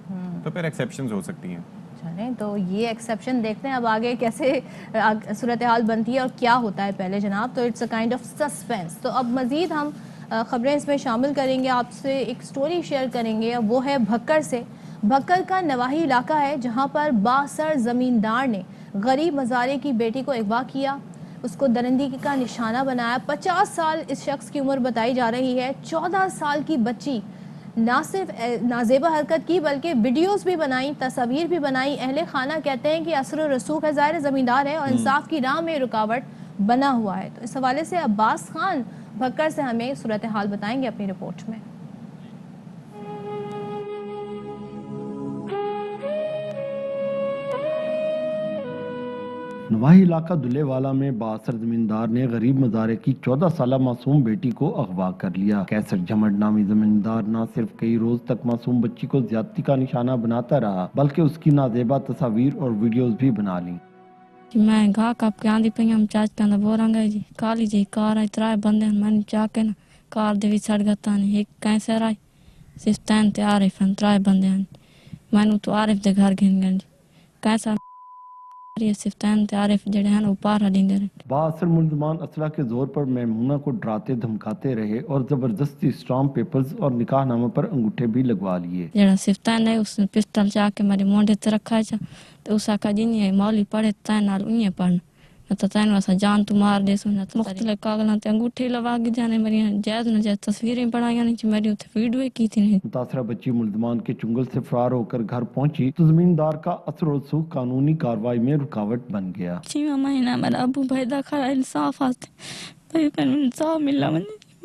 तो फिर एक्सेप्शंस हो सकती हैं। चलें तो ये एक्सेप्शन देखते हैं अब आगे कैसे सूरत हाल बनती है और क्या होता है पहले जनाब। तो it's a kind of suspense. तो अब मज़ीद हम ख़बरें इसमें शामिल करेंगे, आपसे एक स्टोरी शेयर करेंगे, वो है भक्कर से। भक्कर का नवाही इलाका है जहाँ पर बासर ज़मींदार ने गरीब मज़ारे की बेटी को अगवा किया, उसको दरिंदगी का निशाना बनाया। 50 साल इस शख्स की उम्र बताई जा रही है। 14 साल की बच्ची ना सिर्फ नाजेबा हरकत की बल्कि वीडियोस भी बनाई, तस्वीर भी बनाई। अहले खाना कहते हैं कि असर रसूख है, ज़ाहिर ज़मींदार है और इंसाफ की राह में रुकावट बना हुआ है। तो इस हवाले से अब्बास खान भक्कर से हमें सूरत हाल बताएंगे अपनी रिपोर्ट में। नवाही इलाका दुल्लेवाला में बासर जमींदार ने गरीब मज़ारे की 14 साला मासूम बेटी को अगवा कर लिया। कैसर झमट नामी जमींदार न सिर्फ कई रोज तक मासूम बच्ची को ज्यादती का निशाना बनाता रहा बल्कि उसकी नाजेबा तस्वीर और वीडियोस भी बना ली। मैं गा कप के आंदी पे हम चाच पे बोरांगे जी काली जी कार आई त्राए बंदे मन चाके ना कार दे विच सड़ गता ने एक कैसे राय सिस्टम तैयार है फन त्राए बंदे मैनू तो आरिफ दे घर गिन गए कैसा ये सिफ्तान ते आरिफ जड़े हैं वो पारा दींदे रहे। बाअसर मुलजमान असला के जोर पर मैमूना को डराते धमकाते रहे और जबरदस्ती स्टाम्प पेपर्स और निकाहनामे पर अंगूठे भी लगवा लिए। जड़ा सिफ्तान है उसने पिस्टल चाके मेरे मोंढे ते रखा है तो उस आका जिनी है मौली पढ़े तै नाल उन्हें पढ़ना न तो तैनू असा जान तू मार दे सो न तो मुख्तलिफ कागलां ते अंगूठे लगा के जाने मेरी जायज न जायज तस्वीरें बनाई नहीं मेरी उते वीडियो की थी नहीं। मुतासरा बच्ची मुलजमान के चुंगल से फरार होकर घर पहुंची तो जमींदार का असर और रसूख कानूनी कार्रवाई में रुकावट बन गया। 6वां महीना मेरा अबू भाईदा खड़ा इंसाफ आते भाई मैंने इंसाफ मिला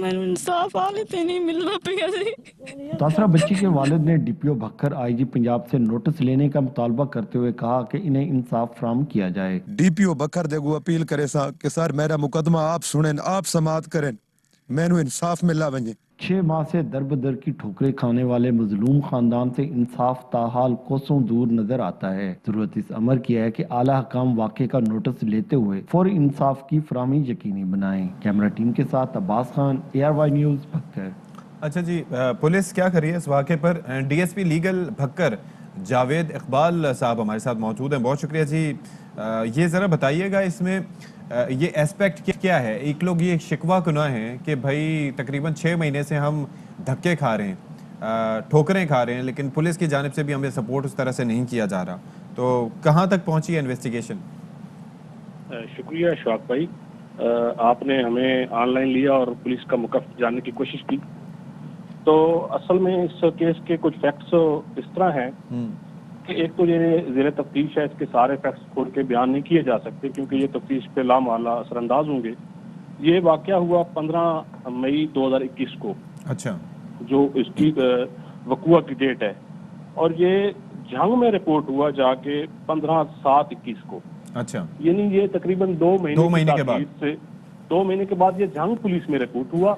मैंने इंसाफ आले ते नहीं मिल रहा पिया जी। मुतासरा बच्ची के वालिद ने डीपीओ भक्कर आईजी पंजाब से नोटिस लेने का मुतालबा करते हुए कहा कि इन्हें इंसाफ फराहम किया जाए। डीपीओ बकर देगू अपील करे सा कि सर मेरा मुकदमा आप सुनें आप समात करें मैनू इंसाफ मिला वजे। 6 माह से दर बदर की ठोकरें खाने वाले मजलूम खानदान से इंसाफ ताहाल कोसों दूर नजर आता है। जरूरत इस अमर की है कि आला हकाम वाक़े का नोटिस लेते हुए फौरी इंसाफ की फराहमी यकीनी बनाएं। कैमरा टीम के साथ अब्बास खान, ARY न्यूज़, भक्कर। अच्छा जी, पुलिस क्या कर रही है इस वाक़े पर? DSP लीगल भक्कर जावेद इकबाल साहब हमारे साथ मौजूद हैं। बहुत शुक्रिया जी। ये ज़रा बताइएगा इसमें ये एस्पेक्ट क्या है? एक लोग ये शिकवा गुनाह है कि भाई तकरीबन 6 महीने से हम धक्के खा रहे हैं, ठोकरें खा रहे हैं, लेकिन पुलिस की जानिब से भी हमें सपोर्ट उस तरह से नहीं किया जा रहा। तो कहाँ तक पहुँची है इन्वेस्टिगेशन? शुक्रिया अशफाक भाई, आपने हमें ऑनलाइन लिया और पुलिस का मौक़िफ़ जानने की कोशिश की। तो असल में इस केस के कुछ फैक्ट्स इस तरह हैं कि एक तो ये ज़ेरे तफ्तीश है, इसके सारे फैक्ट्स खोल के बयान नहीं किए जा सकते क्योंकि ये तफ्तीश पे लामाला असरअंदाज होंगे। ये वाक़या हुआ 15 मई 2021 को। अच्छा। जो इसकी वक़ुआ की डेट है, और ये जंग में रिपोर्ट हुआ जाके 15/7/21 को। अच्छा। यानी ये तकरीबन 2 महीने के बाद से 2 महीने के बाद ये जंग पुलिस में रिपोर्ट हुआ।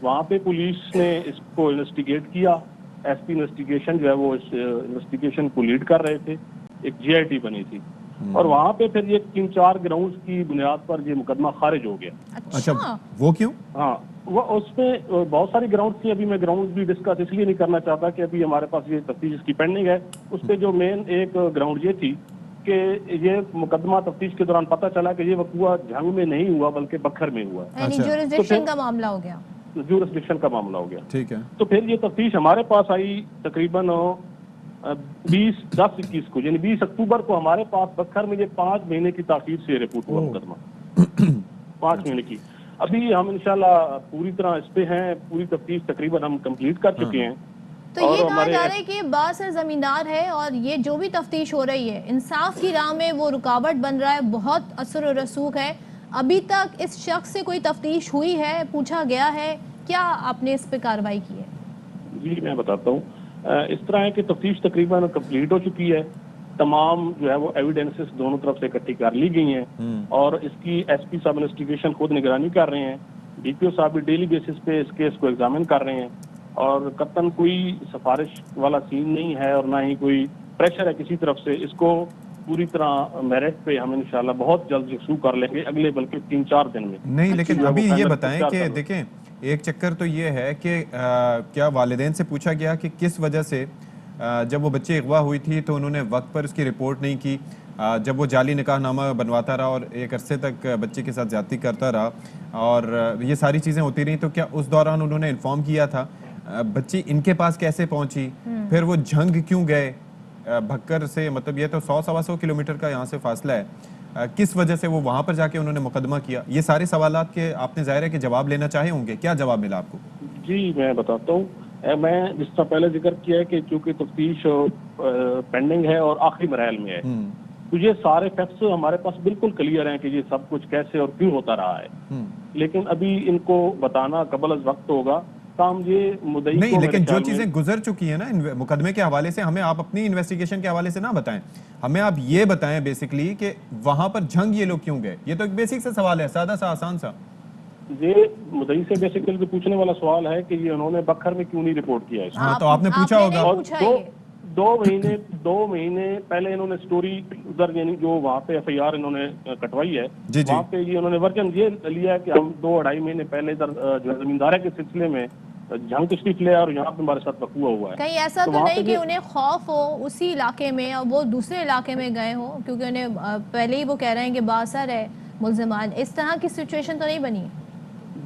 वहाँ पे पुलिस ने इसको इन्वेस्टिगेट किया। SP इन्वेस्टिगेशन जो है वो इस इन्वेस्टिगेशन को लीड कर रहे थे। एक GIT बनी थी और वहाँ पे फिर ये 3-4 ग्राउंड्स की बुनियाद पर ये मुकदमा खारिज हो गया। अच्छा, वो क्यों? हाँ, वो उसमें बहुत सारी ग्राउंड थी। अभी मैं ग्राउंड भी डिस्कस इसलिए नहीं करना चाहता कि अभी हमारे पास ये तफ्तीश इसकी पेंडिंग है। उस पर जो मेन एक ग्राउंड ये थी कि ये मुकदमा तफ्तीश के दौरान पता चला कि ये वक़ुआ जंग में नहीं हुआ बल्कि बखर में हुआ। ज्यूरिसडिक्शन का मामला हो गया। ज्यूरिसडिक्शन का मामला हो गया। ठीक है। तो फिर ये तफ्तीश हमारे पास आई तकरीबन 20/10/21 को, यानी 20 अक्टूबर को हमारे पास बखर में ये 5 महीने की ताखीर से रिपोर्ट हुआ मुकदमा। 5 महीने की। अभी हम इंशाल्लाह पूरी तरह इस पे हैं, पूरी तफ्तीश तकरीबन हम कंप्लीट कर चुके हैं। तो ये कहा जा रहा है कि बासर जमींदार है और ये जो भी तफ्तीश हो रही है इंसाफ की राह में वो रुकावट बन रहा है, बहुत असर और रसूख है। अभी तक इस शख्स से कोई तफ्तीश हुई है, पूछा गया है, क्या आपने इस पे कार्रवाई की है? जी मैं बताता हूँ। इस तरह है कि तफ्तीश तकरीबन कंप्लीट हो चुकी है। तमाम जो है वो एविडेंसेस दोनों तरफ से इकट्ठी कर ली गई हैं और इसकी SP साहब इन्वेस्टिगेशन खुद निगरानी कर रहे हैं। DPO साहब भी डेली बेसिस पे इस केस को एग्जामिन कर रहे हैं और कतन कोई सिफारिश वाला सीन नहीं है और ना ही कोई प्रेशर है किसी तरफ से। इसको पूरी तरह मेरिट पे हम इंशाल्लाह बहुत जल्द यकसू कर लेंगे, अगले बल्कि 3-4 दिन में। नहीं, लेकिन अभी ये बताएं कि देखें, एक चक्कर तो ये है कि क्या वालिदैन से पूछा गया कि किस वजह से जब वो बच्ची अगवा हुई थी तो उन्होंने वक्त पर उसकी रिपोर्ट नहीं की, जब वो जाली निकाहनामा बनवाता रहा और एक अरसे तक बच्चे के साथ ज्यादती करता रहा और ये सारी चीज़ें होती रही, तो क्या उस दौरान उन्होंने इन्फॉर्म किया था? बच्ची इनके पास कैसे पहुंची? फिर वो झंग क्यों गए भक्कर से? मतलब ये तो 100-125 किलोमीटर का यहाँ से फासला है। किस वजह से वो वहाँ पर जाके उन्होंने मुकदमा किया? ये सारे सवालात के आपने ज़ाहिर है कि जवाब लेना चाहे होंगे। क्या जवाब मिला आपको? जी मैं बताता हूँ। मैं जिस तरह पहले जिक्र किया है कि चूंकि तफ्तीश पेंडिंग है और आखिरी मराहल में है, तो ये सारे फैक्ट्स हमारे पास बिल्कुल क्लियर हैं कि ये सब कुछ कैसे और क्यों होता रहा है। लेकिन अभी इनको बताना कबल अज़ वक्त होगा। काम ये मुद्दई नहीं, लेकिन जो चीजें गुजर चुकी है ना मुकदमे के हवाले से, हमें आप अपनी इन्वेस्टिगेशन के हवाले से ना बताएं, हमें आप ये बताएं बेसिकली कि वहां पर जंग ये लोग क्यों गए। ये तो एक बेसिक सा सवाल है, सादा सा, आसान सा। ये मुद्दई से बेसिकली पूछने वाला सवाल है कि ये उन्होंने बखर में क्यों नहीं रिपोर्ट किया है। हाँ, तो आपने पूछा होगा। और 2 महीने पहले इन्होंने स्टोरी उधर यानी जो वहाँ पे FIR इन्होंने कटवाई है, वहाँ पे ये उन्होंने वर्जन ये लिया है कि हम 2-2.5 महीने पहले इधर जो जमींदारे के सिलसिले में जंग तशरीफ ले और यहाँ पे हमारे साथ वकूआ हुआ है। कहीं ऐसा तो वहाँ नहीं पे कि ये- उन्हें खौफ हो उसी इलाके में और वो दूसरे इलाके में गए हो, क्योंकि उन्हें पहले ही वो कह रहे हैं कि बासर है मुल्जिमान, इस तरह की सिचुएशन तो नहीं बनी?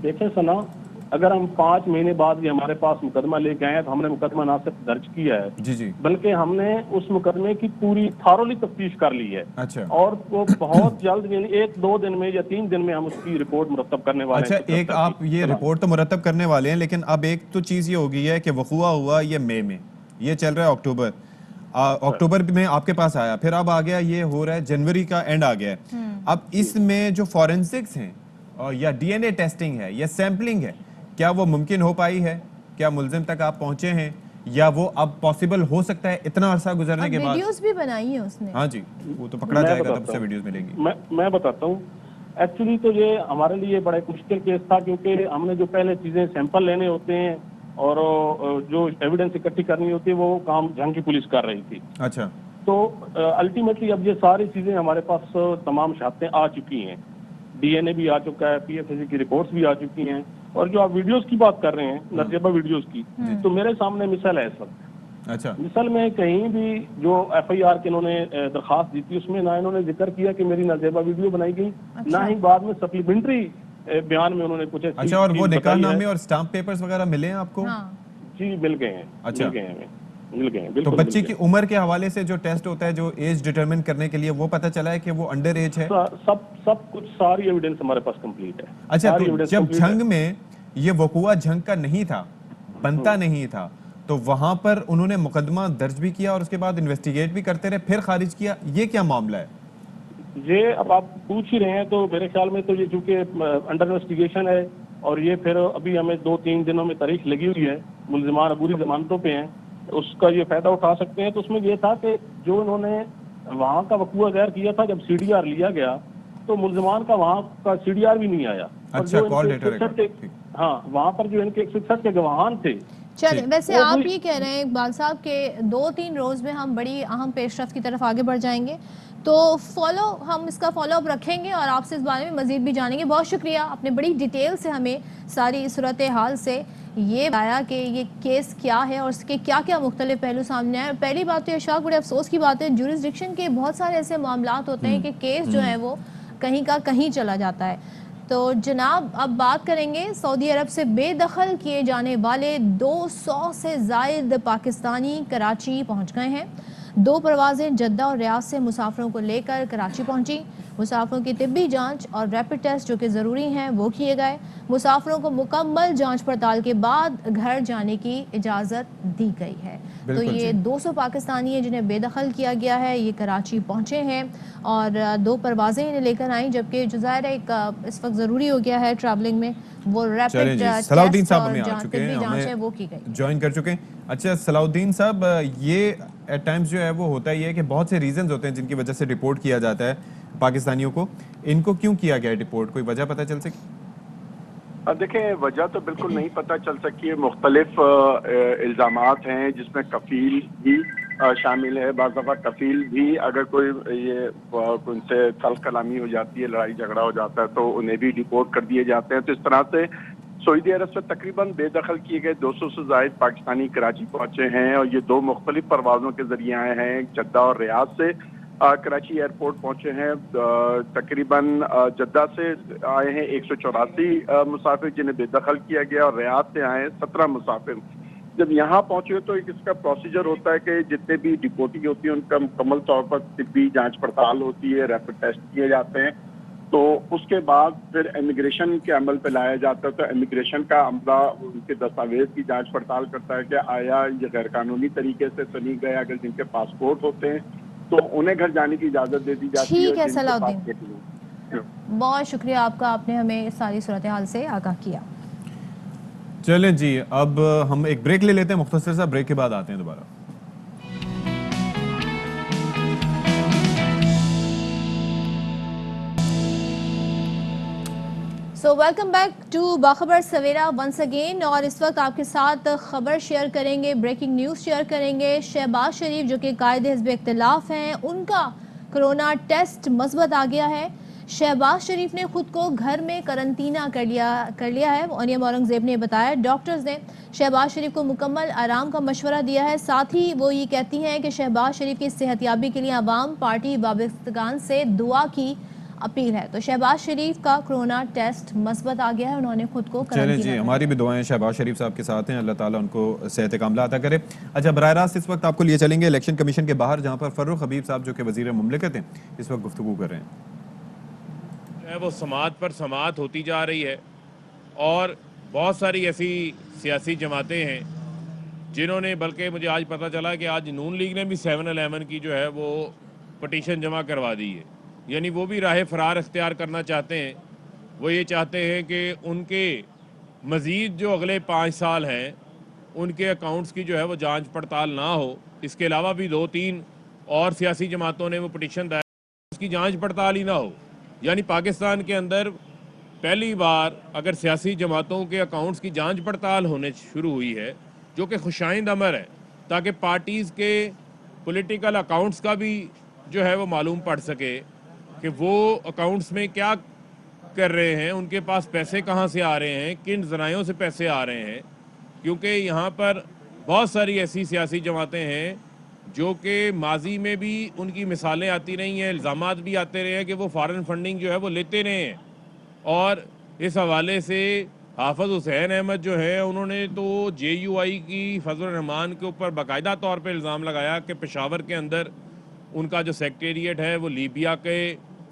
देखें सना, अगर हम 5 महीने बाद ये हमारे पास मुकदमा लेके आए हैं तो हमने मुकदमा ना सिर्फ दर्ज किया है जी जी, बल्कि हमने उस मुकदमे की पूरी थारोली तफ्तीश कर ली है। अच्छा और वो बहुत जल्द, यानी 1-2 दिन में या 3 दिन में हम उसकी रिपोर्ट मुरतब करने वाले अच्छा, हैं। एक आप ये रिपोर्ट तो मुरतब करने वाले हैं, लेकिन अब एक तो चीज़ ये हो गई है कि वक़ूआ हुआ ये मई में, ये चल रहा है अक्टूबर, अक्टूबर में आपके पास आया, फिर अब आ गया, ये हो रहा है जनवरी का एंड आ गया है। अब इसमें जो फॉरेंसिक्स हैं या डीएनए टेस्टिंग है या सैम्पलिंग है, क्या वो मुमकिन हो पाई है? क्या मुलजिम तक आप पहुंचे हैं या वो अब पॉसिबल हो सकता है इतना अरसा गुजरने के बाद? वीडियोस भी बनाई है उसने। हाँ जी, वो तो पकड़ा जाएगा तब से वीडियोस मिलेंगी। मैं बताता हूँ। एक्चुअली तो ये हमारे लिए बड़ा एक मुश्किल केस था, क्योंकि हमने जो पहले चीजें सैंपल लेने होते हैं और जो एविडेंस इकट्ठी करनी होती है वो काम जंग की पुलिस कर रही थी। अच्छा, तो अल्टीमेटली अब ये सारी चीजें हमारे पास तमाम शहादतें आ चुकी हैं, डीएनए भी आ चुका है, पीएफएसी की रिपोर्ट्स भी आ चुकी हैं, और जो आप वीडियोस की बात कर रहे हैं, नरजेबा वीडियोस की, तो मेरे सामने मिसाल है सब। अच्छा, मिसाल में कहीं भी जो एफआईआर के इन्होंने दरखास्त दी थी उसमें ना इन्होंने जिक्र किया कि मेरी नरजेबा वीडियो बनाई गई, ना ही बाद में सप्लीमेंट्री बयान में उन्होंने कुछ अच्छा, और वो निकाहनामे और स्टाम्प पेपर्स वगैरह मिले हैं आपको? जी मिल गए हैं। अच्छा, मिल गए हैं, मिल गए हैं, तो बिल्कुल बच्ची की उम्र के हवाले से जो टेस्ट होता है, जो एज डिटरमिन करने के लिए, वो पता चला है कि वो अंडर एज है? सब कुछ सारी एविडेंस हमारे पास कंप्लीट है। अच्छा, सारी तो evidence जब complete है। जंग में ये वकूआ जंग का नहीं था, बनता नहीं था, तो वहां पर उन्होंने मुकदमा दर्ज भी किया और उसके बाद इन्वेस्टिगेट भी करते रहे, फिर खारिज किया, ये क्या मामला है? ये अब आप पूछ ही रहे हैं तो मेरे ख्याल में तो ये चूंकि अंडर इन्वेस्टिगेशन है और ये फिर अभी हमें 2-3 दिनों में तारीख लगी हुई है, मुल्जिमान अबूरी जमानतों पे हैं, उसका ये फायदा उठा सकते हैं। तो उसमें ये था कि जो इन्होंने वहाँ का वकूआ ज़ाहिर किया था, जब सीडीआर लिया गया तो मुल्जिमान का वहाँ का सीडीआर भी नहीं आया। अच्छा, कॉल लेटर है। हाँ, वहाँ पर जो इनके 161 के गवाहान थे। चलिए, वैसे आप ये कह रहे हैं इकबाल साहब के 2-3 रोज में हम बड़ी अहम पेशरफ्त की तरफ आगे बढ़ जाएंगे, तो हम इसका फॉलो अप रखेंगे और आपसे इस बारे में मजीद भी जानेंगे। बहुत शुक्रिया, आपने बड़ी डिटेल से हमें सारी सूरत हाल से ये बताया कि ये केस क्या है और उसके क्या क्या मुख्तलिफ पहलू सामने आए। पहली बात तो इरशाद, बड़े अफसोस की बात है, जुरिस्डिक्शन के बहुत सारे ऐसे मामलात होते हैं कि केस जो है वो कहीं का कहीं चला जाता है। तो जनाब, अब बात करेंगे सऊदी अरब से बेदखल किए जाने वाले 200 से ज़ायद पाकिस्तानी कराची पहुंच गए हैं। 2 परवाज़ें जद्दा और रियाद से मुसाफिरों को लेकर कराची पहुंची। मुसाफिरों की तिब्बी जांच और रैपिड टेस्ट जो कि ज़रूरी हैं वो किए गए। मुसाफिरों को मुकम्मल जांच पड़ताल के बाद घर जाने की इजाज़त दी गई है। तो ये 200 पाकिस्तानी हैं जिन्हें बेदखल किया गया है, ये कराची पहुंचे हैं और 2 परवाज़ें इन्हें लेकर आई, जबकि जो ज़ाहिर है इस वक्त ज़रूरी हो गया है ट्रैवलिंग में, वो रैपिड सलाउद्दीन टेस्ट साहब और हमें आ चुके हैं, जांच है वो की गई, ज्वाइन कर चुके हैं। अच्छा सलाउद्दीन साहब, ये एट टाइम्स जो है वो होता ही है कि बहुत से रीजंस होते हैं जिनकी वजह से रिपोर्ट किया जाता है पाकिस्तानियों को, इनको क्यों किया गया रिपोर्ट, कोई वजह पता चल सके? देखें, वजह तो बिल्कुल नहीं पता चल सकी है। मुख्तलिफ इल्ज़ामात हैं जिसमें कफील भी शामिल है। बाज़ दफ़ा कफील भी अगर कोई ये उनसे तल्ख़ कलामी हो जाती है, लड़ाई झगड़ा हो जाता है, तो उन्हें भी डिपोर्ट कर दिए जाते हैं। तो इस तरह से सऊदी अरब से तकरीबन बेदखल किए गए 200 से ज़ायद पाकिस्तानी कराची पहुंचे हैं और ये 2 मुख्तलिफ परवाज़ों के ज़रिए आए हैं। जद्दा और रियाद से कराची एयरपोर्ट पहुंचे हैं। तकरीबन जद्दा से आए हैं 184 मुसाफिर जिन्हें बेदखल किया गया और रियाद से आए हैं 17 मुसाफिर। जब यहाँ पहुंचे तो इसका प्रोसीजर होता है कि जितने भी डिपोर्टी होती है उनका मुकम्मल तौर पर तिब्बी जांच पड़ताल होती है, रैपिड टेस्ट किए जाते हैं, तो उसके बाद फिर इमिग्रेशन के अमल पे लाया जाता है। तो इमिग्रेशन का अमला उनके दस्तावेज की जांच पड़ताल करता है कि आया ये गैर कानूनी तरीके से तो नहीं गए। अगर जिनके पासपोर्ट होते हैं तो उन्हें घर जाने की इजाजत दे दी जाती है। ठीक है सलाउद्दीन, बहुत शुक्रिया आपका, आपने हमें सारी सूरत हाल से आगाह किया। चलें जी, अब हम एक ब्रेक ले लेते हैं, मुख्तसर सा ब्रेक के बाद आते हैं दोबारा। So welcome back to Bakhabar Savera once again, और इस वक्त आपके साथ खबर शेयर करेंगे, ब्रेकिंग न्यूज़ शेयर करेंगे। शहबाज शरीफ जो कि कायदे हिज़्ब इख्तिलाफ हैं, उनका कोरोना टेस्ट मस्बत आ गया है। शहबाज शरीफ ने खुद को घर में करंतना कर लिया है। मरियम औरंगजेब ने बताया डॉक्टर्स ने शहबाज शरीफ को मुकम्मल आराम का मशवरा दिया है। साथ ही वो ये कहती हैं कि शहबाज शरीफ की सेहतयाबी के लिए अवाम पार्टी वाबस्तगान से दुआ की अपील है। तो शहबाज शरीफ का कोरोना टेस्ट मस्बत आ गया है, उन्होंने खुद को चलें जी, हमारी भी दुआएं शहबाज शरीफ साहब के साथ हैं, अल्लाह ताला उनको सेहत कामला अता करे। अच्छा, बराह रास्त इस वक्त आपको लिए चलेंगे इलेक्शन कमीशन के बाहर, जहां पर फर्रुख हबीब साहब जो कि वजीर मुमलिकत हैं इस वक्त गुफ्तगू कर रहे हैं। वो समात पर समात होती जा रही है और बहुत सारी ऐसी सियासी जमातें हैं जिन्होंने, बल्कि मुझे आज पता चला कि आज नून लीग ने भी 7-11 की जो है वो पटिशन जमा करवा दी है, यानी वो भी राह फरार इख्तियार करना चाहते हैं। वो ये चाहते हैं कि उनके मज़ीद जो अगले 5 साल हैं उनके अकाउंट्स की जो है वो जांच पड़ताल ना हो। इसके अलावा भी 2-3 और सियासी जमातों ने वो पटिशन दायर, उसकी जांच पड़ताल ही ना हो। यानी पाकिस्तान के अंदर पहली बार अगर सियासी जमातों के अकाउंट्स की जांच पड़ताल होने शुरू हुई है, जो कि खुशाइंद अमर है, ताकि पार्टीज़ के पॉलिटिकल अकाउंट्स का भी जो है वो मालूम पड़ सके कि वो अकाउंट्स में क्या कर रहे हैं, उनके पास पैसे कहाँ से आ रहे हैं, किन ज़राइयों से पैसे आ रहे हैं। क्योंकि यहाँ पर बहुत सारी ऐसी सियासी जमातें हैं जो कि माजी में भी उनकी मिसालें आती रही हैं, इल्ज़ामात भी आते रहे हैं कि वो फॉरेन फंडिंग जो है वो लेते रहे हैं। और इस हवाले से हाफ़िज़ हुसैन अहमद जो है उन्होंने तो JUI की फजल रहमान के ऊपर बाकायदा तौर पर इल्ज़ाम लगाया कि पेशावर के अंदर उनका जो सेक्रेटेरिएट है वो लीबिया के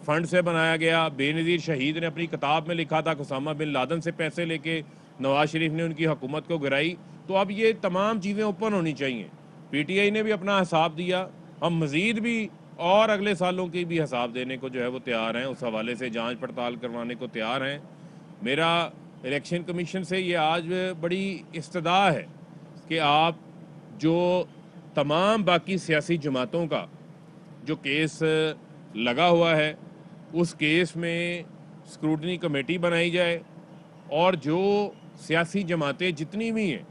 फंड से बनाया गया। बेनज़ीर शहीद ने अपनी किताब में लिखा था कि उसामा बिन लादन से पैसे लेके नवाज शरीफ ने उनकी हुकूमत को गिराई। तो अब ये तमाम चीज़ें ओपन होनी चाहिए। PTI ने भी अपना हिसाब दिया, हम मज़ीद भी और अगले सालों की भी हिसाब देने को जो है वो तैयार हैं, उस हवाले से जांच पड़ताल करवाने को तैयार हैं। मेरा इलेक्शन कमीशन से ये आज बड़ी इस्तदा है कि आप जो तमाम बाकी सियासी जमातों का जो केस लगा हुआ है उस केस में स्क्रूटनी कमेटी बनाई जाए और जो सियासी जमातें जितनी भी हैं,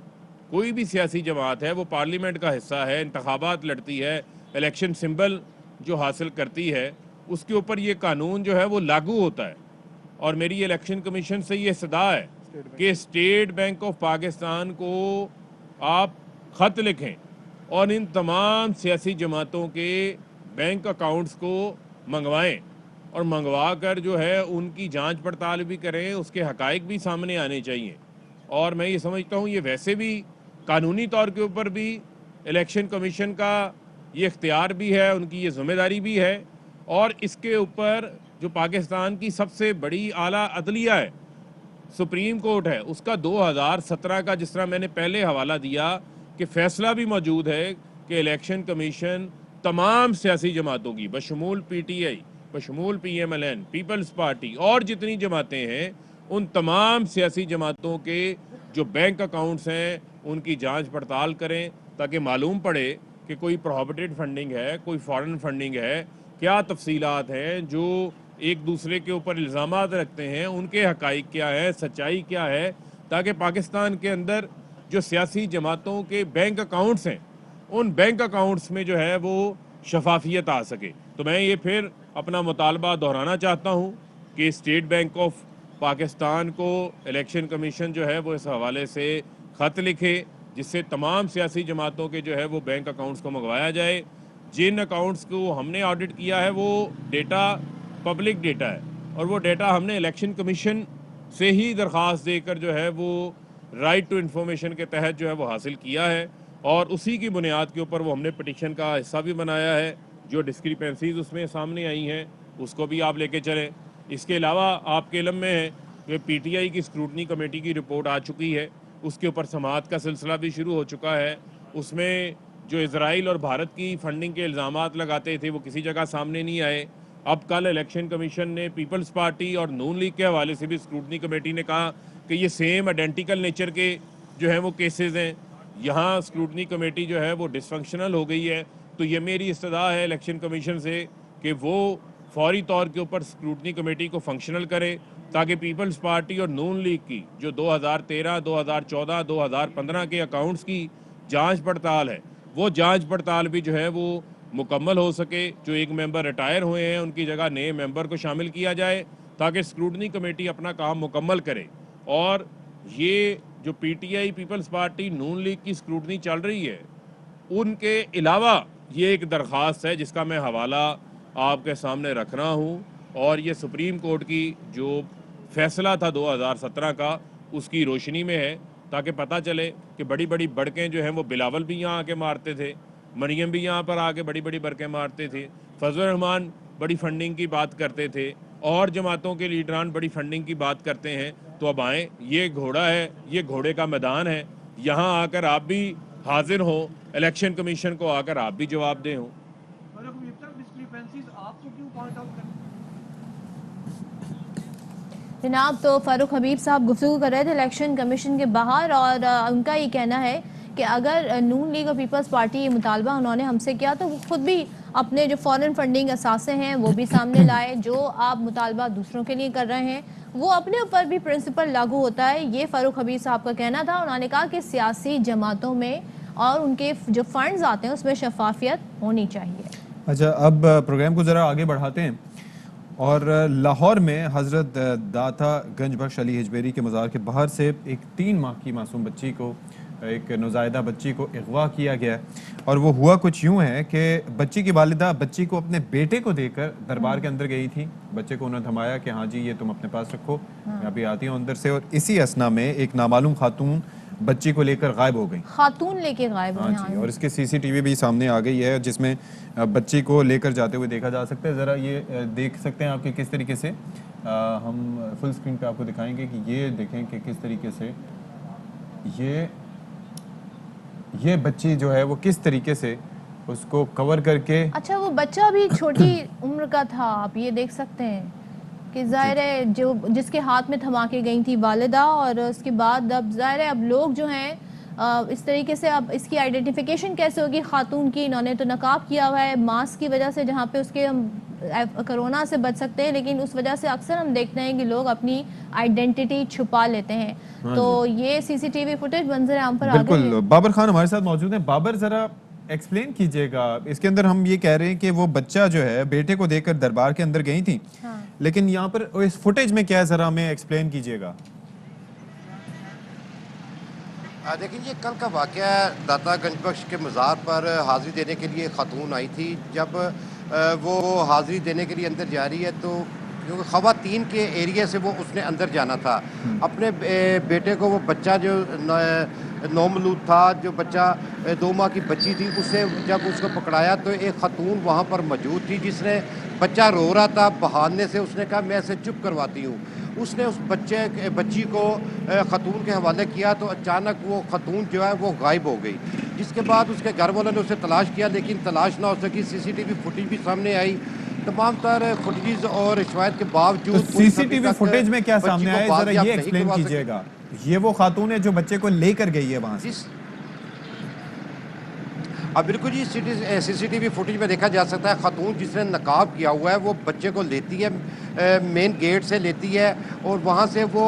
कोई भी सियासी जमात है वो पार्लियामेंट का हिस्सा है, इंतखाबात लड़ती है, इलेक्शन सिंबल जो हासिल करती है, उसके ऊपर ये कानून जो है वो लागू होता है। और मेरी इलेक्शन कमीशन से ये सदा है कि स्टेट बैंक ऑफ पाकिस्तान को आप ख़त लिखें और इन तमाम सियासी जमातों के बैंक अकाउंट्स को मंगवाएं और मंगवा कर जो है उनकी जांच पड़ताल भी करें, उसके हकाइक भी सामने आने चाहिए। और मैं ये समझता हूँ ये वैसे भी कानूनी तौर के ऊपर भी इलेक्शन कमीशन का ये इख्तियार भी है, उनकी ये ज़िम्मेदारी भी है। और इसके ऊपर जो पाकिस्तान की सबसे बड़ी आला अदलिया है, सुप्रीम कोर्ट है, उसका 2017 का, जिस तरह मैंने पहले हवाला दिया कि फ़ैसला भी मौजूद है कि इलेक्शन कमीशन तमाम सियासी जमातों की बशमूल PTI, बशमूल PMLN, पीपल्स पार्टी और जितनी जमातें हैं उन तमाम सियासी जमातों के जो बैंक अकाउंट्स हैं उनकी जांच पड़ताल करें, ताकि मालूम पड़े कि कोई प्रोहिबिटेड फंडिंग है, कोई फॉरेन फंडिंग है, क्या तफसीलात हैं, जो एक दूसरे के ऊपर इल्ज़ामात रखते हैं उनके हकाइक क्या है, सच्चाई क्या है, ताकि पाकिस्तान के अंदर जो सियासी जमातों के बैंक अकाउंट्स हैं उन बैंक अकाउंट्स में जो है वो शफाफियत आ सके। तो मैं ये फिर अपना मुतालबा दोहराना चाहता हूँ कि स्टेट बैंक ऑफ पाकिस्तान को इलेक्शन कमीशन जो है वो इस हवाले से ख़त लिखे जिससे तमाम सियासी जमातों के जो है वो बैंक अकाउंट्स को मंगवाया जाए। जिन अकाउंट्स को हमने ऑडिट किया है वो डेटा पब्लिक डेटा है और वो डेटा हमने इलेक्शन कमीशन से ही दरख्वास्त देकर जो है वो राइट टू इन्फॉर्मेशन के तहत जो है वो हासिल किया है और उसी की बुनियाद के ऊपर वो हमने पटिशन का हिस्सा भी बनाया है। जो डिस्क्रिपेंसीज उसमें सामने आई हैं उसको भी आप लेके चलें। इसके अलावा आपके इल्म में है कि PTI की स्क्रूटनी कमेटी की रिपोर्ट आ चुकी है, उसके ऊपर समाअत का सिलसिला भी शुरू हो चुका है। उसमें जो इजराइल और भारत की फंडिंग के इल्ज़ामात लगाते थे वो किसी जगह सामने नहीं आए। अब कल इलेक्शन कमीशन ने पीपल्स पार्टी और नून लीग के हवाले से भी स्क्रूटनी कमेटी ने कहा कि ये सेम आइडेंटिकल नेचर के जो है वो केसेस हैं, यहाँ स्क्रूटनी कमेटी जो है वो डिसफंक्शनल हो गई है। तो ये मेरी इस्तदा है इलेक्शन कमीशन से कि वो फौरी तौर के ऊपर स्क्रूटनी कमेटी को फंक्शनल करे ताकि पीपल्स पार्टी और नून लीग की जो 2013, 2014, 2015 के अकाउंट्स की जांच पड़ताल है वो जांच पड़ताल भी जो है वो मुकम्मल हो सके, जो एक मेंबर रिटायर हुए हैं उनकी जगह नए मेंबर को शामिल किया जाए ताकि स्क्रूटनी कमेटी अपना काम मुकम्मल करे। और ये जो पीटीआई पीपल्स पार्टी नून लीग की स्क्रूटनी चल रही है, उनके अलावा ये एक दरख्वास्त है जिसका मैं हवाला आपके सामने रख रहा हूँ, और ये सुप्रीम कोर्ट की जो फैसला था 2017 का उसकी रोशनी में है, ताकि पता चले कि बड़ी बड़ी बड़कें जो हैं वो बिलावल भी यहाँ आके मारते थे, मरियम भी यहाँ पर आके बड़ी बड़ी बड़कें मारते थे, फजल रहमान बड़ी फंडिंग की बात करते थे, और जमातों के लीडरान बड़ी फंडिंग की बात करते हैं। तो अब आएँ, ये घोड़ा है, ये घोड़े का मैदान है, यहाँ आकर आप भी हाजिर हों, इलेक्शन कमीशन को आकर आप भी जवाब दें हों। जनाब, तो फारूक हबीब साहब गुफ्तगू कर रहे थे इलेक्शन कमीशन के बाहर, और उनका ये कहना है कि अगर नून लीग और पीपल्स पार्टी ये मुतालबा उन्होंने हमसे किया तो वो खुद भी अपने जो फॉरेन फंडिंग असासे हैं वो भी सामने लाए। जो आप मुतालबा दूसरों के लिए कर रहे हैं वो अपने ऊपर भी प्रिंसिपल लागू होता है, ये फारूक हबीब साहब का कहना था। उन्होंने कहा कि सियासी जमातों में और उनके जो फंड्स आते हैं उसमें शफाफियत होनी चाहिए। अच्छा, अब प्रोग्राम को ज़रा आगे बढ़ाते हैं, और लाहौर में हज़रत दाता गंज बख्श अली हिजबेरी के मज़ार के बाहर से एक 3 माह की मासूम बच्ची को, एक नौज़ायदा बच्ची को अगवा किया गया। और वो हुआ कुछ यूँ है कि बच्ची की वालिदा बच्ची को अपने बेटे को देकर दरबार के अंदर गई थी। बच्चे को उन्होंने थमाया कि हाँ जी ये तुम अपने पास रखो, मैं अभी आती हूँ अंदर से। और इसी असना में एक नामालूम खातून बच्ची को लेकर गायब हो गई। खातून लेके गायब हाँ जी, और इसके सीसीटीवी भी सामने आ गई है जिसमें बच्ची को लेकर जाते हुए देखा जा सकता है। ज़रा ये देख सकते हैं आपके किस तरीके से, हम फुल स्क्रीन पे आपको दिखाएंगे कि ये देखें कि किस तरीके से ये बच्ची जो है वो किस तरीके से उसको कवर करके। अच्छा, वो बच्चा भी छोटी उम्र का था, आप ये देख सकते हैं कि ज़ाहिर है जो जिसके हाथ में थमा के गई थी वालिदा, और उसके बाद अब ज़ाहिर है अब लोग जो हैं इस तरीके से, अब इसकी आइडेंटिफिकेशन कैसे होगी खातून की। इन्होंने तो नकाब किया हुआ है मास्क की वजह से, जहाँ पे उसके हम कोरोना से बच सकते हैं, लेकिन उस वजह से अक्सर हम देखते हैं कि लोग अपनी आइडेंटिटी छुपा लेते हैं। तो ये सीसीटीवी फुटेज मंजर आम पर आ गई है। बिल्कुल, बाबर खान हमारे साथ मौजूद हैं। बाबर, जरा एक्सप्लेन कीजिएगा, इसके अंदर हम ये कह रहे हैं कि वो बच्चा जो है बेटे को देकर दरबार के अंदर गई थी, हाँ। लेकिन यहाँ पर इस फुटेज में क्या है, जरा हमें एक्सप्लेन कीजिएगा। देखिए, ये कल का वाक़या दाता गंज बख्श के मज़ार पर हाज़िरी देने के लिए खातून आई थी। जब वो हाज़िरी देने के लिए अंदर जा रही है तो क्योंकि ख़वातीन के एरिया से वो उसने अंदर जाना था, अपने बेटे को, वो बच्चा जो नौमलूद था, जो बच्चा 2 माह की बच्ची थी, उसे जब उसको पकड़ाया तो एक खातून वहाँ पर मौजूद थी जिसने, बच्चा रो रहा था, बहाने से उसने कहा मैं इसे चुप करवाती हूँ। उसने उस बच्ची को खातून के हवाले किया तो अचानक वो खातून जो है वो गायब हो गई, जिसके बाद उसके घर वालों ने उसे तलाश किया लेकिन तलाश ना हो सकी। सीसीटीवी फुटेज भी सामने आई, तमाम तर फुटेज और शिकायत के बावजूद सीसीटीवी फुटेज में क्या सामने आया, जरा ये एक्सप्लेन कीजिएगा। ये वो खातून है जो बच्चे को लेकर गई है वहाँ से? अब बिल्कुल जी, सीसीटीवी फुटेज में देखा जा सकता है खातून जिसने नकाब किया हुआ है वो बच्चे को लेती है, मेन गेट से लेती है और वहाँ से वो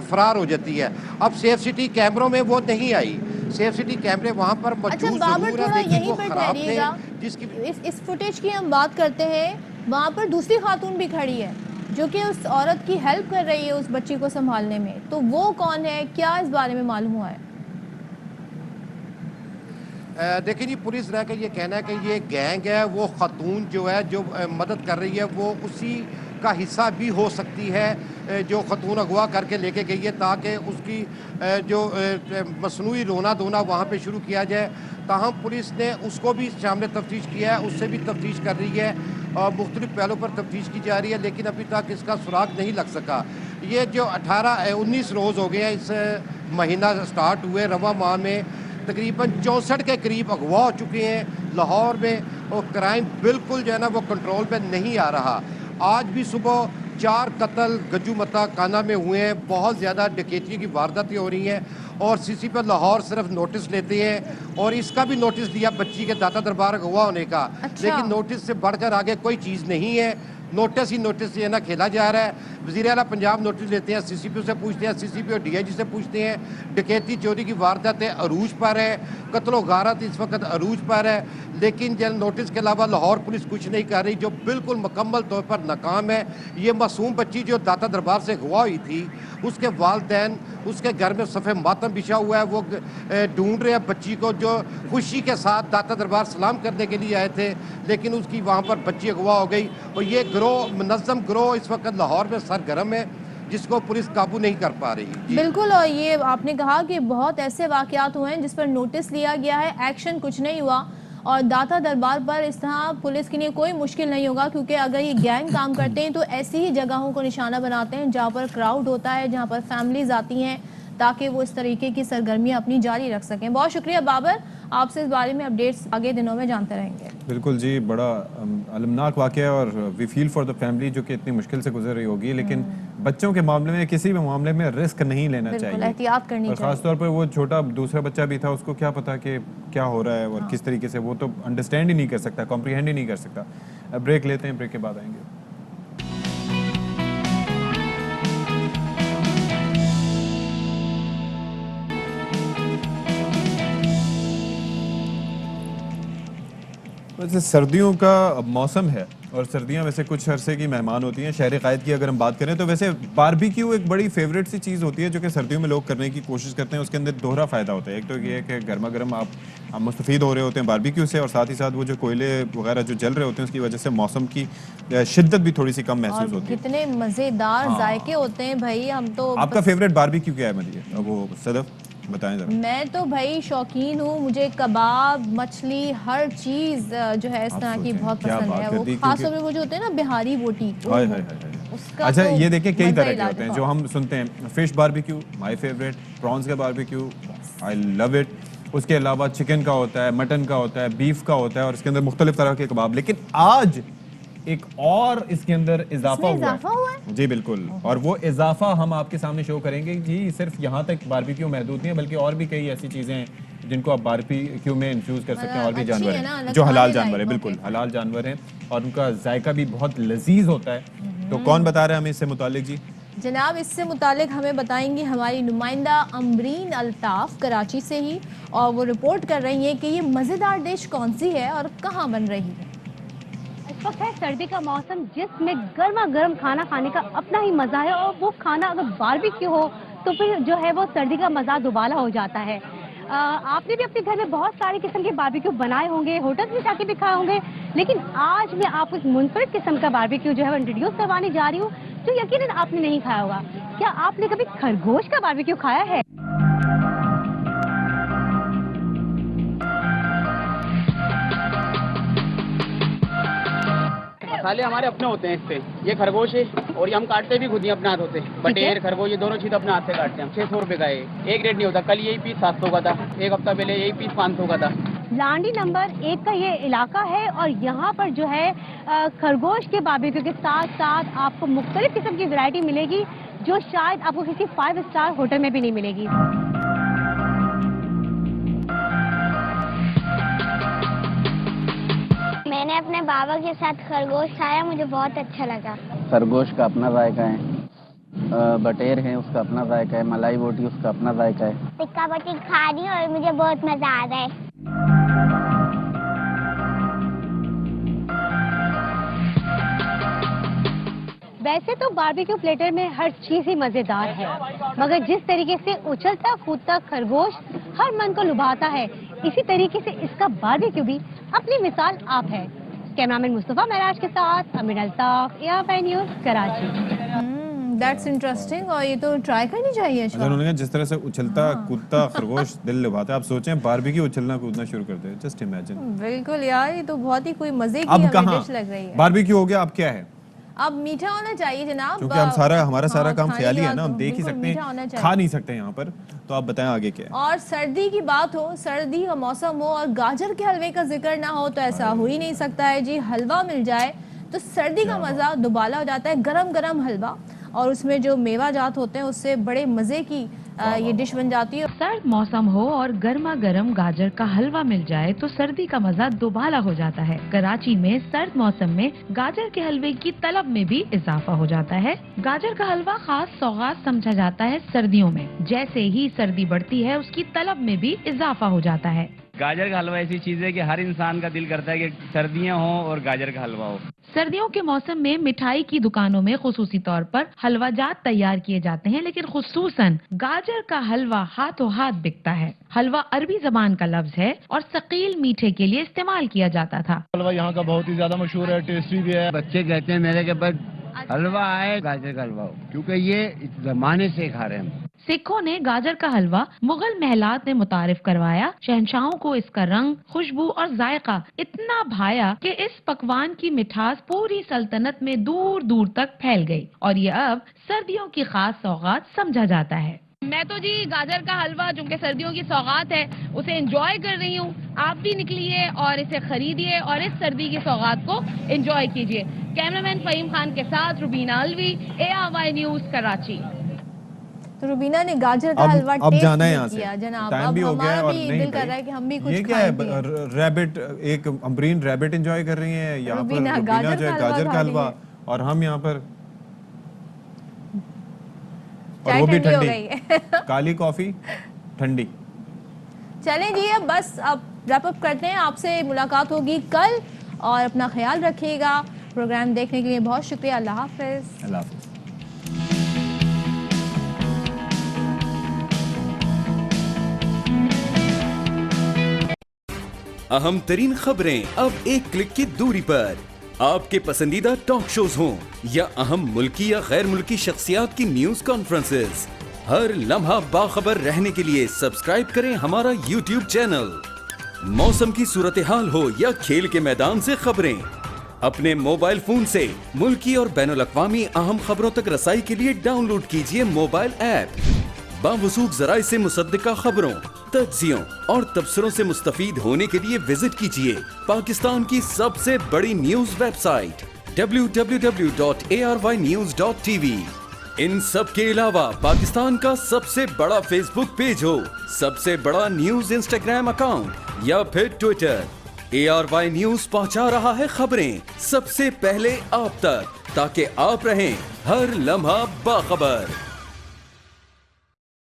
फरार हो जाती है। अब सेफ सिटी कैमरों में वो नहीं आई, सेफ सिटी कैमरे वहाँ पर मौजूद जरूर है, लेकिन वो खराब थे। जिसकी इस फुटेज की हम बात करते हैं, वहाँ पर दूसरी खातून भी खड़ी है जो कि उस औरत की हेल्प कर रही है उस बच्ची को संभालने में, तो वो कौन है, क्या इस बारे में मालूम हुआ है? देखिए जी, पुलिस रह का ये कहना है कि ये गैंग है, वो खातून जो है जो मदद कर रही है वो उसी का हिस्सा भी हो सकती है जो खातून अगवा करके लेके गई है, ताकि उसकी जो मसनूई रोना धोना वहाँ पे शुरू किया जाए। ताहम पुलिस ने उसको भी शामिल तफ्तीश किया है, उससे भी तफ्तीश कर रही है और मुख्तलिफ पहलों पर तफ्तीश की जा रही है, लेकिन अभी तक इसका सुराग नहीं लग सका। ये जो 19 रोज़ हो गए हैं इस महीना स्टार्ट हुए रवा माह में, तकरीबन 64 के करीब अगवा हो चुके हैं लाहौर में, और क्राइम बिल्कुल जो है ना वो कंट्रोल पे नहीं आ रहा। आज भी सुबह 4 कत्ल गज्जू मता काना में हुए हैं, बहुत ज़्यादा डकैती की वारदातें हो रही हैं, और सीसी पर लाहौर सिर्फ नोटिस लेते हैं, और इसका भी नोटिस दिया बच्ची के दाता दरबार अगवा होने का। अच्छा। लेकिन नोटिस से बढ़कर आगे कोई चीज़ नहीं है। नोटिस ही नोटिस ये ना खेला जा रहा है। वज़ीर आला पंजाब नोटिस लेते हैं, CCP से पूछते हैं, CCP और DIG से पूछते हैं। डकैती चोरी की वारदातें अरूज पर है, कत्ल गारत इस वक्त अरूज पर है, लेकिन जल नोटिस के अलावा लाहौर पुलिस कुछ नहीं कर रही, जो बिल्कुल मुकम्मल तौर पर नाकाम है। ये मासूम बच्ची जो दाता दरबार से अगवा हुई थी, उसके वालिदैन उसके घर में सफ़े मातम बिछा हुआ है, वो ढूंढ रहे हैं बच्ची को, जो खुशी के साथ दाता दरबार सलाम करने के लिए आए थे, लेकिन उसकी वहाँ पर बच्ची अगवा हो गई। और ये गिरोह, मुनज़्ज़म गिरोह इस वक्त लाहौर में सरगर्म है, जिसको पुलिस काबू नहीं कर पा रही। बिल्कुल, और ये आपने कहा कि बहुत ऐसे वाक़यात हुए हैं जिस पर नोटिस लिया गया है, एक्शन कुछ नहीं हुआ, और दाता दरबार पर इस तरह पुलिस के लिए कोई मुश्किल नहीं होगा, क्योंकि अगर ये गैंग काम करते हैं तो ऐसी ही जगहों को निशाना बनाते हैं जहाँ पर क्राउड होता है, जहाँ पर फैमिलीज आती हैं, ताकि वो इस तरीके की सरगर्मियाँ अपनी जारी रख सकें। बहुत शुक्रिया बाबर, आपसे इस बारे में अपडेट्स आगे दिनों में जानते रहेंगे। बिल्कुल जी, बड़ा अलमनाक वाक़या है और we feel for the family जो कि इतनी मुश्किल से गुजर रही होगी, लेकिन बच्चों के मामले में, किसी भी मामले में रिस्क नहीं लेना चाहिए, एहतियात करनी चाहिए। खासतौर पर वो छोटा दूसरा बच्चा भी था, उसको क्या पता कि क्या हो रहा है और किस तरीके से, वो तो अंडरस्टैंड ही नहीं कर सकता, कॉम्प्रिहेंड ही नहीं कर सकता। ब्रेक लेते हैं, ब्रेक के बाद आएंगे। वैसे सर्दियों का मौसम है और सर्दियां वैसे कुछ अरसे की मेहमान होती हैं। शहर क़ायद की अगर हम बात करें तो वैसे बारबेक्यू एक बड़ी फेवरेट सी चीज़ होती है जो कि सर्दियों में लोग करने की कोशिश करते हैं। उसके अंदर दोहरा फ़ायदा होता है, एक तो ये है कि गर्मा गर्म आप मुस्तफ़ीद हो रहे होते हैं बारबेक्यू से, और साथ ही साथ वो जो कोयले वगैरह जो जल रहे होते हैं उसकी वजह से मौसम की शिद्दत भी थोड़ी सी कम महसूस होती है। कितने मज़ेदार जायके होते हैं भाई। हम तो आपका फेवरेट बारबेक्यू क्या है मदिया, वो सदफ बताएं जरा। मैं तो भाई शौकीन हूँ, मुझे कबाब, मछली, हर चीज़ जो है इस तरह की बहुत पसंद है। वो खास तौर पे वो जो होते हैं ना बिहारी बोटी, उसका अच्छा तो ये देखिए कई मज़ा तरह ही के होते हैं जो हम सुनते हैं। Fish barbecue my favourite, prawns का बारबेक्यू आई लव इट, उसके अलावा चिकन का होता है, मटन का होता है, बीफ का होता है, और इसके अंदर मुख्तलिफ तरह के कबाब। लेकिन आज एक और इसके अंदर इजाफा हुआ है जी, बिल्कुल, और वो इजाफा हम आपके सामने शो करेंगे जी। सिर्फ यहाँ तक बारबेक्यू महदूद नहीं है, बल्कि और भी कई ऐसी चीज़ें हैं जिनको आप बारबेक्यू में इन्फ्यूज़ कर सकते हैं, और भी जानवर हैं जो हलाल जानवर है, बिल्कुल हलाल जानवर हैं, और उनका जायका भी बहुत लजीज होता है। तो कौन बता रहे हैं हमें इससे मुतालिक जी? जनाब, इससे मुतालिक हमें बताएंगी हमारी नुमाइंदा अमरीन अल्ताफ कराची से ही, और वो रिपोर्ट कर रही हैं कि ये मज़ेदार डिश कौन सी है और कहाँ बन रही है। इस वक्त है सर्दी का मौसम, जिसमें गर्मा गर्म खाना खाने का अपना ही मज़ा है, और वो खाना अगर बारबेक्यू हो तो फिर जो है वो सर्दी का मज़ा दुबाला हो जाता है। आपने भी अपने घर में बहुत सारे किस्म के बारबेक्यू बनाए होंगे, होटल में जाके भी खाए होंगे, लेकिन आज मैं आपको एक मुनफरिद किस्म का बारबेक्यू जो है वो इंट्रोड्यूस करवाने जा रही हूँ, जो यकीनन आपने नहीं खाया होगा। क्या आपने कभी खरगोश का बारबेक्यू खाया है? मसाले हमारे अपने होते हैं। इससे ये खरगोश है और ये हम काटते भी खुद ही अपने हाथों से। बटेर, खरगोश, ये दोनों चीज अपने हाथ से काटते हैं। 600 रुपए का है, एक रेट नहीं होता। कल यही पीस 700 का था, एक हफ्ता पहले यही पीस 500 का था। लांडी नंबर 1 का ये इलाका है, और यहाँ पर जो है खरगोश के बारबेक्यू के साथ साथ आपको मुख्तलिफ किस्म की वैरायटी मिलेगी, जो शायद आपको किसी 5 स्टार होटल में भी नहीं मिलेगी। मैंने अपने बाबा के साथ खरगोश खाया, मुझे बहुत अच्छा लगा। खरगोश का अपना जायका है, बटेर है उसका अपना जायका है, मलाई बोटी उसका अपना जायका है। टिक्का बोटी खा रही हूँ और मुझे बहुत मजा आ रहा है। वैसे तो बारबेक्यू प्लेटर में हर चीज ही मजेदार है, मगर जिस तरीके से उछलता कूदता खरगोश हर मन को लुभाता है, इसी तरीके से इसका बारबेक्यू भी अपनी मिसाल आप है। कैमरामैन मुस्तफा महराज के साथ अमीर Altaf, AFI news, Karachi. That's interesting, और ये तो ट्राई करनी चाहिए। उन्होंने कहा जिस तरह से उछलता कूदता खरगोश दिल लुभाता है, आप सोचें बारबेक्यू उछलना कूदना शुरू कर दे, जस्ट इमेजिन। बिल्कुल यार, ये तो बहुत ही कोई मजे की अब हमें डिश लग रही है। बारबेक्यू हो गया, अब क्या है? अब मीठा होना चाहिए जनाब, क्योंकि हम हमारा सारा काम ख्याली है ना, हम देख ही सकते हैं, खा नहीं सकते यहाँ पर। तो आप बताएं आगे क्या है। और सर्दी की बात हो, सर्दी का मौसम हो और गाजर के हलवे का जिक्र ना हो तो ऐसा हो ही नहीं सकता है जी। हलवा मिल जाए तो सर्दी का मज़ा दुबाला हो जाता है। गरम गरम हलवा, और उसमें जो मेवा जात होते हैं उससे बड़े मज़े की ये डिश बन जाती है। सर्द मौसम हो और गर्मा गर्म गाजर का हलवा मिल जाए तो सर्दी का मजा दोबारा हो जाता है। कराची में सर्द मौसम में गाजर के हलवे की तलब में भी इजाफा हो जाता है। गाजर का हलवा खास सौगात समझा जाता है सर्दियों में। जैसे ही सर्दी बढ़ती है उसकी तलब में भी इजाफा हो जाता है। गाजर का हलवा ऐसी चीज है कि हर इंसान का दिल करता है कि सर्दियां हो और गाजर का हलवा हो। सर्दियों के मौसम में मिठाई की दुकानों में खुसूसी तौर पर हलवाजात तैयार किए जाते हैं, लेकिन खुसूसन गाजर का हलवा हाथों हाथ बिकता है। हलवा अरबी जबान का लफ्ज है और सकील मीठे के लिए इस्तेमाल किया जाता था। हलवा यहाँ का बहुत ही ज्यादा मशहूर है, टेस्टी भी है। बच्चे कहते हैं मेरे के पास हलवा है, गाजर का हलवा हो, क्योंकि ये जमाने से खा रहे हैं। सिखों ने गाजर का हलवा मुगल महलात में मुतारिफ करवाया। शहंशाहों को इसका रंग, खुशबू और जायका इतना भाया कि इस पकवान की मिठास पूरी सल्तनत में दूर दूर तक फैल गई और ये अब सर्दियों की खास सौगात समझा जाता है। मैं तो जी गाजर का हलवा जो कि सर्दियों की सौगात है उसे एंजॉय कर रही हूँ। आप भी निकलिए और इसे खरीदिए और इस सर्दी की सौगात को एंजॉय कीजिए। कैमरामैन फहीम खान के साथ रुबीना अलवी, ARY न्यूज कराची। तो रुबीना ने गाजर का हलवा अब जाना है यहाँ से, जनाब। टाइम अब भी हो गया है हमारा और भी नहीं दिल कर भाई, रहा है कि हम भी कुछ ये क्या है रैबिट, एक अम्बरीन रैबिट एंजॉय कर रही हैं यहाँ पर, रुबीना रुबीना जो है गाजर का हलवा और हम यहाँ पर, और वो भी ठंडी काली कॉफी ठंडी। चलें जी, अब बस अब रैप अप करते हैं। आपसे मुलाकात होगी कल और अपना ख्याल रखिएगा। प्रोग्राम देखने के लिए बहुत शुक्रिया। अल्लाह हाफिज। अल्लाह हाफिज। अहम तरीन खबरें अब एक क्लिक की दूरी पर। आपके पसंदीदा टॉक शोज हों या अहम मुल्की या गैर मुल्की शख्सियात की न्यूज कॉन्फ्रेंसेस, हर लम्हा बाखबर रहने के लिए सब्सक्राइब करें हमारा YouTube चैनल। मौसम की सूरत हाल हो या खेल के मैदान से खबरें, अपने मोबाइल फोन से मुल्की और बैनुल अक़वामी अहम खबरों तक रसाई के लिए डाउनलोड कीजिए मोबाइल ऐप। बावसूख ज़राए से मुसद्दिका खबरों, तज्ज़ियों और तबसरों से मुस्तफीद होने के लिए विजिट कीजिए पाकिस्तान की सबसे बड़ी न्यूज वेबसाइट www.arynews.tv। इन सब के अलावा पाकिस्तान का सबसे बड़ा फेसबुक पेज हो, सबसे बड़ा न्यूज इंस्टाग्राम अकाउंट या फिर ट्विटर, ARY न्यूज पहुंचा रहा है खबरें सबसे पहले आप तक, ताकि आप रहें हर लम्हा बाखबर।